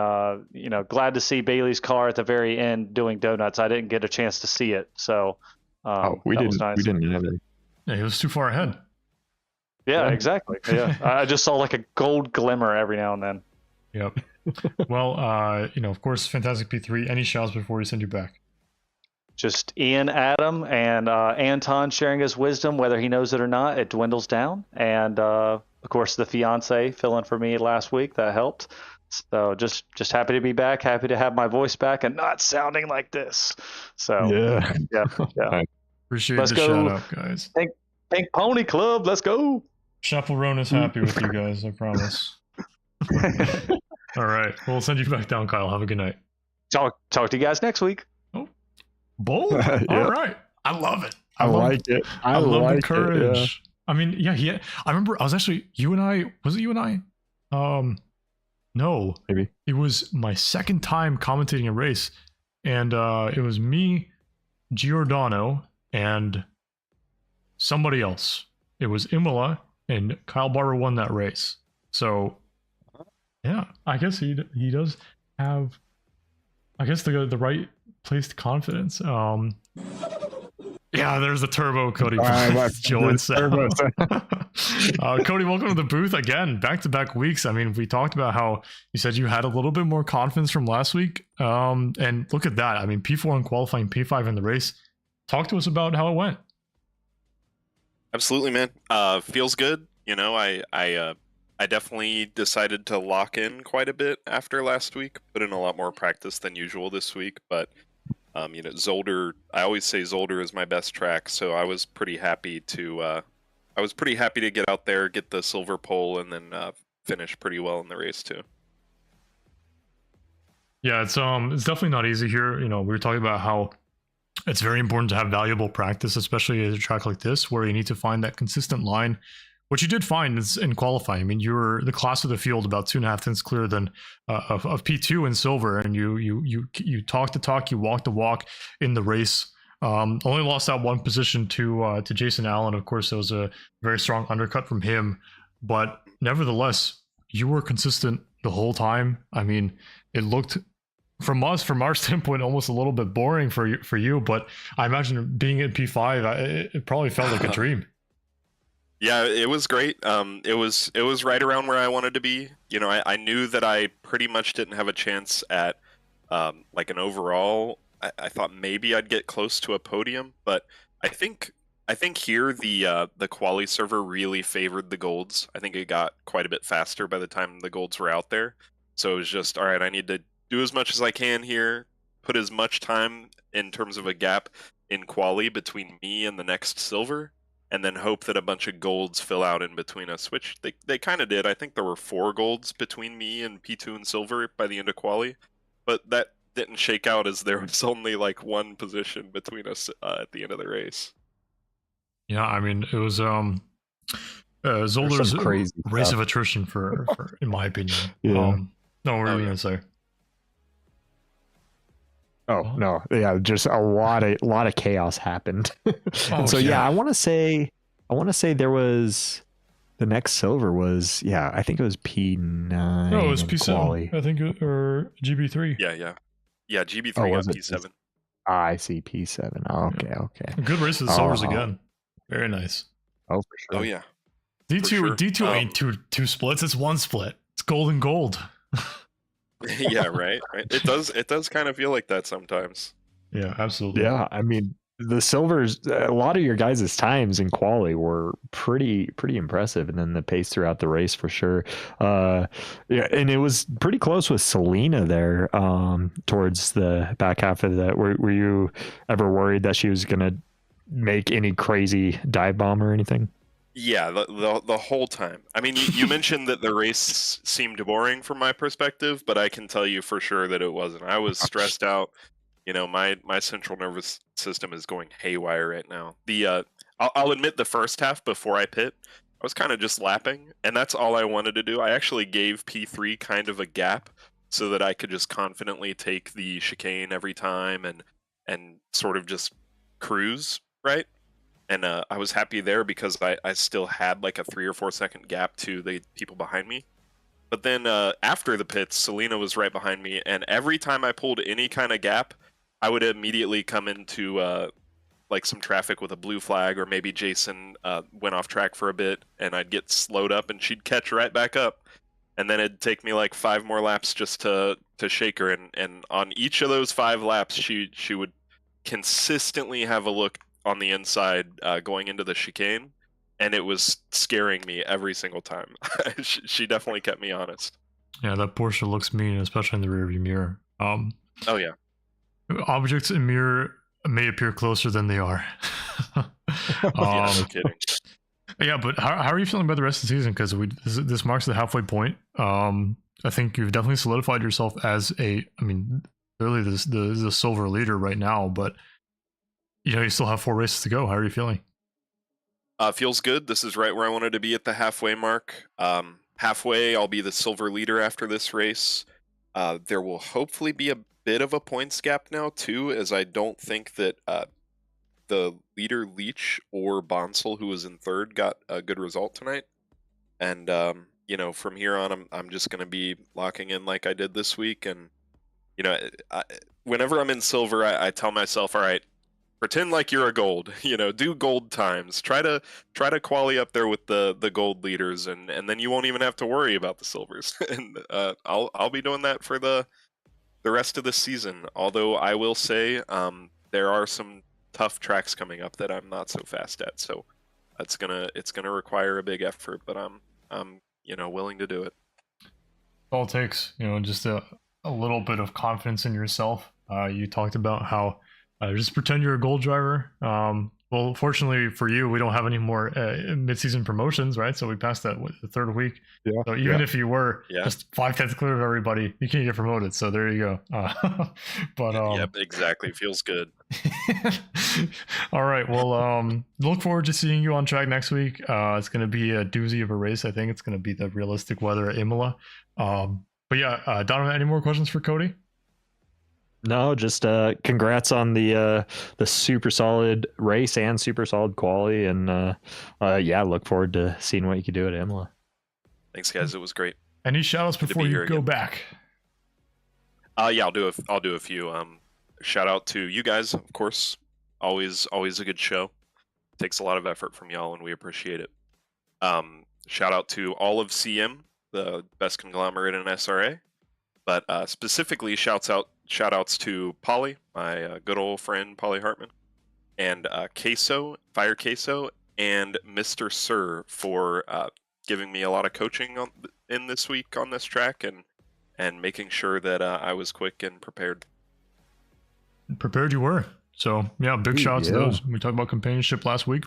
glad to see Bailey's car at the very end doing donuts. I didn't get a chance to see it, so we didn't. Nice. We didn't either. Yeah, he was too far ahead. Yeah, exactly. Yeah, I just saw like a gold glimmer every now and then. Yep. Well, of course, fantastic P3. Any shouts before we send you back? Just Ian, Adam, and Anton sharing his wisdom, whether he knows it or not. It dwindles down, and of course the fiance filling for me last week, that helped. So just happy to be back, happy to have my voice back and not sounding like this. So yeah. Appreciate let's the go. shout out, guys. Pink Pony Club, let's go. Chaperone is happy with you guys, I promise. All right, we'll send you back down, Kyle. Have a good night. Talk to you guys next week. Bold. Yeah. All right, I love it. I like it. I love like the courage. It, yeah. I mean, yeah. I remember I was actually you and I. Was it you and I? No, Maybe. it was my second time commentating a race, and it was me, Giordano, and somebody else. It was Imola, and Kyle Barber won that race. So, yeah, I guess he does have, I guess the right placed confidence. Yeah, there's the turbo, Cody. Joins turbo. Cody, welcome to the booth again. Back-to-back weeks. I mean, we talked about how you said you had a little bit more confidence from last week. And look at that. I mean, P4 in qualifying, P5 in the race. Talk to us about how it went. Absolutely, man. Feels good. You know, I definitely decided to lock in quite a bit after last week. Put in a lot more practice than usual this week, but you know, Zolder. I always say Zolder is my best track, so I was pretty happy to. I was pretty happy to get out there, get the silver pole, and then finish pretty well in the race too. Yeah, it's definitely not easy here. You know, we were talking about how it's very important to have valuable practice, especially at a track like this, where you need to find that consistent line, which you did find in qualifying. I mean, you were the class of the field about 2.5 tenths clearer than of P2 in silver, and you talked the talk, you walked the walk in the race. Only lost that one position to Jason Allen. Of course, it was a very strong undercut from him, but nevertheless, you were consistent the whole time. I mean, it looked from our standpoint almost a little bit boring for you, but I imagine being at P5, it probably felt like a dream. Yeah, it was great. It was right around where I wanted to be. You know, I knew that I pretty much didn't have a chance at like an overall. I thought maybe I'd get close to a podium, but I think here the quali server really favored the golds. I think it got quite a bit faster by the time the golds were out there. So it was just, all right, I need to do as much as I can here, put as much time in terms of a gap in quali between me and the next silver, and then hope that a bunch of golds fill out in between us, which they kind of did. I think there were 4 golds between me and P2 and silver by the end of quali, but that didn't shake out as there was only like 1 position between us at the end of the race. Yeah, I mean, it was Zolder's crazy race stuff. of attrition for in my opinion. Yeah. No, what were you yeah. gonna say? Oh no, yeah, just a lot of chaos happened. So yeah. I want to say there was the next silver was I think it was P9. No, it was in P7. quali. I think, or GB3. Yeah. GB3 Oh, on was it? P7. I see P7. Oh, okay. Good race of the silvers Oh. again. Very nice. Oh, for sure. Oh yeah. D2 sure. D2 ain't two splits. It's 1 split. It's gold and gold. Yeah, right. It does kind of feel like that sometimes. Yeah, absolutely. Yeah, I mean the silvers. A lot of your guys' times in quali were pretty impressive, and then the pace throughout the race for sure. Yeah, and it was pretty close with Selena there towards the back half of that. Were you ever worried that she was gonna make any crazy dive bomb or anything? Yeah, the whole time. I mean, you mentioned that the race seemed boring from my perspective, but I can tell you for sure that it wasn't. I was stressed out. You know, my central nervous system is going haywire right now. I'll admit the first half before I pit, I was kind of just lapping, and that's all I wanted to do. I actually gave P3 kind of a gap so that I could just confidently take the chicane every time and sort of just cruise, right? And I was happy there because I still had like a 3 or 4 second gap to the people behind me. But then after the pits, Selena was right behind me, and every time I pulled any kind of gap, I would immediately come into like some traffic with a blue flag, or maybe Jason went off track for a bit, and I'd get slowed up, and she'd catch right back up. And then it'd take me like 5 more laps just to shake her. And on each of those 5 laps, she would consistently have a look on the inside going into the chicane, and it was scaring me every single time. She definitely kept me honest. Yeah, that Porsche looks mean, especially in the rearview mirror. Oh yeah. Objects in mirror may appear closer than they are. Yeah, no kidding. Yeah, but how are you feeling about the rest of the season? Because this marks the halfway point. I think you've definitely solidified yourself as really the silver leader right now, but you still have 4 races to go. How are you feeling? Feels good. This is right where I wanted to be at the halfway mark. Halfway, I'll be the silver leader after this race. There will hopefully be a bit of a points gap now too, as I don't think that the leader Leach or Bonsall, who was in third, got a good result tonight. And from here on, I'm just going to be locking in like I did this week. And whenever I'm in silver, I tell myself, all right, pretend like you're a gold. Do gold times. Try to quali up there with the gold leaders, and then you won't even have to worry about the silvers. And I'll be doing that for the rest of the season. Although I will say there are some tough tracks coming up that I'm not so fast at, so it's gonna require a big effort. But I'm willing to do it. All it takes, just a little bit of confidence in yourself. You talked about how just pretend you're a gold driver. Well, fortunately for you, we don't have any more mid-season promotions, right? So we passed that the third week. Yeah. So even if you were just 5 tenths clear of everybody, you can't get promoted. So there you go. But yep, exactly. Feels good. All right. Well, look forward to seeing you on track next week. It's going to be a doozy of a race. I think it's going to be the realistic weather at Imola. But yeah, Donovan, any more questions for Cody? No, just congrats on the super solid race and super solid quali, and look forward to seeing what you can do at Imola. Thanks, guys. It was great. Any shout outs before you go back? Yeah, I'll do a few. Shout out to you guys, of course. Always a good show. Takes a lot of effort from y'all, and we appreciate it. Shout out to all of CM, the best conglomerate in SRA. But specifically, shout outs to Polly, my good old friend Polly Hartman, and Fire Queso, and Mr. Sir for giving me a lot of coaching in this week on this track and making sure that I was quick and prepared. Prepared you were. So yeah, big shout out to those. We talked about companionship last week.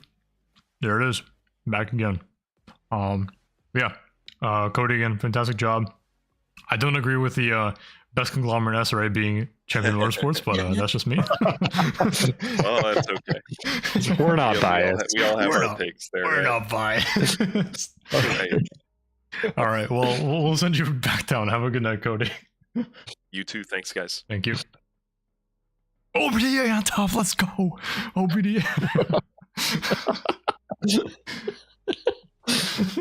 There it is, back again. Cody, again, fantastic job. I don't agree with the best conglomerate SRA being champion motorsports, but that's just me. Well, that's okay. We're not biased. We all have our takes there. We're not biased. All right. Well, we'll send you back down. Have a good night, Cody. You too. Thanks, guys. Thank you. OBDA on top. Let's go. OBDA.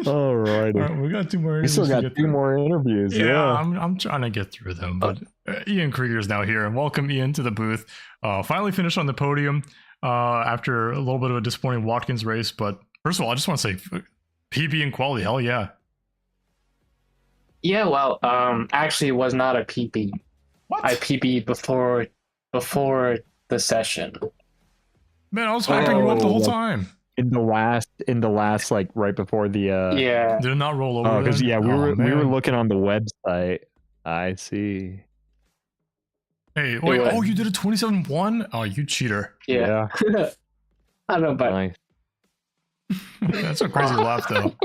All right. We got 2 more interviews. We still got 2 more interviews. Yeah. I'm trying to get through them, but Ian Krieger's now here, and welcome Ian to the booth. Finally finished on the podium after a little bit of a disappointing Watkins race. But first of all, I just want to say PB and quality, hell yeah. Yeah, well, actually it was not a PB. What? I PB'd before the session. Man, I was hyping you up the whole time. In the last, like right before the Yeah. Did it not roll over? Oh, because then? we were looking on the website. I see. Hey, wait! Oh, you did a 27-1? Oh, you cheater! Yeah. I don't know, but Nice. That's a crazy lap, though.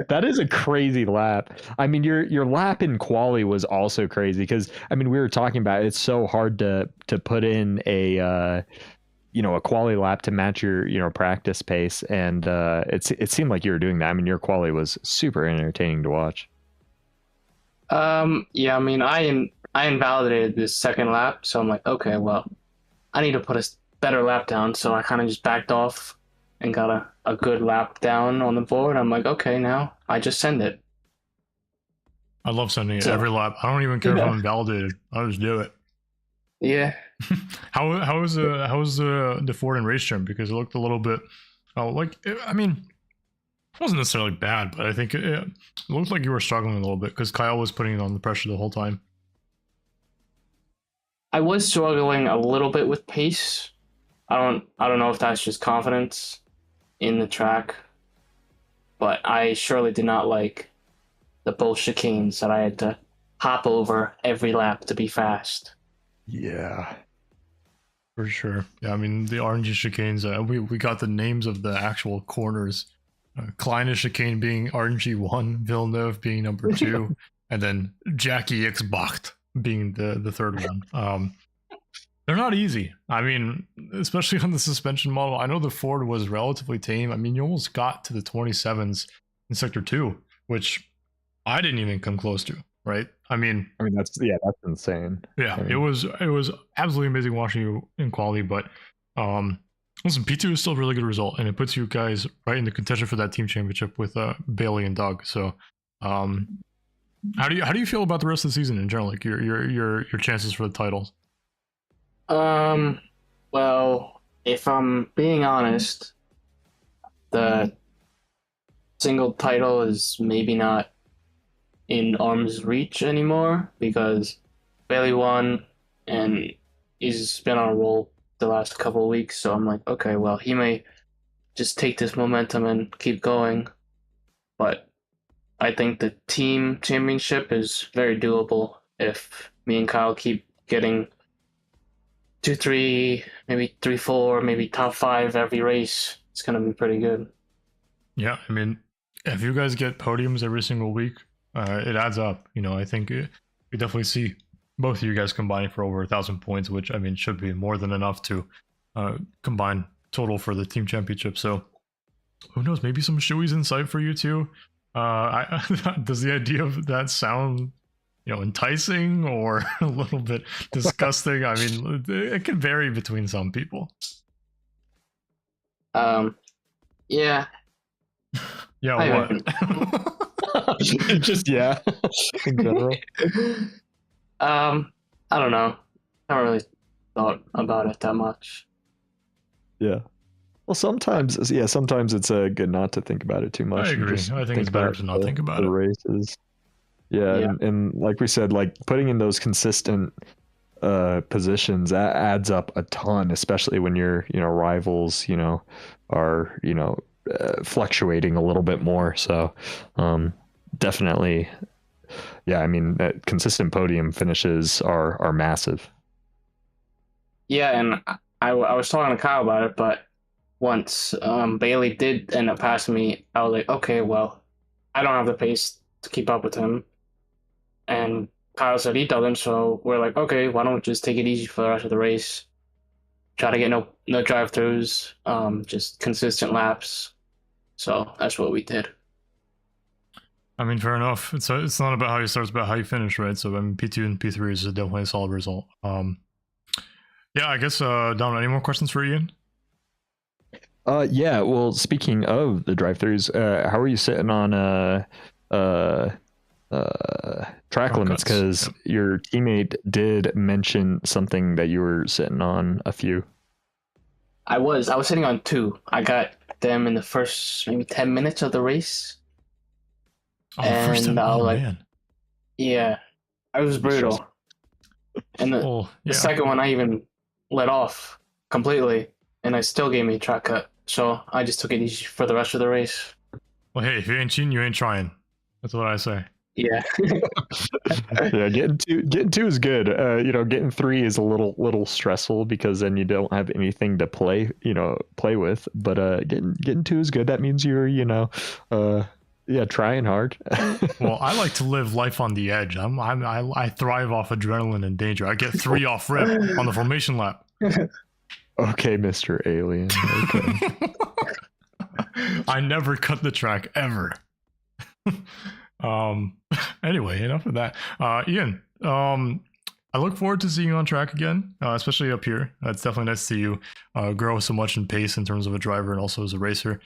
That is a crazy lap. I mean, your lap in quali was also crazy because we were talking about it's so hard to put in a quali lap to match your practice pace, and it seemed like you were doing that. I mean, your quali was super entertaining to watch. yeah, I invalidated this second lap, so I'm like, okay, well, I need to put a better lap down, so I kind of just backed off and got a good lap down on the board. I'm like, okay, now I just send it. I love sending it every lap. I don't even care if I'm invalidated. I'll just do it. Yeah. How was the Ford and race trim? Because it looked a little bit it wasn't necessarily bad, but I think it looked like you were struggling a little bit because Kyle was putting it on the pressure the whole time. I was struggling a little bit with pace. I don't know if that's just confidence in the track, but I surely did not like the bull chicanes that I had to hop over every lap to be fast. Yeah. For sure. Yeah, the RNG chicanes, we got the names of the actual corners Klein Chicane being RNG1, Villeneuve being number 2, and then Jackie X Bacht being the third one. They're not easy. I mean, especially on the suspension model. I know the Ford was relatively tame. I mean, you almost got to the 27s in Sector 2, which I didn't even come close to, right? I mean that's insane. Yeah, it was absolutely amazing watching you in quality, but listen, P2 is still a really good result, and it puts you guys right in the contention for that team championship with Bailey and Doug. So how do you feel about the rest of the season in general, like your chances for the titles? Well, if I'm being honest, the single title is maybe not in arm's reach anymore because Bailey won and he's been on a roll the last couple of weeks. So I'm like, okay, well, he may just take this momentum and keep going. But I think the team championship is very doable if me and Kyle keep getting 2-3, maybe 3-4, maybe top 5 every race. It's going to be pretty good. Yeah, I mean, if you guys get podiums every single week, it adds up. I think we definitely see both of you guys combining for over 1,000 points, which I mean should be more than enough to combine total for the team championship. So who knows? Maybe some shoeies in sight for you too. Does the idea of that sound, enticing or a little bit disgusting? I mean, it can vary between some people. Yeah. Yeah. What? Just in general. I don't know. I haven't really thought about it that much. Yeah. Well, sometimes it's good not to think about it too much. I agree. I think it's better to not think about the it. Races. Yeah. And like we said, like putting in those consistent positions that adds up a ton, especially when your rivals are fluctuating a little bit more. So definitely, yeah. I mean, consistent podium finishes are massive. Yeah, and I was talking to Kyle about it, but once Bailey did end up passing me, I was like, okay, well, I don't have the pace to keep up with him. And Kyle said he doesn't, so we're like, okay, why don't we just take it easy for the rest of the race? Try to get no drive-throughs, just consistent laps. So that's what we did. I mean, fair enough. It's not about how you start, it's about how you finish, right? So I mean, P2 and P3 is definitely a solid result. Yeah, I guess, Don, any more questions for Ian? Yeah, well, speaking of the drive-throughs, how are you sitting on track limits? Because your teammate did mention something that you were sitting on a few. I was sitting on 2. I got them in the first maybe 10 minutes of the race. Man. Yeah, it was brutal. And the second one I even let off completely, and I still gave me a track cut. So I just took it easy for the rest of the race. Well, hey, if you ain't cheating, you ain't trying. That's what I say. Yeah. Yeah, getting two is good. Getting 3 is a little stressful because then you don't have anything to play with. But getting 2 is good. That means you're trying hard. Well, I like to live life on the edge. I thrive off adrenaline and danger. I get 3 off rip on the formation lap. Okay, Mr. Alien. Okay. I never cut the track ever. Anyway, enough of that. Ian, I look forward to seeing you on track again, especially up here. It's definitely nice to see you grow so much in pace in terms of a driver and also as a racer.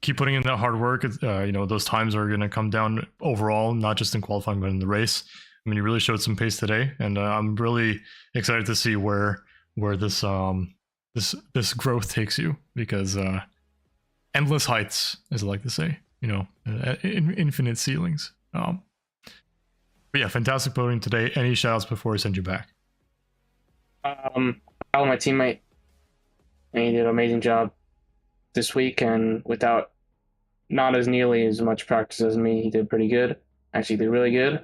Keep putting in that hard work. Those times are going to come down overall, not just in qualifying, but in the race. I mean, you really showed some pace today, and I'm really excited to see where this growth takes you, because endless heights, as I like to say, infinite ceilings. But yeah, fantastic podium today. Any shout outs before I send you back? Kyle, my teammate, and he did an amazing job this week, and without not as nearly as much practice as me, he did pretty good. Actually did really good.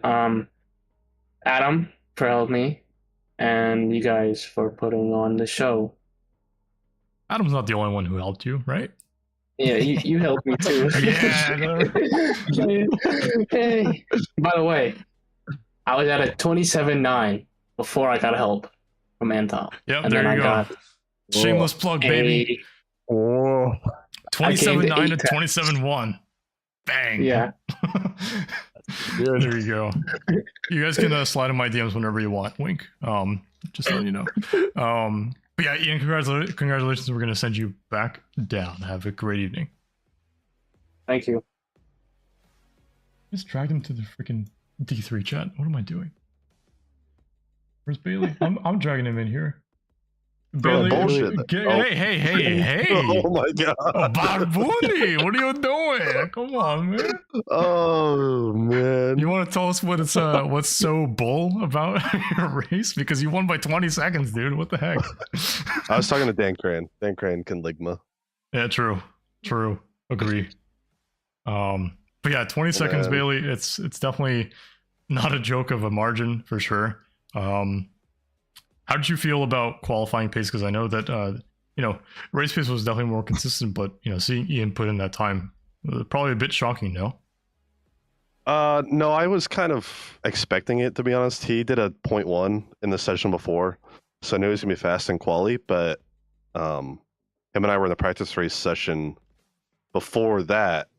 Adam for helping me, and you guys for putting on the show. Adam's not the only one who helped you, right? Yeah, you helped me too. Yeah. Hey. By the way, I was at a 27-9 before I got help from Anton. Yep, And there then you I go. got Shameless plug, baby. Oh, 27-9 to taps. 27-1. Bang. Yeah. There you go. You guys can slide in my DMs whenever you want. Wink. Just letting you know. But yeah, Ian, congratulations. We're gonna send you back down. Have a great evening. Thank you. Just drag him to the freaking D3 chat. What am I doing? Where's Bailey? I'm dragging him in here. Bailey, bullshit. Hey. Oh my god. Oh, Barbuni, what are you doing? Come on, man. Oh man. You want to tell us what's so bull about your race? Because you won by 20 seconds, dude. What the heck? I was talking to Dan Crane. Dan Crane can ligma. Yeah, true. Agree. But yeah, 20 seconds, Bailey. It's definitely not a joke of a margin for sure. How did you feel about qualifying pace? Because I know that race pace was definitely more consistent, but seeing Ian put in that time was probably a bit shocking. No. No, I was kind of expecting it, to be honest. He did a 0.1 in the session before, so I knew he was gonna be fast in quali. But him and I were in the practice race session before that,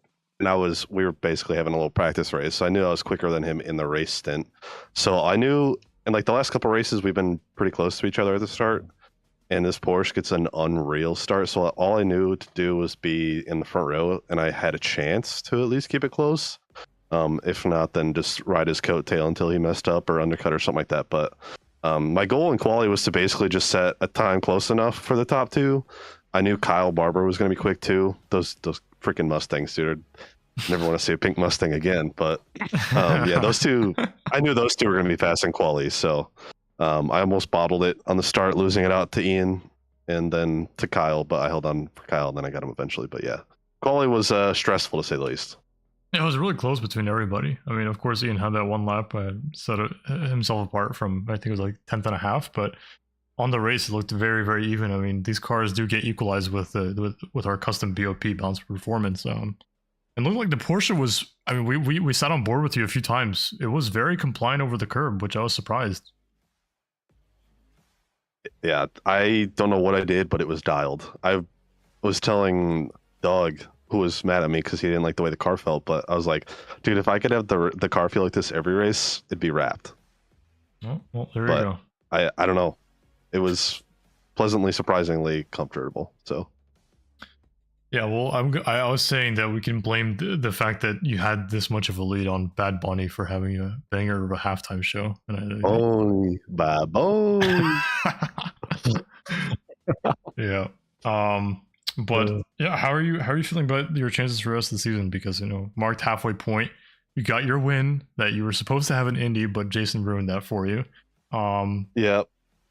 and we were basically having a little practice race. So I knew I was quicker than him in the race stint. So I knew, and like the last couple races, we've been pretty close to each other at the start. And this Porsche gets an unreal start. So all I knew to do was be in the front row, and I had a chance to at least keep it close. If not, then just ride his coattail until he messed up or undercut or something like that. But my goal in quali was to basically just set a time close enough for the top two. I knew Kyle Barber was going to be quick too. Those freaking Mustangs, dude. Never want to see a pink Mustang again. But yeah, those two, I knew those two were going to be fast in quali. So I almost bottled it on the start, losing it out to Ian and then to Kyle. But I held on for Kyle, and then I got him eventually. But yeah, quali was stressful to say the least. Yeah, it was really close between everybody. I mean, of course, Ian had that one lap, set himself apart from, I think it was like 10th and a half, but on the race, it looked very, very even. I mean, these cars do get equalized with our custom BOP, balance performance. And it looked like the Porsche was, I mean, we sat on board with you a few times. It was very compliant over the curb, which I was surprised. Yeah, I don't know what I did, but it was dialed. I was telling Doug, who was mad at me because he didn't like the way the car felt, but I was like, dude, if I could have the car feel like this every race, it'd be wrapped. Oh, well, there you go. I don't know. It was pleasantly, surprisingly comfortable. So yeah, well, I was saying that we can blame the fact that you had this much of a lead on Bad Bunny for having a banger of a halftime show. Oh, bad boy. Yeah. But yeah, how are you feeling about your chances for the rest of the season? Because marked halfway point, you got your win that you were supposed to have an Indy, but Jason ruined that for you. Yeah.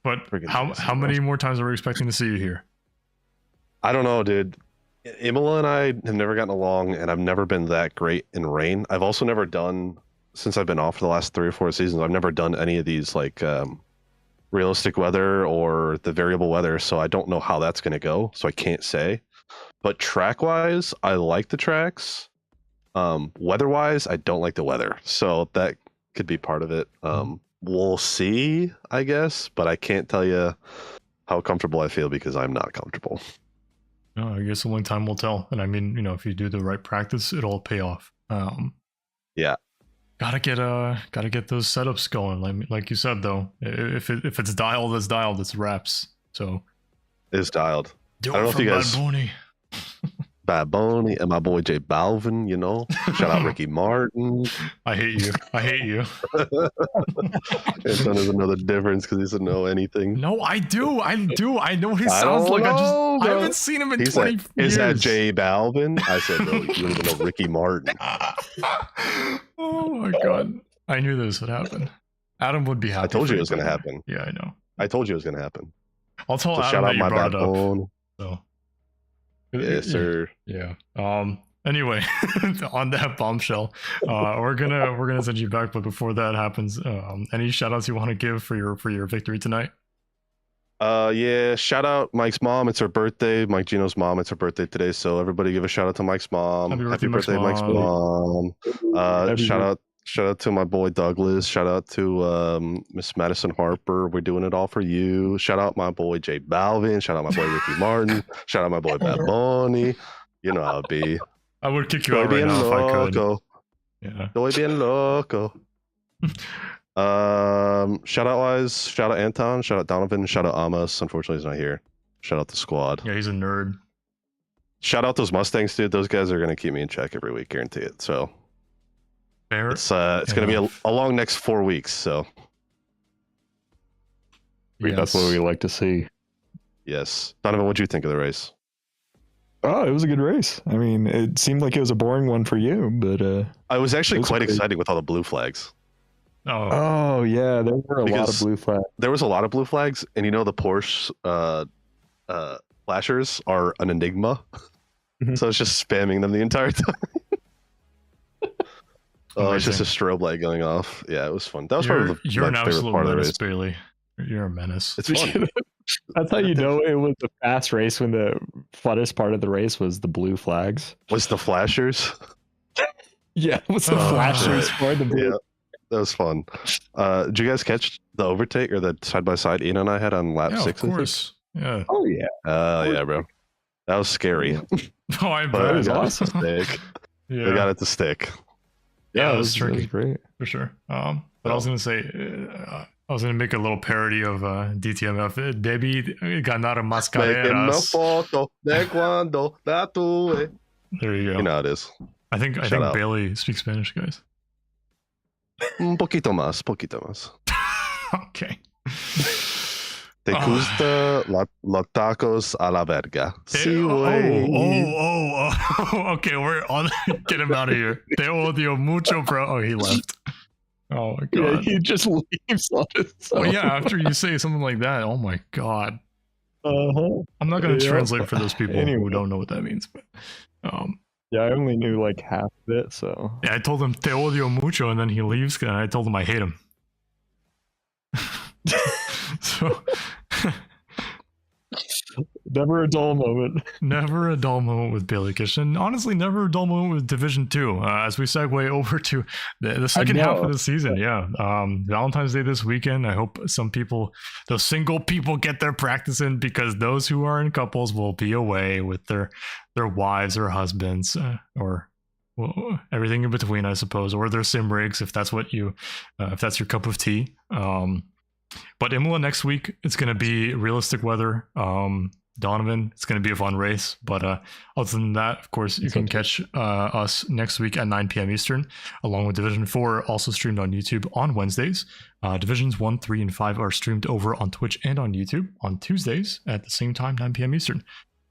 But how many more times are we expecting to see you here? I don't know, dude. Imola and I have never gotten along, and I've never been that great in rain. I've also never done, since I've been off for the last 3 or 4 seasons, I've never done any of these like realistic weather or the variable weather, so I don't know how that's going to go, so I can't say. But track wise, I like the tracks. Weather wise, I don't like the weather, so that could be part of it. We'll see, I guess, but I can't tell you how comfortable I feel because I'm not comfortable. No, I guess only time will tell. And I mean, if you do the right practice, it'll pay off. Yeah. Gotta get those setups going. Like you said, though, if it's dialed, it's dialed. It's wraps. So it's dialed. Do I don't know if you guys. Bad Bunny. Bad Bunny and my boy J Balvin. Shout out Ricky Martin. I hate you. Anton doesn't know the difference because he doesn't know anything. No, I do. I know what he sounds like. I haven't seen him in 20 years. Is that J Balvin? I said, no, you don't even know Ricky Martin. Oh my god. I knew this would happen. Adam would be happy. I told you it was going to happen. Yeah, I know. I told you it was going to happen. I'll tell so Adam shout that out you my brought it up. Bone. So. Yes, sir. Yeah. Anyway, on that bombshell, we're gonna send you back. But before that happens, any shout outs you want to give for your victory tonight? Yeah, shout out Mike's mom. It's her birthday. Mike Gino's mom. It's her birthday today. So everybody give a shout out to Mike's mom. Happy birthday, Mike's mom. Shout out to my boy Douglas. Shout out to Miss Madison Harper. We're doing it all for you. Shout out my boy J Balvin. Shout out my boy Ricky Martin. Shout out my boy Bad Bunny. You know how it be. I would kick you out right now if I could. Yeah. Estoy bien loco. Shout out Anton, shout out Donovan, shout out Amos. Unfortunately, he's not here. Shout out the squad. Yeah, he's a nerd. Shout out those Mustangs, dude. Those guys are gonna keep me in check every week, guarantee it. So Fair it's gonna be a long next 4 weeks. So That's what we like to see. yes, Donovan, what do you think of the race? Oh, it was a good race. I mean, it seemed like it was a boring one for you, but I was actually quite excited with all the blue flags. Oh yeah, there were a lot of blue flags. There was a lot of blue flags, and the Porsche flashers are an enigma. So it's just spamming them the entire time. It's just a strobe light going off. Yeah, it was fun. That was probably you're an absolute part menace, of the race. Bailey. You're a menace. It's fun. That's how you know it was a fast race when the funnest part of the race was the blue flags. Was the flashers? Yeah, it was the flashers for the blue. Yeah, that was fun. Did you guys catch the overtake or the side by side Ian and I had on lap 6? Of course. Yeah. Oh yeah. Yeah, bro. That was scary. Oh, I But bet. it got it to stick. Yeah. They got it to stick. Yeah, it it was was tricky great. for sure. But I was gonna say, I was gonna make a little parody of DTMF. Baby, ganar mascareras. Foto de cuando la tuve. There you go. You know how it is. I think out. Bailey speaks Spanish, guys. Un poquito más, poquito más. Okay. Te gusta los tacos a la verga. Sí, güey. Okay, we're on. Get him out of here. Te odio mucho, bro. Oh, he left. Oh my god. Yeah, he just leaves on his own. Well, yeah, after you say something like that, oh my god. Uh-huh. I'm not going to Yeah. translate for those people Anyway. who don't know what that means, but Yeah, I only knew like half of it, so yeah, I told him te odio mucho, and then he leaves, and I told him I hate him. So never a dull moment. never a dull moment with Bailey Kish, and honestly, never a dull moment with Division 2. As we segue over to the second half of the season, yeah. Valentine's Day this weekend. I hope those single people get their practice in, because those who are in couples will be away with their wives or husbands, or well, everything in between, I suppose, or their sim rigs, if that's if that's your cup of tea. But Imola next week, it's going to be realistic weather. Donovan, it's going to be a fun race. But other than that, of course, you can catch us next week at 9 p.m. Eastern, along with Division 4, also streamed on YouTube on Wednesdays. Divisions 1, 3, and 5 are streamed over on Twitch and on YouTube on Tuesdays at the same time, 9 p.m. Eastern.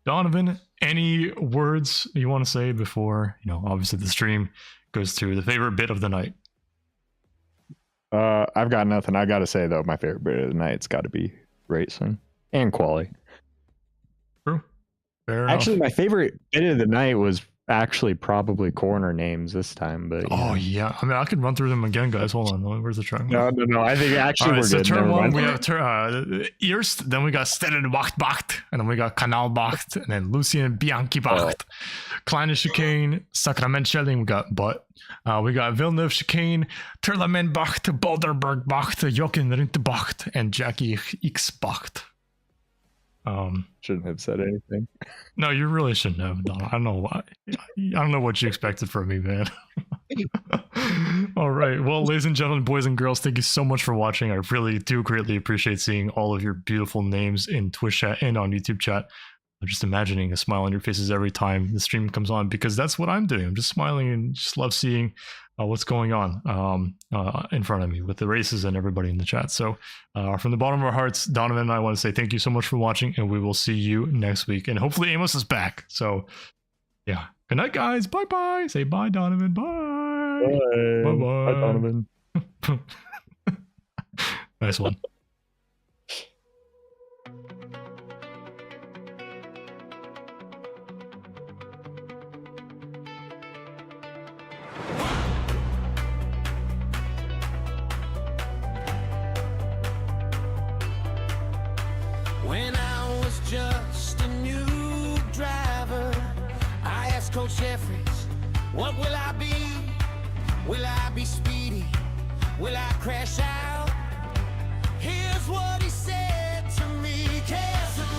Donovan, any words you want to say before, obviously the stream goes to the favorite bit of the night? I've got nothing. I got to say though, my favorite bit of the night's got to be racing and quali. True. Fair enough. Actually, my favorite bit of the night was actually probably corner names this time. But yeah. I mean, I could run through them again, guys. Hold on. Where's the track? No. I think actually All right, we're so good. turn Never one, mind. we have Eerst, then we got Sterrenwacht, and then we got Kanalbacht, and then Lucien Bianchi-Bacht. Kleine Chicane, Sacrament-Schelling, we got Butt. We got Villeneuve Chicane, Terlamenbacht, Balderberg-Bacht, Jochen Rintebacht, and Jackie X-Bacht. Shouldn't have said anything. No, you really shouldn't have, Donald. I don't know why. I don't know what you expected from me, man. All right. Well, ladies and gentlemen, boys and girls, thank you so much for watching. I really do greatly appreciate seeing all of your beautiful names in Twitch chat and on YouTube chat. I'm just imagining a smile on your faces every time the stream comes on, because that's what I'm doing. I'm just smiling and just love seeing what's going on in front of me with the races and everybody in the chat. So from the bottom of our hearts, Donovan and I want to say thank you so much for watching, and we will see you next week. And hopefully Amos is back. So yeah. Good night, guys. Bye-bye. Say bye, Donovan. Bye. Bye-bye. Bye, Donovan. Nice one. Coach Jeffries, what will I be? Will I be speedy? Will I crash out? Here's what he said to me. Casamigos.